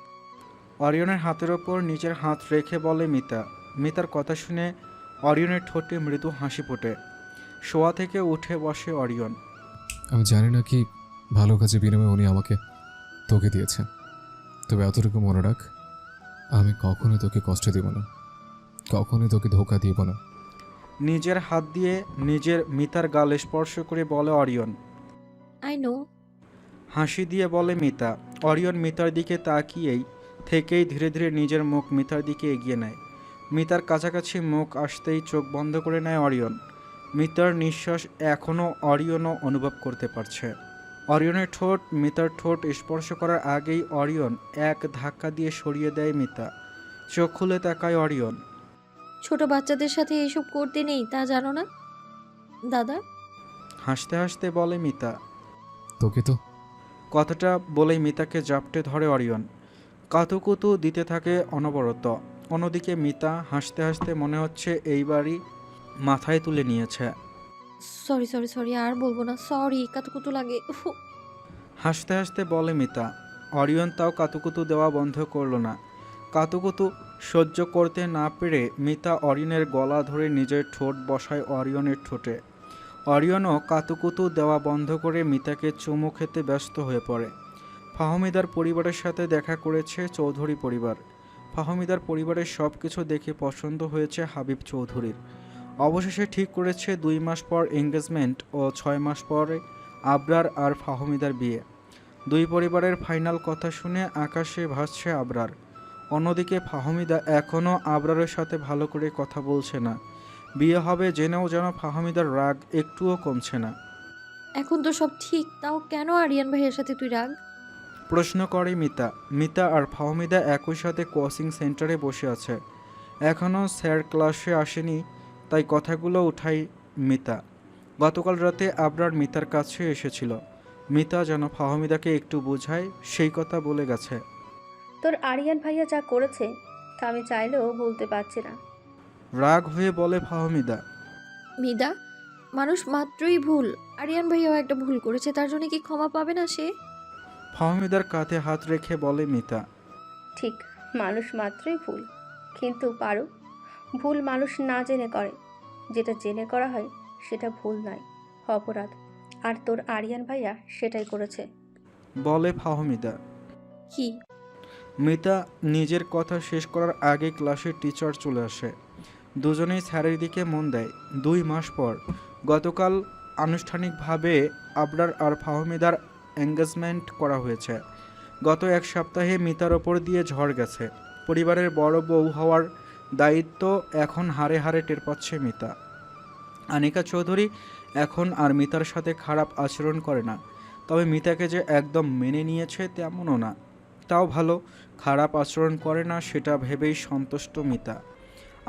অরিয়নের হাতের ওপর নিজের হাত রেখে বলে মিতা। মিতার কথা শুনে অরিয়নের ঠোঁটে মৃদু হাসি ফোটে। শোয়া থেকে উঠে বসে অরিয়ন। আমি জানি না কি ভালো কাজে বিনিময়ে উনি আমাকে তোকে দিয়েছে, তবে এতটুকু মনে রাখ, আমি কখনোই তোকে কষ্ট দিব না, কখনোই তোকে ধোঁকা দিব না। নিজের হাত দিয়ে নিজের মিতার গাল স্পর্শ করে বলে অরিয়ন। I know. হাসি দিয়ে বলে মিতা। অরিয়ন মিতার দিকে তাকিয়েই থেকেই ধীরে ধীরে নিজের মুখ মিতার দিকে এগিয়ে নেয়। মিতার কাছাকাছি মুখ আসতেই চোখ বন্ধ করে নেয় অরিয়ন। মিতার নিঃশ্বাস এখনও অরিয়নও অনুভব করতে পারছে। অরিয়নের ঠোঁট মিতার ঠোঁট স্পর্শ করার আগেই অরিয়ন এক ধাক্কা দিয়ে সরিয়ে দেয় মিতা। চোখ খুলে তাকায় অরিয়ন। ছোট বাচ্চাদের সাথে এইসব করতে নেই তা জানো না দাদা? হাসতে হাসতে বলে মিতা। তোকে তো। কথাটা বলেই মিতাকে জাপটে ধরে অরিয়ন। কাতুকুতু দিতে থাকে অনবরত। অন্যদিকে মিতা হাসতে হাসতে মনে হচ্ছে এইবারই মাথায় তুলে নিয়েছে। সরি সরি সরি, আর বলবো না, সরি, কাতুকুতু লাগে। উফ। হাসতে হাসতে বলে মিতা। অরিয়ন তাও কাতুকুতু দেওয়া বন্ধ করলো না। কাতুকুতু সহ্য করতে না পেরে মিতা অরিয়নের গলা ধরে নিজের ঠোঁট বসায় অরিয়নের ঠোঁটে। অরিয়নও কাতুকুতু দেওয়া বন্ধ করে মিতাকে চুমু খেতে ব্যস্ত হয়ে পড়ে। ফাহমিদার পরিবারের সাথে দেখা করেছে চৌধুরী পরিবার। ফাহমিদার পরিবারের সব কিছু দেখে পছন্দ হয়েছে হাবিব চৌধুরীর। অবশেষে ঠিক করেছে 2 মাস পর এঙ্গেজমেন্ট ও 6 মাস পরে আবরার আর ফাহমিদার বিয়ে। দুই পরিবারের ফাইনাল কথা শুনে আকাশে ভাসছে আবরার। অন্যদিকে ফাহমিদা এখনও আবরারের সাথে ভালো করে কথা বলছে না। বিয়ে হবে জেনেও যেন ফাহমিদার রাগ একটুও কমছে না। এখন তো সব ঠিক, তাও কেন আরিয়ান ভাইয়ের সাথে তুই রাগ? প্রশ্ন করে মিতা। মিতা আর ফাহমিদা একই সাথে কোচিং সেন্টারে বসে আছে। এখনও স্যার ক্লাসে আসেনি, তাই কথাগুলো উঠাই মিতা। গতকাল রাতে আবরার মিতার কাছে এসেছিল। মিতা যেন ফাহমিদাকে একটু বোঝায়, সেই কথা বলে গেছে। তোর আরিয়ান ভাইয়া যা করেছে তা আমি চাইলেও বলতে পারছি না। রাগ হয়ে বলে ফাহমিদা। মিদা, মানুষ মাত্রই ভুল। আরিয়ান ভাইয়াও একটা ভুল করেছে, তার জন্য কি ক্ষমা পাবে না সে? ফাহমিদার কাঁধে হাত রেখে বলে মিতা। ঠিক, মানুষ মাত্রই ভুল, কিন্তু পারো ভুল মানুষ না জেনে করে। যেটা জেনে করা হয় সেটা ভুল নয়, অপরাধ। আর তোর আরিয়ান ভাইয়া সেটাই করেছে। বলে ফাহমিদা। কি? মিতা নিজের কথা শেষ করার আগে ক্লাসের টিচার চলে আসে। দুজনেই স্যারের দিকে মন দেয়। 2 মাস পর গতকাল আনুষ্ঠানিকভাবে আবরার আর ফাহমিদার এঙ্গেজমেন্ট করা হয়েছে। গত 1 সপ্তাহে মিতার ওপর দিয়ে ঝড় গেছে। পরিবারের বড় বউ হওয়ার দায়িত্ব এখন হাড়ে হাড়ে টের পাচ্ছে মিতা। আনিকা চৌধুরী এখন আর মিতার সাথে খারাপ আচরণ করে না, তবে মিতাকে যে একদম মেনে নিয়েছে তেমনও না। তাও ভালো, খারাপ আচরণ করে না সেটা ভেবেই সন্তুষ্ট মিতা।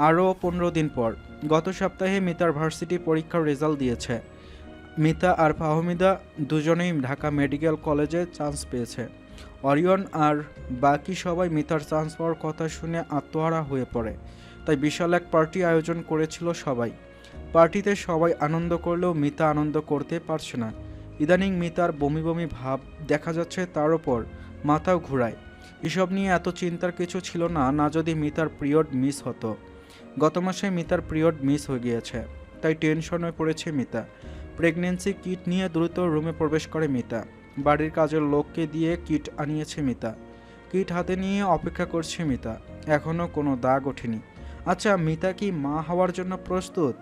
আরও 15 দিন পর গত সপ্তাহে মিতার ভার্সিটি পরীক্ষার রেজাল্ট দিয়েছে। মিতা আর ফাহমিদা দুজনেই ঢাকা মেডিকেল কলেজে চান্স পেয়েছে। অরিয়ন আর বাকি সবাই মিতার চান্স পাওয়ার কথা শুনে আত্মহারা হয়ে পড়ে। তাই বিশাল এক পার্টি আয়োজন করেছিল সবাই। পার্টিতে সবাই আনন্দ করলেও মিতা আনন্দ করতে পারছে না। ইদানিং মিতার বমি বমি ভাব দেখা যাচ্ছে, তার ওপর মাথাও ঘুরায়। এসব নিয়ে এত চিন্তার কিছু ছিল না, না যদি মিতার পিরিয়ড মিস হতো। গত মাসে মিতার পিরিয়ড মিস হয়ে গিয়েছে, তাই টেনশনে পড়েছে মিতা। প্রেগনেন্সি কিট নিয়ে দ্রুত রুমে প্রবেশ করে মিতা। বাড়ির কাজের লোককে দিয়ে কিট আনিয়েছে মিতা। কিট হাতে নিয়ে অপেক্ষা করছে মিতা। এখনও কোনো দাগ ওঠেনি। আচ্ছা, মিতা কি মা হওয়ার জন্য প্রস্তুত?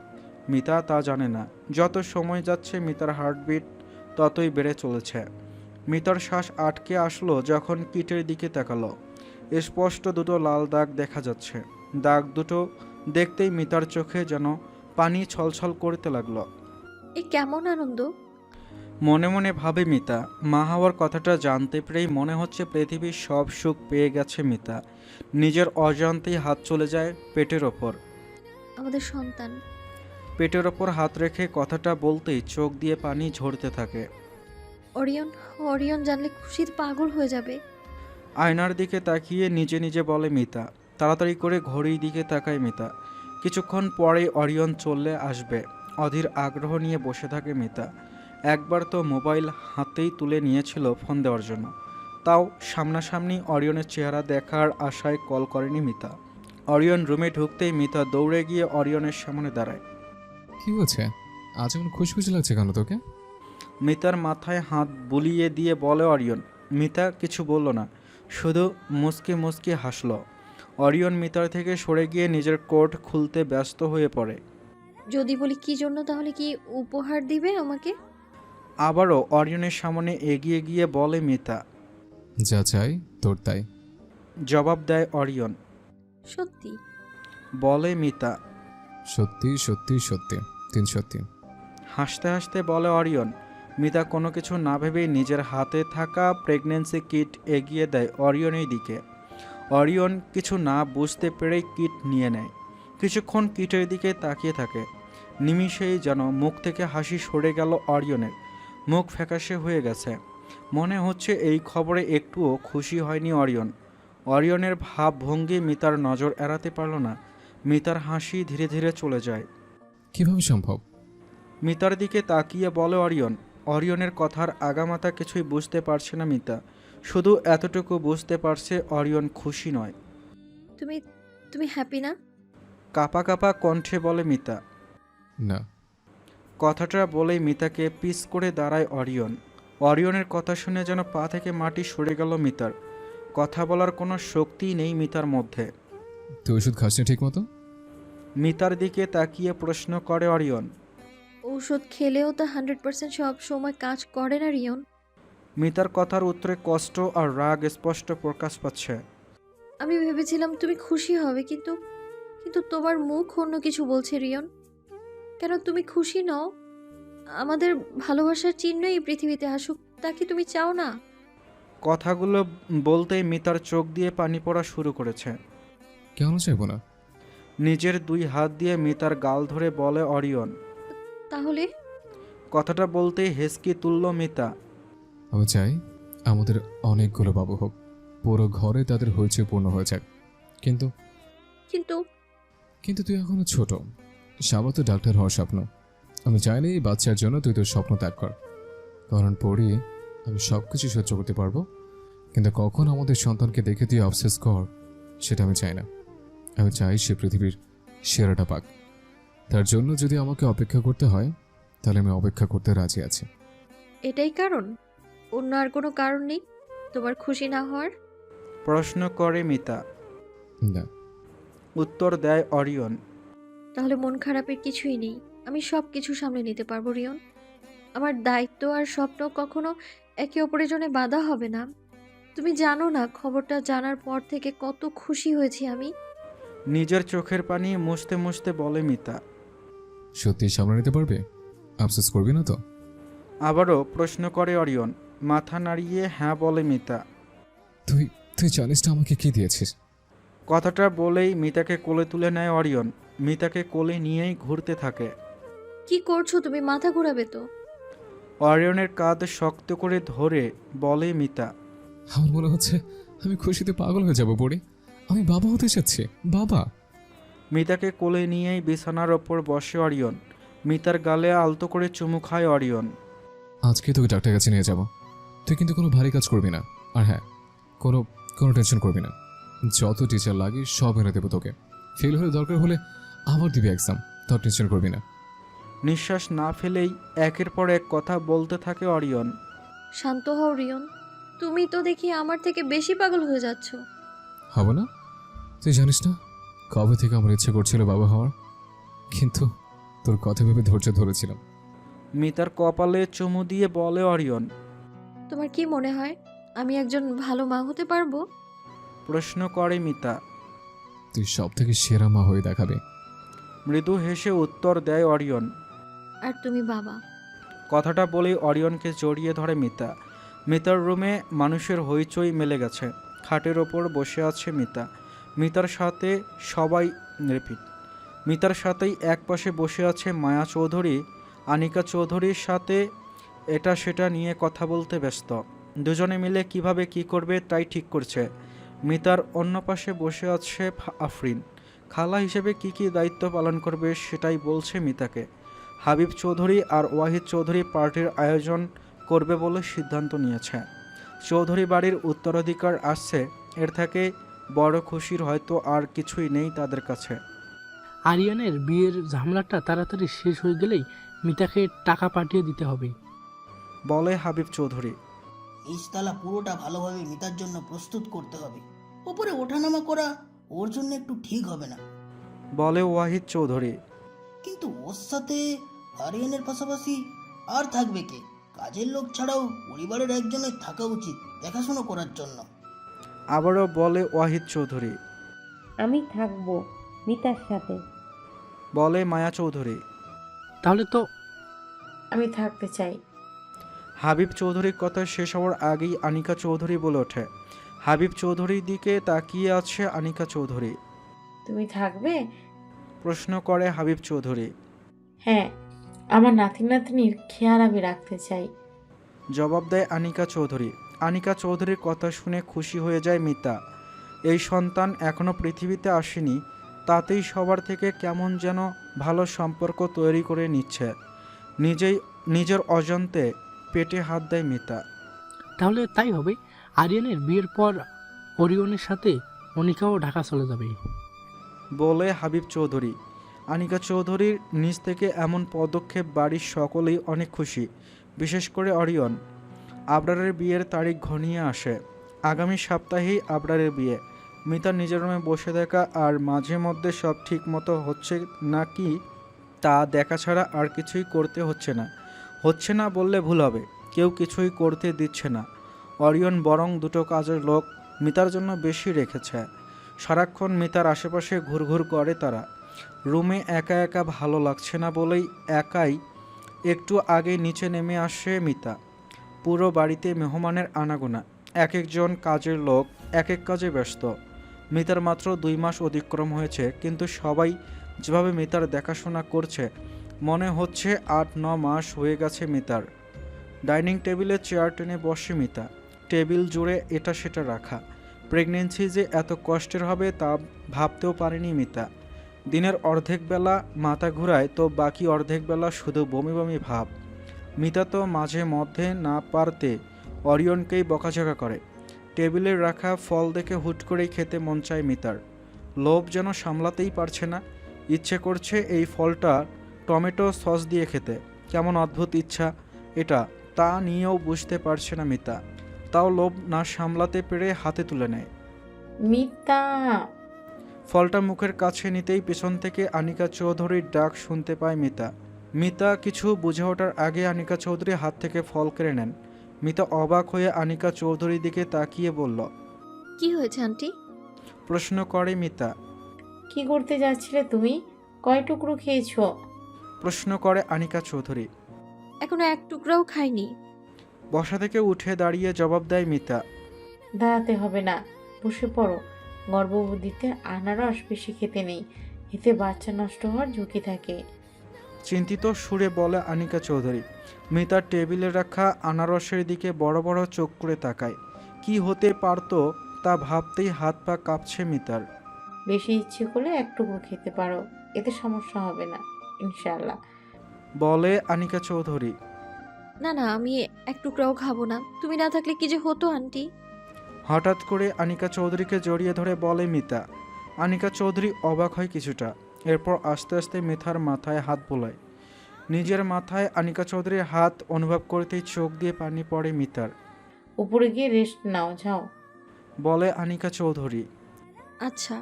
মিতা তা জানে না। যত সময় যাচ্ছে মিতার হার্টবিট ততই বেড়ে চলেছে। মিতার শ্বাস আটকে আসলো যখন কিটের দিকে তাকালো। স্পষ্ট দুটো লাল দাগ দেখা যাচ্ছে। দাগ দুটো দেখতেই মিতার চোখে যেন পানি ছলছল করতে লাগলো। এ কেমন আনন্দ! মনে মনে ভাবে মিতা। মা হওয়ার কথাটা জানতে পেরেই মনে হচ্ছে পৃথিবীর সব সুখ পেয়ে গেছে মিতা। নিজের অজান্তেই হাত চলে যায় পেটের ওপর। আমাদের সন্তান। পেটের ওপর হাত রেখে কথাটা বলতেই চোখ দিয়ে পানি ঝরতে থাকে। অরিয়ন, অরিয়ন জানলে খুশিতে পাগল হয়ে যাবে। আয়নার দিকে তাকিয়ে নিজে নিজে বলে মিতা। তাড়াতাড়ি করে ঘড়ির দিকে তাকায় মিতা। কিছুক্ষণ পরেই অরিয়ন চলে আসবে। অধীর আগ্রহ নিয়ে বসে থাকে মিতা। একবার তো মোবাইল হাতেই তুলে নিয়েছিল ফোন দেওয়ার জন্য, তাও সামনাসামনি অরিয়নের চেহারা দেখার আশায় কল করেনি মিতা। অরিয়ন রুমে ঢুকতেই মিতা দৌড়ে গিয়ে অরিয়নের সামনে দাঁড়ায়। কি হচ্ছে? আজ এমন খুশখুশি লাগছে কেন তোকে? মিতার মাথায় হাত বুলিয়ে দিয়ে বলে অরিয়ন। মিতা কিছু বলল না, শুধু মুচকি মুচকি হাসল। অরিয়ন মিতার থেকে সরে গিয়ে নিজের কোট খুলতে ব্যস্ত হয়ে পড়ে। যদি বলি কি জন্য, তাহলে কি উপহার দিবে আমাকে? আবারও অরিয়নের সামনে এগিয়ে গিয়ে বলে মিতা। যা চাই তোর তাই। জবাব দেয় অরিয়ন। সত্যি? বলে মিতা। সত্যি সত্যি সত্যি, 3 সত্যি। হাসতে হাসতে বলে অরিয়ন। মিতা কোনো কিছু না ভেবেই নিজের হাতে থাকা প্রেগন্যান্সি কিট এগিয়ে দেয় অরিয়নের দিকে। অরিয়ন কিছু না বুঝতে পেরেই কিট নিয়ে নেয়। কিছুক্ষণ কিটের দিকে তাকিয়ে থাকে। নিমিষেই যেন মুখ থেকে হাসি সরে গেল অরিয়নের। মুখ ফ্যাকাশে হয়ে গেছে। মনে হচ্ছে এই খবরে একটুও খুশি হয়নি অরিয়ন। অরিয়নের ভাবভঙ্গি মিতার নজর এড়াতে পারল না। মিতার হাসি ধীরে ধীরে চলে যায়। কিভাবে সম্ভব? মিতার দিকে তাকিয়ে বলে অরিয়ন। অরিয়নের কথার আগামাতা কিছুই বুঝতে পারছে না মিতা। শুধু এতটুকু বুঝতে পারছে অরিয়ন খুশি নয়। তুমি তুমি হ্যাপি না? কাপা কাপা কণ্ঠে বলে মিতা। না। কথাটা বলেই মিতাকে পিস করে দাঁড়ায় অরিয়ন। অরিয়নের কথা শুনে যেন পা থেকে মাটি সরে গেল মিতার। কথা বলার কোনো শক্তিই নেই মিতার মধ্যে। তুই ওষুধ খাস না ঠিক মতো? মিতার দিকে তাকিয়ে প্রশ্ন করে অরিয়ন। ঔষধ খেলেও তো 100% সব সময় কাজ করে না রিয়ন। মিতার কথার উত্তরে কষ্ট আর রাগ স্পষ্ট প্রকাশ পাচ্ছে। আমি ভেবেছিলাম তুমি খুশি হবে, কিন্তু কিন্তু তোমার মুখ অন্য কিছু বলছে রিয়ন। কেন তুমি খুশি নও? আমাদের ভালোবাসার চিহ্নই এই পৃথিবীতে আসুক, তা কি তুমি চাও না? কথাগুলো বলতেই মিতার চোখ দিয়ে পানি পড়া শুরু করেছে। কেন চাইবো না? নিজের 2 হাত দিয়ে মিতার গাল ধরে বলে অরিয়ন। তাহলে কথাটা বলতেই হেসকি তুলল মিতা। আমি চাই আমাদের অনেকগুলো বাবু হোক, পুরো ঘরে তাদের হইচই পূর্ণ হয়ে যাক। কিন্তু কিন্তু কিন্তু তুই এখনো ছোট, সাবা তো ডাক্তার হওয়ার স্বপ্ন। আমি চাইনি এই বাচ্চার জন্য তুই তোর স্বপ্ন ত্যাগ কর। কারণ পড়ি আমি সব কিছু সহ্য করতে পারবো, কিন্তু কখন আমাদের সন্তানকে দেখে তুই আফসোস কর, সেটা আমি চাই না। আমি চাই সে পৃথিবীর সেরাটা পাক। তার জন্য যদি আমাকে অপেক্ষা করতে হয়, তাহলে আমি অপেক্ষা করতে রাজি আছি। এটাই কারণ? অন্য আর কোনো কারণ নেই তোমার খুশি না হওয়ার? প্রশ্ন করে মিতা। না। উত্তর দেয় অরিয়ন। তাহলে মন খারাপের কিছুই নেই, আমি সব কিছু সামলে নিতে পারবো রিয়ন। আমার দায়িত্ব আর স্বপ্ন কখনো একে অপরের জন্য বাধা হবে না। তুমি জানো না খবরটা জানার পর থেকে কত খুশি হয়েছি আমি। নিজের চোখের পানি মুছতে মুছতে বলে মিতা। সত্যি সামনে নিতে পারবে? আফসোস করবি না তো? আবারও প্রশ্ন করে অরিয়ন। মাথা নাড়িয়ে হ্যাঁ বলে মিতা। তুই তুই জানিস না আমাকে কি দিয়েছিস? কথাটা বলেই মিতাকে কোলে তুলে নেয় অরিয়ন। মিতাকে কোলে নিয়েই ঘুরতে থাকে। কি করছো তুমি? মাথা ঘোরাবে তো। অরিয়নের কাঁধ শক্ত করে ধরে বলে মিতা। আমার মনে হচ্ছে আমি খুশিতে পাগল হয়ে যাব পড়ে। আমি বাবা হতে চাচ্ছি, বাবা। মিতাকে কোলে নিয়েই বিছানার ওপর বসে অরিয়ন। মিতার গালে আলতো করে চুমু খায় অরিয়ন। আজকে তোকে ডাক্তার কাছে নিয়ে যাব। তুই কিন্তু কোনো ভারী কাজ করবি না। আর হ্যাঁ, কোনো কোনো টেনশন করবি না। যত টিচার লাগে সব এনে দেবো তোকে। ফেল হলে দরকার হলে আবার দিবি এক্সাম, তোর টেনশন করবি না। নিঃশ্বাস না ফেলেই একের পর এক কথা বলতে থাকে অরিয়ন। শান্ত হও রিয়ন, তুমি তো দেখি আমার থেকে বেশি পাগল হয়ে যাচ্ছ। হবে না? তুই জানিস না কবে থেকে আমার ইচ্ছে করছিল বাবা হওয়ার, কিন্তু তোর কথা ভেবে ধৈর্য ধরেছিলাম। মিতার কপালে চুমু দিয়ে বলে অরিয়ন। তোমার কি মনে হয় আমি একজন ভালো মা হতে পারবো? প্রশ্ন করে মিতা। তুই সব থেকে সেরা মা হয়ে দেখাবে। মৃদু হেসে উত্তর দেয় অরিয়ন। আর তুমি বাবা। কথাটা বলেই অরিয়নকে জড়িয়ে ধরে মিতা। মিতার রুমে মানুষের হইচই মেলে গেছে। খাটের ওপর বসে আছে মিতা। মিতার সাথে সবাই রিপিট। মিতার সাথেই এক পাশে বসে আছে মায়া চৌধুরী। আনিকা চৌধুরীর সাথে এটা সেটা নিয়ে কথা বলতে ব্যস্ত। দুজনে মিলে কিভাবে কি করবে তাই ঠিক করছে। মিতার অন্য পাশে বসে আছে আফরিন। খালা হিসেবে কি কি দায়িত্ব পালন করবে সেটাই বলছে মিতাকে। হাবিব চৌধুরী আর ওয়াহিদ চৌধুরী পার্টির আয়োজন করবে বলে সিদ্ধান্ত নিয়েছে। চৌধুরী বাড়ির উত্তরাধিকার আসছে, এর থেকে বড় খুশির হয়তো আর কিছুই নেই তাদের কাছে। আরিয়ানের বিয়ের ঝামেলাটা তাড়াতাড়ি শেষ হয়ে গেলেই মিতাকে টাকা পাঠিয়ে দিতে হবে, বলে হাবিব চৌধুরী। নিচতলা পুরোটা ভালোভাবে মিতার জন্য প্রস্তুত করতে হবে। ওপরে ওঠানামা করা ওর জন্য একটু ঠিক হবে না। বলে ওয়াহিদ চৌধুরী। কিন্তু ওর সাথে আরিয়ানের পাশাপাশি আর থাকবে কে? কাজের লোক ছাড়াও পরিবারের একজনের থাকা উচিত দেখাশোনা করার জন্য। আবারও বলে ওয়াহিদ চৌধুরী। আমি থাকবো মিতার সাথে, বলে মায়া চৌধুরী। তাহলে তো আমি থাকতে চাই। হাবিব চৌধুরীর কথা শেষ হওয়ার আগেই আনিকা চৌধুরী বলে ওঠে। হাবিব চৌধুরীর দিকে তাকিয়ে আছে আনিকা চৌধুরী। তুমি থাকবে? প্রশ্ন করে হাবিব চৌধুরী। হ্যাঁ, আমার নাতি নাতনির খেয়াল আমি রাখতে চাই, জবাব দেয় আনিকা চৌধুরী। আনিকা চৌধুরীর কথা শুনে খুশি হয়ে যায় মিতা। এই সন্তান এখনও পৃথিবীতে আসেনি, তাতেই সবার থেকে কেমন যেন ভালো সম্পর্ক তৈরি করে নিচ্ছে। নিজের অজান্তে পেটে হাত দেয় মিতা। তাহলে তাই হবে। আরিয়ানের বিয়ের পর অরিয়নের সাথে অনিকাও ঢাকা চলে যাবে, বলে হাবিব চৌধুরী। আনিকা চৌধুরীর নিজ থেকে এমন পদক্ষেপ বাড়ির সকলেই অনেক খুশি, বিশেষ করে অরিয়ন। আবরারের বিয়ের তারিখ ঘনিয়ে আসে। আগামী সপ্তাহেই আবরারের বিয়ে। মিতা নিজের রুমে বসে দেখা আর মাঝে মধ্যে সব ঠিক মতো হচ্ছে নাকি তা দেখা ছাড়া আর কিছুই করতে হচ্ছে না বললে ভুল হবে। কেউ কিছুই করতে দিচ্ছে না। অরিয়ন বরং দুটো কাজের লোক মিতার জন্য বেশি রেখেছে। সারাক্ষণ মিতার আশেপাশে ঘুরঘুর করে তারা। রুমে একা একা ভালো লাগছে না বলেই একাই একটু আগে নিচে নেমে আসে মিতা। পুরো বাড়িতে মেহমানের আনাগোনা, এক একজন কাজের লোক এক এক কাজে ব্যস্ত। মিতার মাত্র 2 মাস অতিক্রম হয়েছে, কিন্তু সবাই যেভাবে মিতার দেখাশোনা করছে মনে হচ্ছে 8-9 মাস হয়ে গেছে মিতার। ডাইনিং টেবিলে চেয়ার টেনে বসে মিতা, টেবিল জুড়ে এটা সেটা রাখা। প্রেগনেন্সি যে এত কষ্টের হবে তা ভাবতেও পারেনি মিতা। দিনের অর্ধেক বেলা মাথা ঘুরায়, তো বাকি অর্ধেক বেলা শুধু বমি বমি ভাব। মিতা তো মাঝে মধ্যে না পারতে অরিয়নকেই বকাঝকা করে। টেবিলে রাখা ফল দেখে হুট করেই খেতে মন চায় মিতার। লোভ যেন সামলাতেই পারছে না, ইচ্ছে করছে এই ফলটা টমেটো সস দিয়ে খেতে। কেমন অদ্ভুত ইচ্ছা এটা, তা নিয়েও বুঝতে পারছে না মিতা। তাও লোভ না সামলাতে পেরে হাতে তুলে নেয়। মিতা। ফলটা মুখের কাছে নিতেই পেছন থেকে আনিকা চৌধুরীর ডাক শুনতে পায় মিতা। মিতা কিছু বুঝে ওঠার আগে আনিকা চৌধুরী হাত থেকে ফল কেড়ে নেন। মিতা অবাক হয়ে আনিকা চৌধুরীর দিকে তাকিয়ে বলল, কি হয়েছে আন্টি? প্রশ্ন করে মিতা। কি করতে যাচ্ছিলে তুমি? কয় টুকরো খেয়েছো? প্রশ্ন করে আনিকা চৌধুরী। এখনো এক টুকরাও খাইনি। বসা থেকে উঠে দাঁড়িয়ে জবাব দেয় মিতা। দাঁড়াতে হবে না, বসে পড়ো। গর্ভবতীতে আনারস বেশি খেতে নেই, এতে বাচ্চা নষ্ট হওয়ার ঝুঁকি থাকে। চিন্তিত সুরে বলে আনিকা চৌধুরী। মিতা টেবিলে রাখা আনারসের দিকে বড় বড় চোখ করে তাকায়। কি হতে পারতো তা ভাবতেই হাত পা কাঁপছে মিতার। বেশি ইচ্ছে করলে এক টুকরো খেতে পারো, এতে সমস্যা হবে না ইনশাল্লাহ। বলে আনিকা চৌধুরী। না না, আমি এক টুকরাও খাবো না। তুমি না থাকলে কি যে হতো আন্টি। হঠাৎ করে আনিকা চৌধুরীকে জড়িয়ে ধরে বলে মিতা। আনিকা চৌধুরী অবাক হয় কিছুটা, এরপর আস্তে আস্তে মিতার মাথায় হাত বোলায়। নিজের মাথায় আনিকা চৌধুরীর হাত অনুভব করতেই চোখ দিয়ে পানি পড়ে মিতার। উপরে গিয়ে রেস্ট নাও, যাও। বলে আনিকা চৌধুরী। আচ্ছা।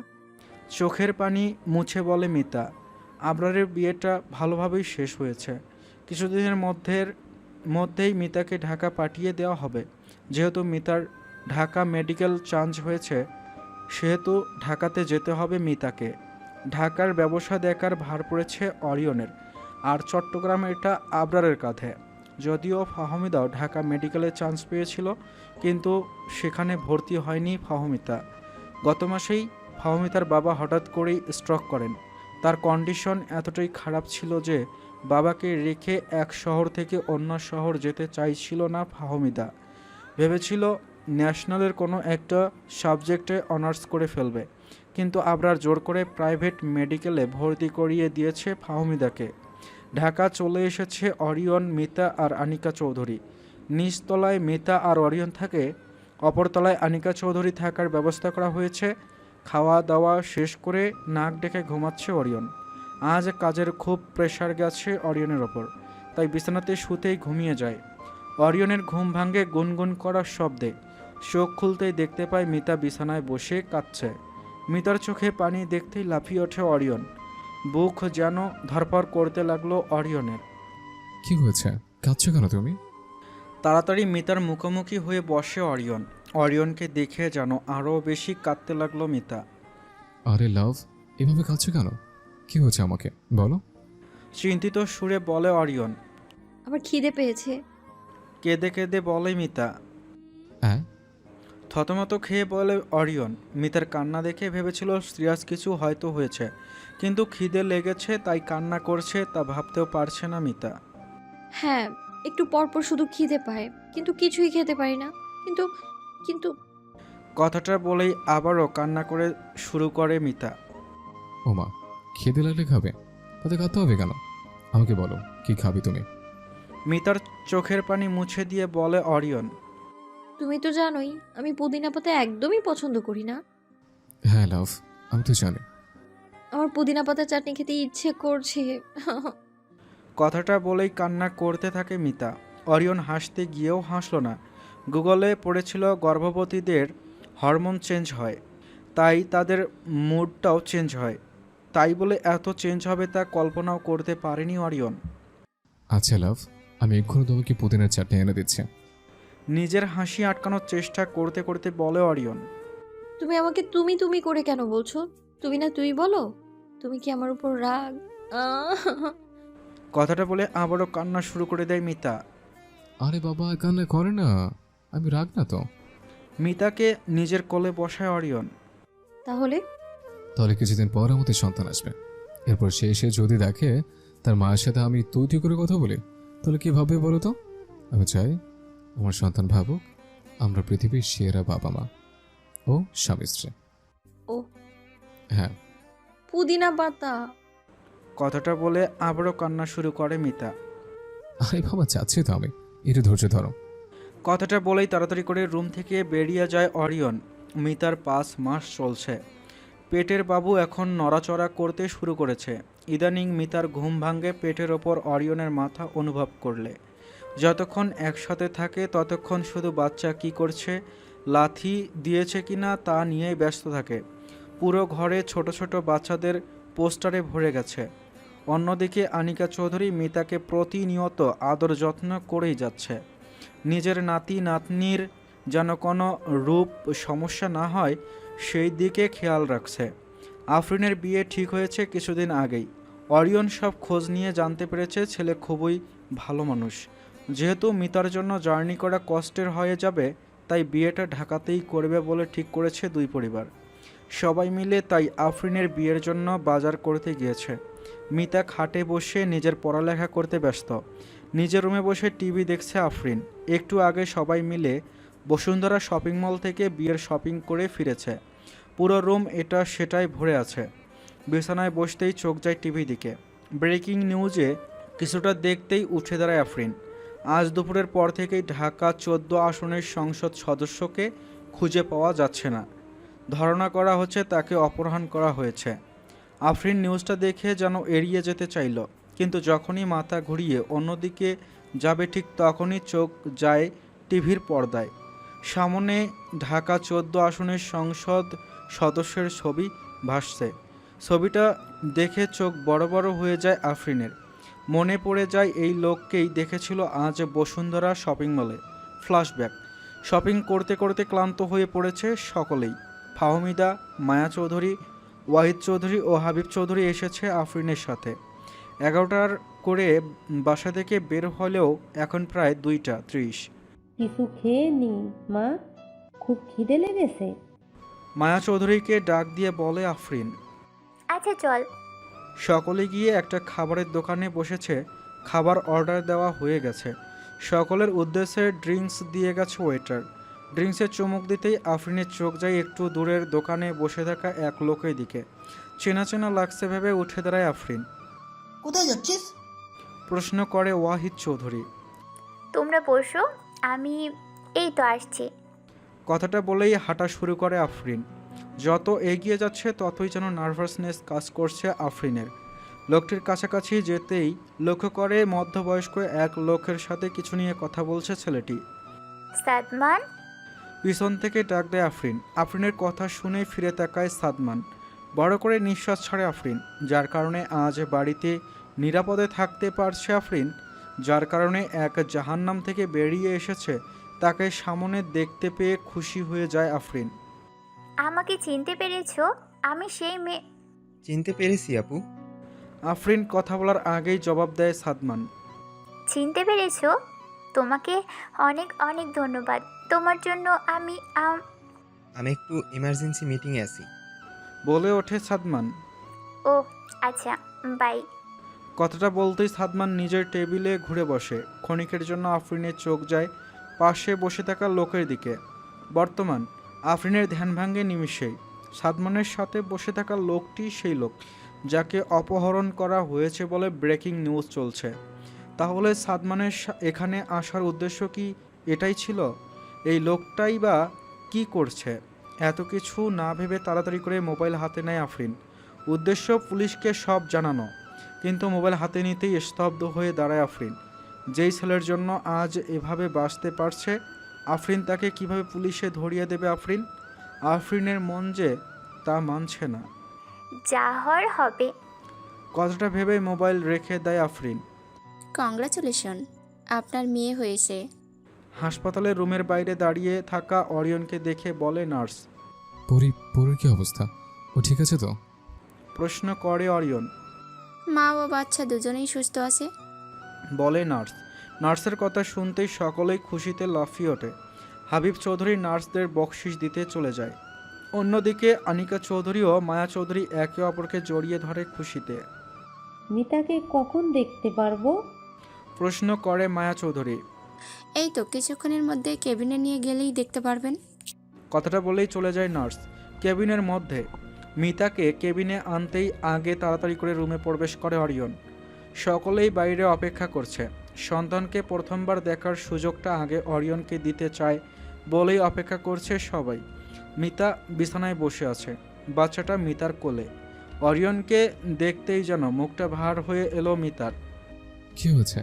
চোখের পানি মুছে বলে মিতা। আবরারের বিয়েটা ভালোভাবেই শেষ হয়েছে। কিছুদিনের মধ্যেই মিতাকে ঢাকা পাঠিয়ে দেওয়া হবে। যেহেতু মিতার ঢাকা মেডিকেল চান্স হয়েছে, সেহেতু ঢাকাতে যেতে হবে মিতাকে। ঢাকার ব্যবসা দেখার ভার পড়েছে অরিয়নের, আর চট্টগ্রামে এটা আবরারের কাঁধে। যদিও ফাহমিদাও ঢাকা মেডিকেলে চান্স পেয়েছিল, কিন্তু সেখানে ভর্তি হয়নি ফাহমিতা। গত মাসেই ফাহমিতার বাবা হঠাৎ করেই স্ট্রোক করেন। তার কন্ডিশন এতটাই খারাপ ছিল যে বাবাকে রেখে এক শহর থেকে অন্য শহর যেতে চাইছিল না ফাহমিদা। ভেবেছিল ন্যাশনালের কোনো একটা সাবজেক্টে অনার্স করে ফেলবে, কিন্তু আবরার জোর করে প্রাইভেট মেডিকেলে ভর্তি করিয়ে দিয়েছে ফাহমিদাকে। ঢাকা চলে এসেছে অরিয়ন, মিতা আর আনিকা চৌধুরী। নিচতলায় মিতা আর অরিয়ন থাকে, অপরতলায় আনিকা চৌধুরী থাকার ব্যবস্থা করা হয়েছে। খাওয়া দাওয়া শেষ করে নাক ডেকে ঘুমাচ্ছে অরিয়ন। আজ কাজের খুব প্রেশার গেছে অরিয়নের ওপর, তাই বিছানাতে শুতেই ঘুমিয়ে যায়। অরিয়নের ঘুম ভাঙে গুনগুন করার শব্দে। চোখ খুলতেই দেখতে পায় মিতা বিছানায় বসে কাঁদছে। মিতার চোখে পানি দেখতেই লাফিয়ে ওঠে অরিয়ন। বুক যেন ধরপড় করতে লাগলো অরিয়নের। কি হয়েছে? কাঁদছো কেন তুমি? তাড়াতাড়ি মিতার মুখোমুখি হয়ে বসে অরিয়ন। অরিয়নকে দেখে যেন আরও বেশি কাঁদতে লাগলো মিতা। আরে লাভ, এভাবে কাঁদছো কেন? কি হয়েছে আমাকে বলো। চিন্তিত সুরে বলে অরিয়ন। আমার খিদে পেয়েছে। কেঁদে কেঁদে বলে মিতা। হ্যাঁ? থতমত খেয়ে বলে অরিয়ন। মিতার কান্না দেখে ভেবেছিল সিরিয়াস কিছু হয়তো হয়েছে, কিন্তু খিদে লেগেছে তাই কান্না করছে তা ভাবতেও পারছে না মিতা। হ্যাঁ, একটু পরপর শুধু খিদে পায়, কিন্তু কিছুই খেতে পারি না। কিন্তু কিন্তু কথাটা বলেই আবারও কান্না করে শুরু করে মিতা। ওমা, খেতে লাগলে খাবে, তাতে কাঁদতে হবে কেন? আমাকে বলো, কি খাবি তুমি? মিতার চোখের পানি মুছে দিয়ে বলে অরিয়ন। তুমি তো জানোই আমি পুদিনা পাতা একদমই পছন্দ করি না। হ্যাঁ লাভ, আমি তো জানি। আমার পুদিনা পাতা চাটনি খেতে ইচ্ছে করছে। কথাটা বলেই কান্না করতে থাকে মিতা। অরিয়ন হাসতে গিয়েও হাসলো না। গুগলে পড়েছিল গর্ভবতীদের হরমোন চেঞ্জ হয়, তাই তাদের মুডটাও চেঞ্জ হয়। তাই বলে এত চেঞ্জ হবে তা কল্পনাও করতে পারেনি অরিয়ন। আচ্ছা লাভ, আমি এক্ষুনি তোমাকে পুদিনার চাটনি এনে দিচ্ছি। নিজের হাসি আটকানোর চেষ্টা করতে করতে বলে অরিয়ন। তুমি আমাকে তুমি তুমি করে কেন বলছো? তুমি না তুই বলো। তুমি কি আমার উপর রাগ? কথাটা বলে আবারও কান্না শুরু করে দেয় মিতা। আরে বাবা, কান্না করে না, আমি রাগ না তো। মিতাকে নিজের কোলে বসায় অরিয়ন। তাহলে তাহলে কিছুদিন পর আমাদের সন্তান আসবে। এরপর সে এসে যদি দেখে তার মায়ের সাথে আমি তুই করে কথা বলি, তাহলে কি ভাববে বলো তো? আমি চাই আমার সন্তান ভাবুক আমরা পৃথিবীর সেরা বাবা মা ও স্বামী স্ত্রী। ও হ্যাঁ। পুদিনা পাতা। কথাটা বলে আবারও কান্না শুরু করে মিতা। আরে বাবা, চাচ্ছি তো আমি, একটু ধৈর্য ধরো। কথাটা বলেই তাড়াতাড়ি করে রুম থেকে বেরিয়ে যায় অরিয়ন। মিতার 5 মাস চলছে। পেটের বাবু এখন নড়াচড়া করতে শুরু করেছে। ইদানিং মিতার ঘুম ভাঙে পেটের ওপর অরিয়নের মাথা অনুভব করলে। যতক্ষণ একসাথে থাকে ততক্ষণ শুধু বাচ্চা কি করছে, লাথি দিয়েছে কিনা তা নিয়েই ব্যস্ত থাকে। পুরো ঘরে ছোট ছোট বাচ্চাদের পোস্টারে ভরে গেছে। অন্যদিকে আনিকা চৌধুরী মিতাকে প্রতিনিয়ত আদর যত্ন করেই যাচ্ছে। নিজের নাতি নাতনির যেন কোনো রূপ সমস্যা না হয় সেই দিকে খেয়াল রাখছে। আফরিনের বিয়ে ঠিক হয়েছে কিছুদিন আগেই। অরিয়ন সব খোঁজ নিয়ে জানতে পেরেছে ছেলে খুবই ভালো মানুষ। যেহেতু মিতার জন্য জার্নি করা কষ্টের হয়ে যাবে, তাই বিয়েটা ঢাকাতেই করবে বলে ঠিক করেছে দুই পরিবার। সবাই মিলে তাই আফরিনের বিয়ের জন্য বাজার করতে গিয়েছে। মিতা খাটে বসে নিজের পড়ালেখা করতে ব্যস্ত। নিজের রুমে বসে টিভি দেখছে আফরিন। একটু আগে সবাই মিলে বসুন্ধরা শপিং মল থেকে বিয়ের শপিং করে ফিরেছে। পুরো রুম এটা সেটাই ভরে আছে। বিছানায় বসতেই চোখ যায় টিভি দিকে। ব্রেকিং নিউজে কিছুটা দেখতেই উঠে দাঁড়ায় আফরিন। আজ দুপুরের পর থেকেই ঢাকা 14 আসনের সংসদ সদস্যকে খুঁজে পাওয়া যাচ্ছে না। ধারণা করা হচ্ছে তাকে অপহরণ করা হয়েছে। আফরিন নিউজটা দেখে যেন এড়িয়ে যেতে চাইল, কিন্তু যখনই মাথা ঘুরিয়ে অন্যদিকে যাবে ঠিক তখনই চোখ যায় টিভির পর্দায়। সামনে ঢাকা 14 আসনের সংসদ সদস্যের ছবি ভাসছে। ছবিটা দেখে চোখ বড় বড় হয়ে যায় আফরিনের। মনে পড়ে যায় এই লোককেই দেখেছিল আজ বসুন্ধরা শপিং মলে। ফ্ল্যাশব্যাক। শপিং করতে করতে ক্লান্ত হয়ে পড়েছে সকলেই। ফাহমিদা, মায়া চৌধুরী, ওয়াহিদ চৌধুরী ও হাবিব চৌধুরী এসেছে আফরিনের সাথে। 11টার করে বাসা থেকে বের হলেও এখন প্রায় 2টা 30। কিছু খেয়ে নি মা, খুব খিদে লেগেছে। মায়া চৌধুরীকে ডাক দিয়ে বলে আফরিন। আচ্ছা চল। সকলে গিয়ে একটা খাবারের দোকানে বসেছে। খাবার অর্ডার দেওয়া হয়ে গেছে। সকলের উদ্দেশ্যে ড্রিঙ্কস দিয়ে গেছে ওয়েটার। ড্রিঙ্কসের চুমুক দিতেই আফরিনের চোখ যায় একটু দূরের দোকানে বসে থাকা এক লোকের দিকে। চেনা চেনা লাগছে ভেবে উঠে দাঁড়ায় আফরিন। কোথায় যাচ্ছিস? প্রশ্ন করে ওয়াহিদ চৌধুরী। তোমরা বসো, আমি এই তো আসছি। কথাটা বলেই হাঁটা শুরু করে আফরিন। যত এগিয়ে যাচ্ছে ততই যেন নার্ভাসনেস কাজ করছে আফরিনের। লোকটির কাছাকাছি যেতেই লক্ষ্য করে মধ্যবয়স্ক এক লোকের সাথে কিছু নিয়ে কথা বলছে ছেলেটি। সাদমান। পিছন থেকে ডাক দেয় আফরিন। আফরিনের কথা শুনে ফিরে তাকায় সাদমান। বড় করে নিঃশ্বাস ছাড়ে আফরিন। যার কারণে আজ বাড়িতে নিরাপদে থাকতে পারছে আফরিন, যার কারণে এক জাহান্নাম থেকে বেরিয়ে এসেছে, তাকে সামনে দেখতে পেয়ে খুশি হয়ে যায় আফরিন। আমাকে চিনতে পেরেছো? আমি সেই মেয়ে। চিনতে পেরেছি আপু। আফরিন কথা বলার আগেই জবাব দেয় সাদমান। চিনতে পেরেছো? তোমাকে অনেক অনেক ধন্যবাদ। তোমার জন্য আমি একটু ইমার্জেন্সি মিটিংয়ে আছি। বলে ওঠে সাদমান। ও আচ্ছা, বাই। কথাটা বলতেই সাদমান নিজের টেবিলে ঘুরে বসে। ক্ষণিকের জন্য আফরিনের চোখ যায় পাশে বসে থাকা লোকের দিকে। বর্তমান আফরিনের ধ্যান ভাঙে নিমিষেই। সাদমানের সাথে বসে থাকা লোকটি সেই লোক যাকে অপহরণ করা হয়েছে বলে ব্রেকিং নিউজ চলছে। তাহলে সাদমানের এখানে আসার উদ্দেশ্য কি এটাই ছিল? এই লোকটাই বা কি করছে? এত কিছু না ভেবে তাড়াতাড়ি করে মোবাইল হাতে নেয় আফরিন। উদ্দেশ্য পুলিশকে সব জানানো, কিন্তু মোবাইল হাতে নিতেই স্তব্ধ হয়ে দাঁড়ায় আফরিন। যেই ছেলের জন্য আজ এভাবে বাঁচতে পারছে, আফরিন তাকে কিভাবে পুলিশে ধরিয়ে দেবে? আফরিনের মন যে তা মানছে না। যা হওয়ার হবে। কথাটা ভেবে মোবাইল রেখে দেয় আফরিন। কংগ্রাচুলেশন, আপনার মেয়ে হয়েছে। হাসপাতালের রুমের বাইরে দাঁড়িয়ে থাকা অরিয়নকে দেখে বলে নার্স। পরীর কি অবস্থা? ও ঠিক আছে তো? প্রশ্ন করে অরিয়ন। মা ও বাচ্চা দুজনেই সুস্থ আছে। বলে নার্স। নার্সের কথা শুনতেই সকলেই খুশিতে লাফিয়ে ওঠে। হাবিব চৌধুরী নার্সদের বকশিস দিতে চলে যায়। অন্যদিকে আনিকা চৌধুরী ও মায়া চৌধুরী একে অপরকে জড়িয়ে ধরে খুশিতে। মিতাকে কখন দেখতে পারবো? প্রশ্ন করে মায়া চৌধুরী। এই তো কিছুক্ষণের মধ্যে কেবিনে নিয়ে গেলেই দেখতে পারবেন। কথাটা বলেই চলে যায় নার্স। কেবিনের মধ্যে মিতাকে কেবিনে আনতেই আগে তাড়াতাড়ি করে রুমে প্রবেশ করে অরিয়ন। সকলেই বাইরে অপেক্ষা করছে। সন্তানকে প্রথমবার দেখার সুযোগটা আগে অরিয়নকে দিতে চায় বলেই অপেক্ষা করছে সবাই। মিতা বিছানায় বসে আছে, বাচ্চাটা মিতার কোলে। অরিয়নকে দেখতেই যেন মুখটা ভার হয়ে এলো মিতার। কি হয়েছে?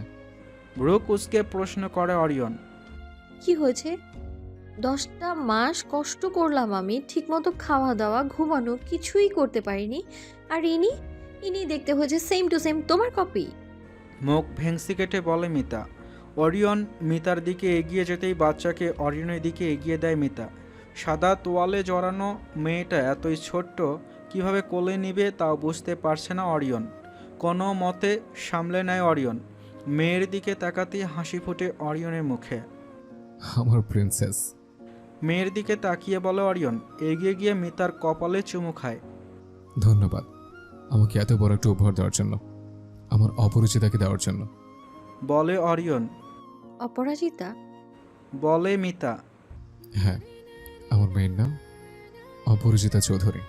ভ্রু কুঁচকে প্রশ্ন করে অরিয়ন। কি হয়েছে? 10টা মাস কষ্ট করলাম আমি, ঠিকমতো খাওয়া দাওয়া ঘুমানো কিছুই করতে পারিনি, আর ইনি দেখতে হয়েছে সেম টু সেম তোমার কপি। মুখ ভেংসি কেটে বলে মিতা। অরিয়ন মিতার দিকে এগিয়ে যেতেই বাচ্চাকে অরিয়নের দিকে এগিয়ে দেয় মিতা। সাদা তোয়ালে জড়ানো মেয়েটা এতই ছোট্ট, কিভাবে কোলে নিবে তাও বুঝতে পারছে না অরিয়ন। কোনো মতে সামলে নেয় অরিয়ন। মেয়ের দিকে তাকাতেই হাসি ফুটে অরিয়নের মুখে। আমার প্রিন্সেস। মেয়ের দিকে তাকিয়ে বলে অরিয়ন, এগিয়ে গিয়ে মিতার কপালে চুমু খায়। ধন্যবাদ আমাকে এত বড় একটা উপহার দেওয়ার জন্য, আমার অপরিচিতাকে দেওয়ার জন্য। বলে অরিয়ন। অপরাজিতা? বলে মিতা। হ্যাঁ, আমার মেয়ের নাম অপরিচিতা চৌধুরী।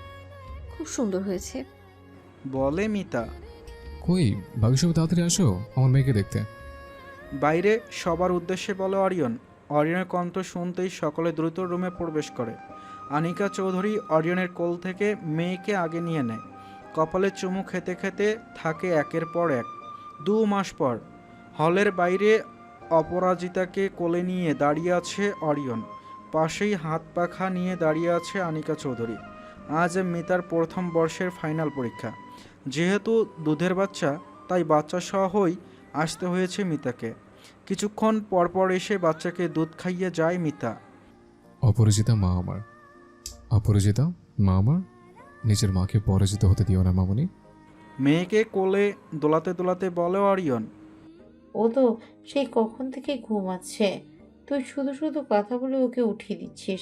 খুব সুন্দর হয়েছে। বলে মিতা। কই বাকি সব তাড়াতাড়ি আসো আমার মেয়েকে দেখতে। বাইরে সবার উদ্দেশ্যে বলে অরিয়ন। অরিয়নের কণ্ঠ শুনতেই সকলে দ্রুত রুমে প্রবেশ করে। আনিকা চৌধুরী অরিয়নের কোল থেকে মেয়েকে আগে নিয়ে নেয়। কপালে চুমু খেতে খেতে থাকে একের পর এক। 2 মাস পর হলের বাইরে অপরাজিতাকে কোলে নিয়ে দাঁড়িয়ে আছে অরিয়ন। পাশেই হাত পাখা নিয়ে দাঁড়িয়ে আছে আনিকা চৌধুরী। আজ মিতার প্রথম বর্ষের ফাইনাল পরীক্ষা। যেহেতু দুধের বাচ্চা, তাই বাচ্চা সহই আসতে হয়েছে মিতাকে। কিছুক্ষণ পরপর এসে বাচ্চাকে দুধ খাইয়ে যায় মিতা। অপরিচিতা মা আমার, অপরিচিতা মা আমার, নিজের মাকে পরাজিত হতে দিও না মামনি। মেয়েকে কোলে দোলাতে দোলাতে বলে অরিয়ন। ও তো সেই কখন থেকে ঘুমাচ্ছে, তুই শুধু শুধু কথা বলে ওকে উঠিয়ে দিচ্ছিস।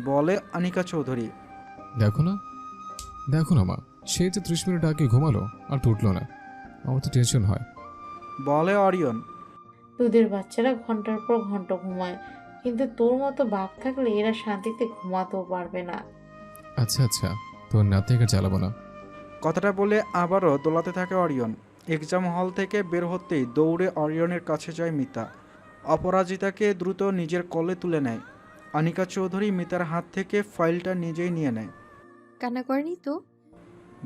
বলে আনিকা চৌধুরী। দেখো না দেখো না মা, সেই তো 30 মিনিট আগে ঘুমালো আর তো উঠলো না, আমার তো টেনশন হয়। বলে অরিয়ন। দুধের বাচ্চারা ঘন্টার পর ঘন্টা ঘুমায়, কিন্তু তোর মতো বাপ থাকলে এরা শান্তিতে ঘুমাতেও পারবে না। আচ্ছা আচ্ছা, তোর নাতিকে চালাবো না। কথাটা বলে আবারও দোলাতে থাকে অরিয়ন। এক্সাম হল থেকে বের হতেই দৌড়ে অরিয়নের কাছে যায় মিতা। অপরাজিতাকে দ্রুত নিজের কোলে তুলে নেয়। আনিকা চৌধুরী মিতার হাত থেকে ফাইলটা নিজেই নিয়ে নেয়। কান্না করেনি তো?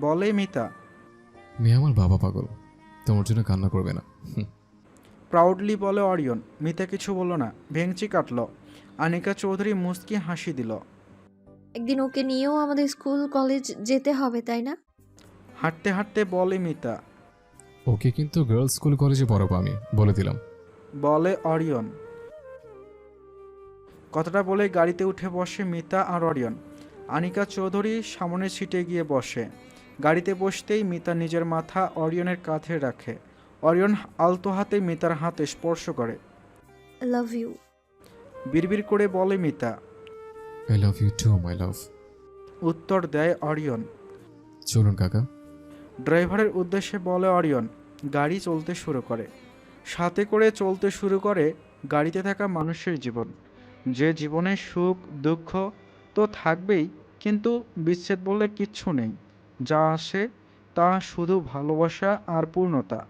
বলে মিতা। মেয়ে আমার বাবা পাগল, তোমার জন্য কান্না করবে না। প্রাউডলি বলে অরিয়ন। মিতা কিছু বলল না, ভেঙচি কাটল। আনিকা চৌধুরী মুচকি হাসি দিল। একদিন ওকে নিয়েও আমাদের স্কুল কলেজ যেতে হবে, তাই না? হাঁটতে হাঁটতে বলে মিতা। ওকে কিন্তু গার্লস স্কুল কলেজে পড়াবো আমি, বলে দিলাম। বলে অরিয়ন। কথাটা বলে গাড়িতে উঠে বসে মিতা আর অরিয়ন। আনিকা চৌধুরী সামনের সিটে গিয়ে বসে। গাড়িতে বসতেই মিতা নিজের মাথা অরিয়নের কাঁধে রাখে। অরিয়ন আলতো হাতে মিতার হাতে স্পর্শ করে। Love you. বিড়বিড় করে বলে Mita. I love you too my love. উত্তর দেয় অরিয়ন। চলুন কাকা। ড্রাইভারের উদ্দেশ্যে বলে অরিয়ন। গাড়ি চলতে শুরু করে। সাথে করে চলতে শুরু করে গাড়িতে থাকা মানুষের জীবন। যে জীবনে সুখ দুঃখ তো থাকবেই, কিন্তু বিচ্ছেদ বলে কিচ্ছু নেই। যা আসে তা শুধু ভালোবাসা আর পূর্ণতা।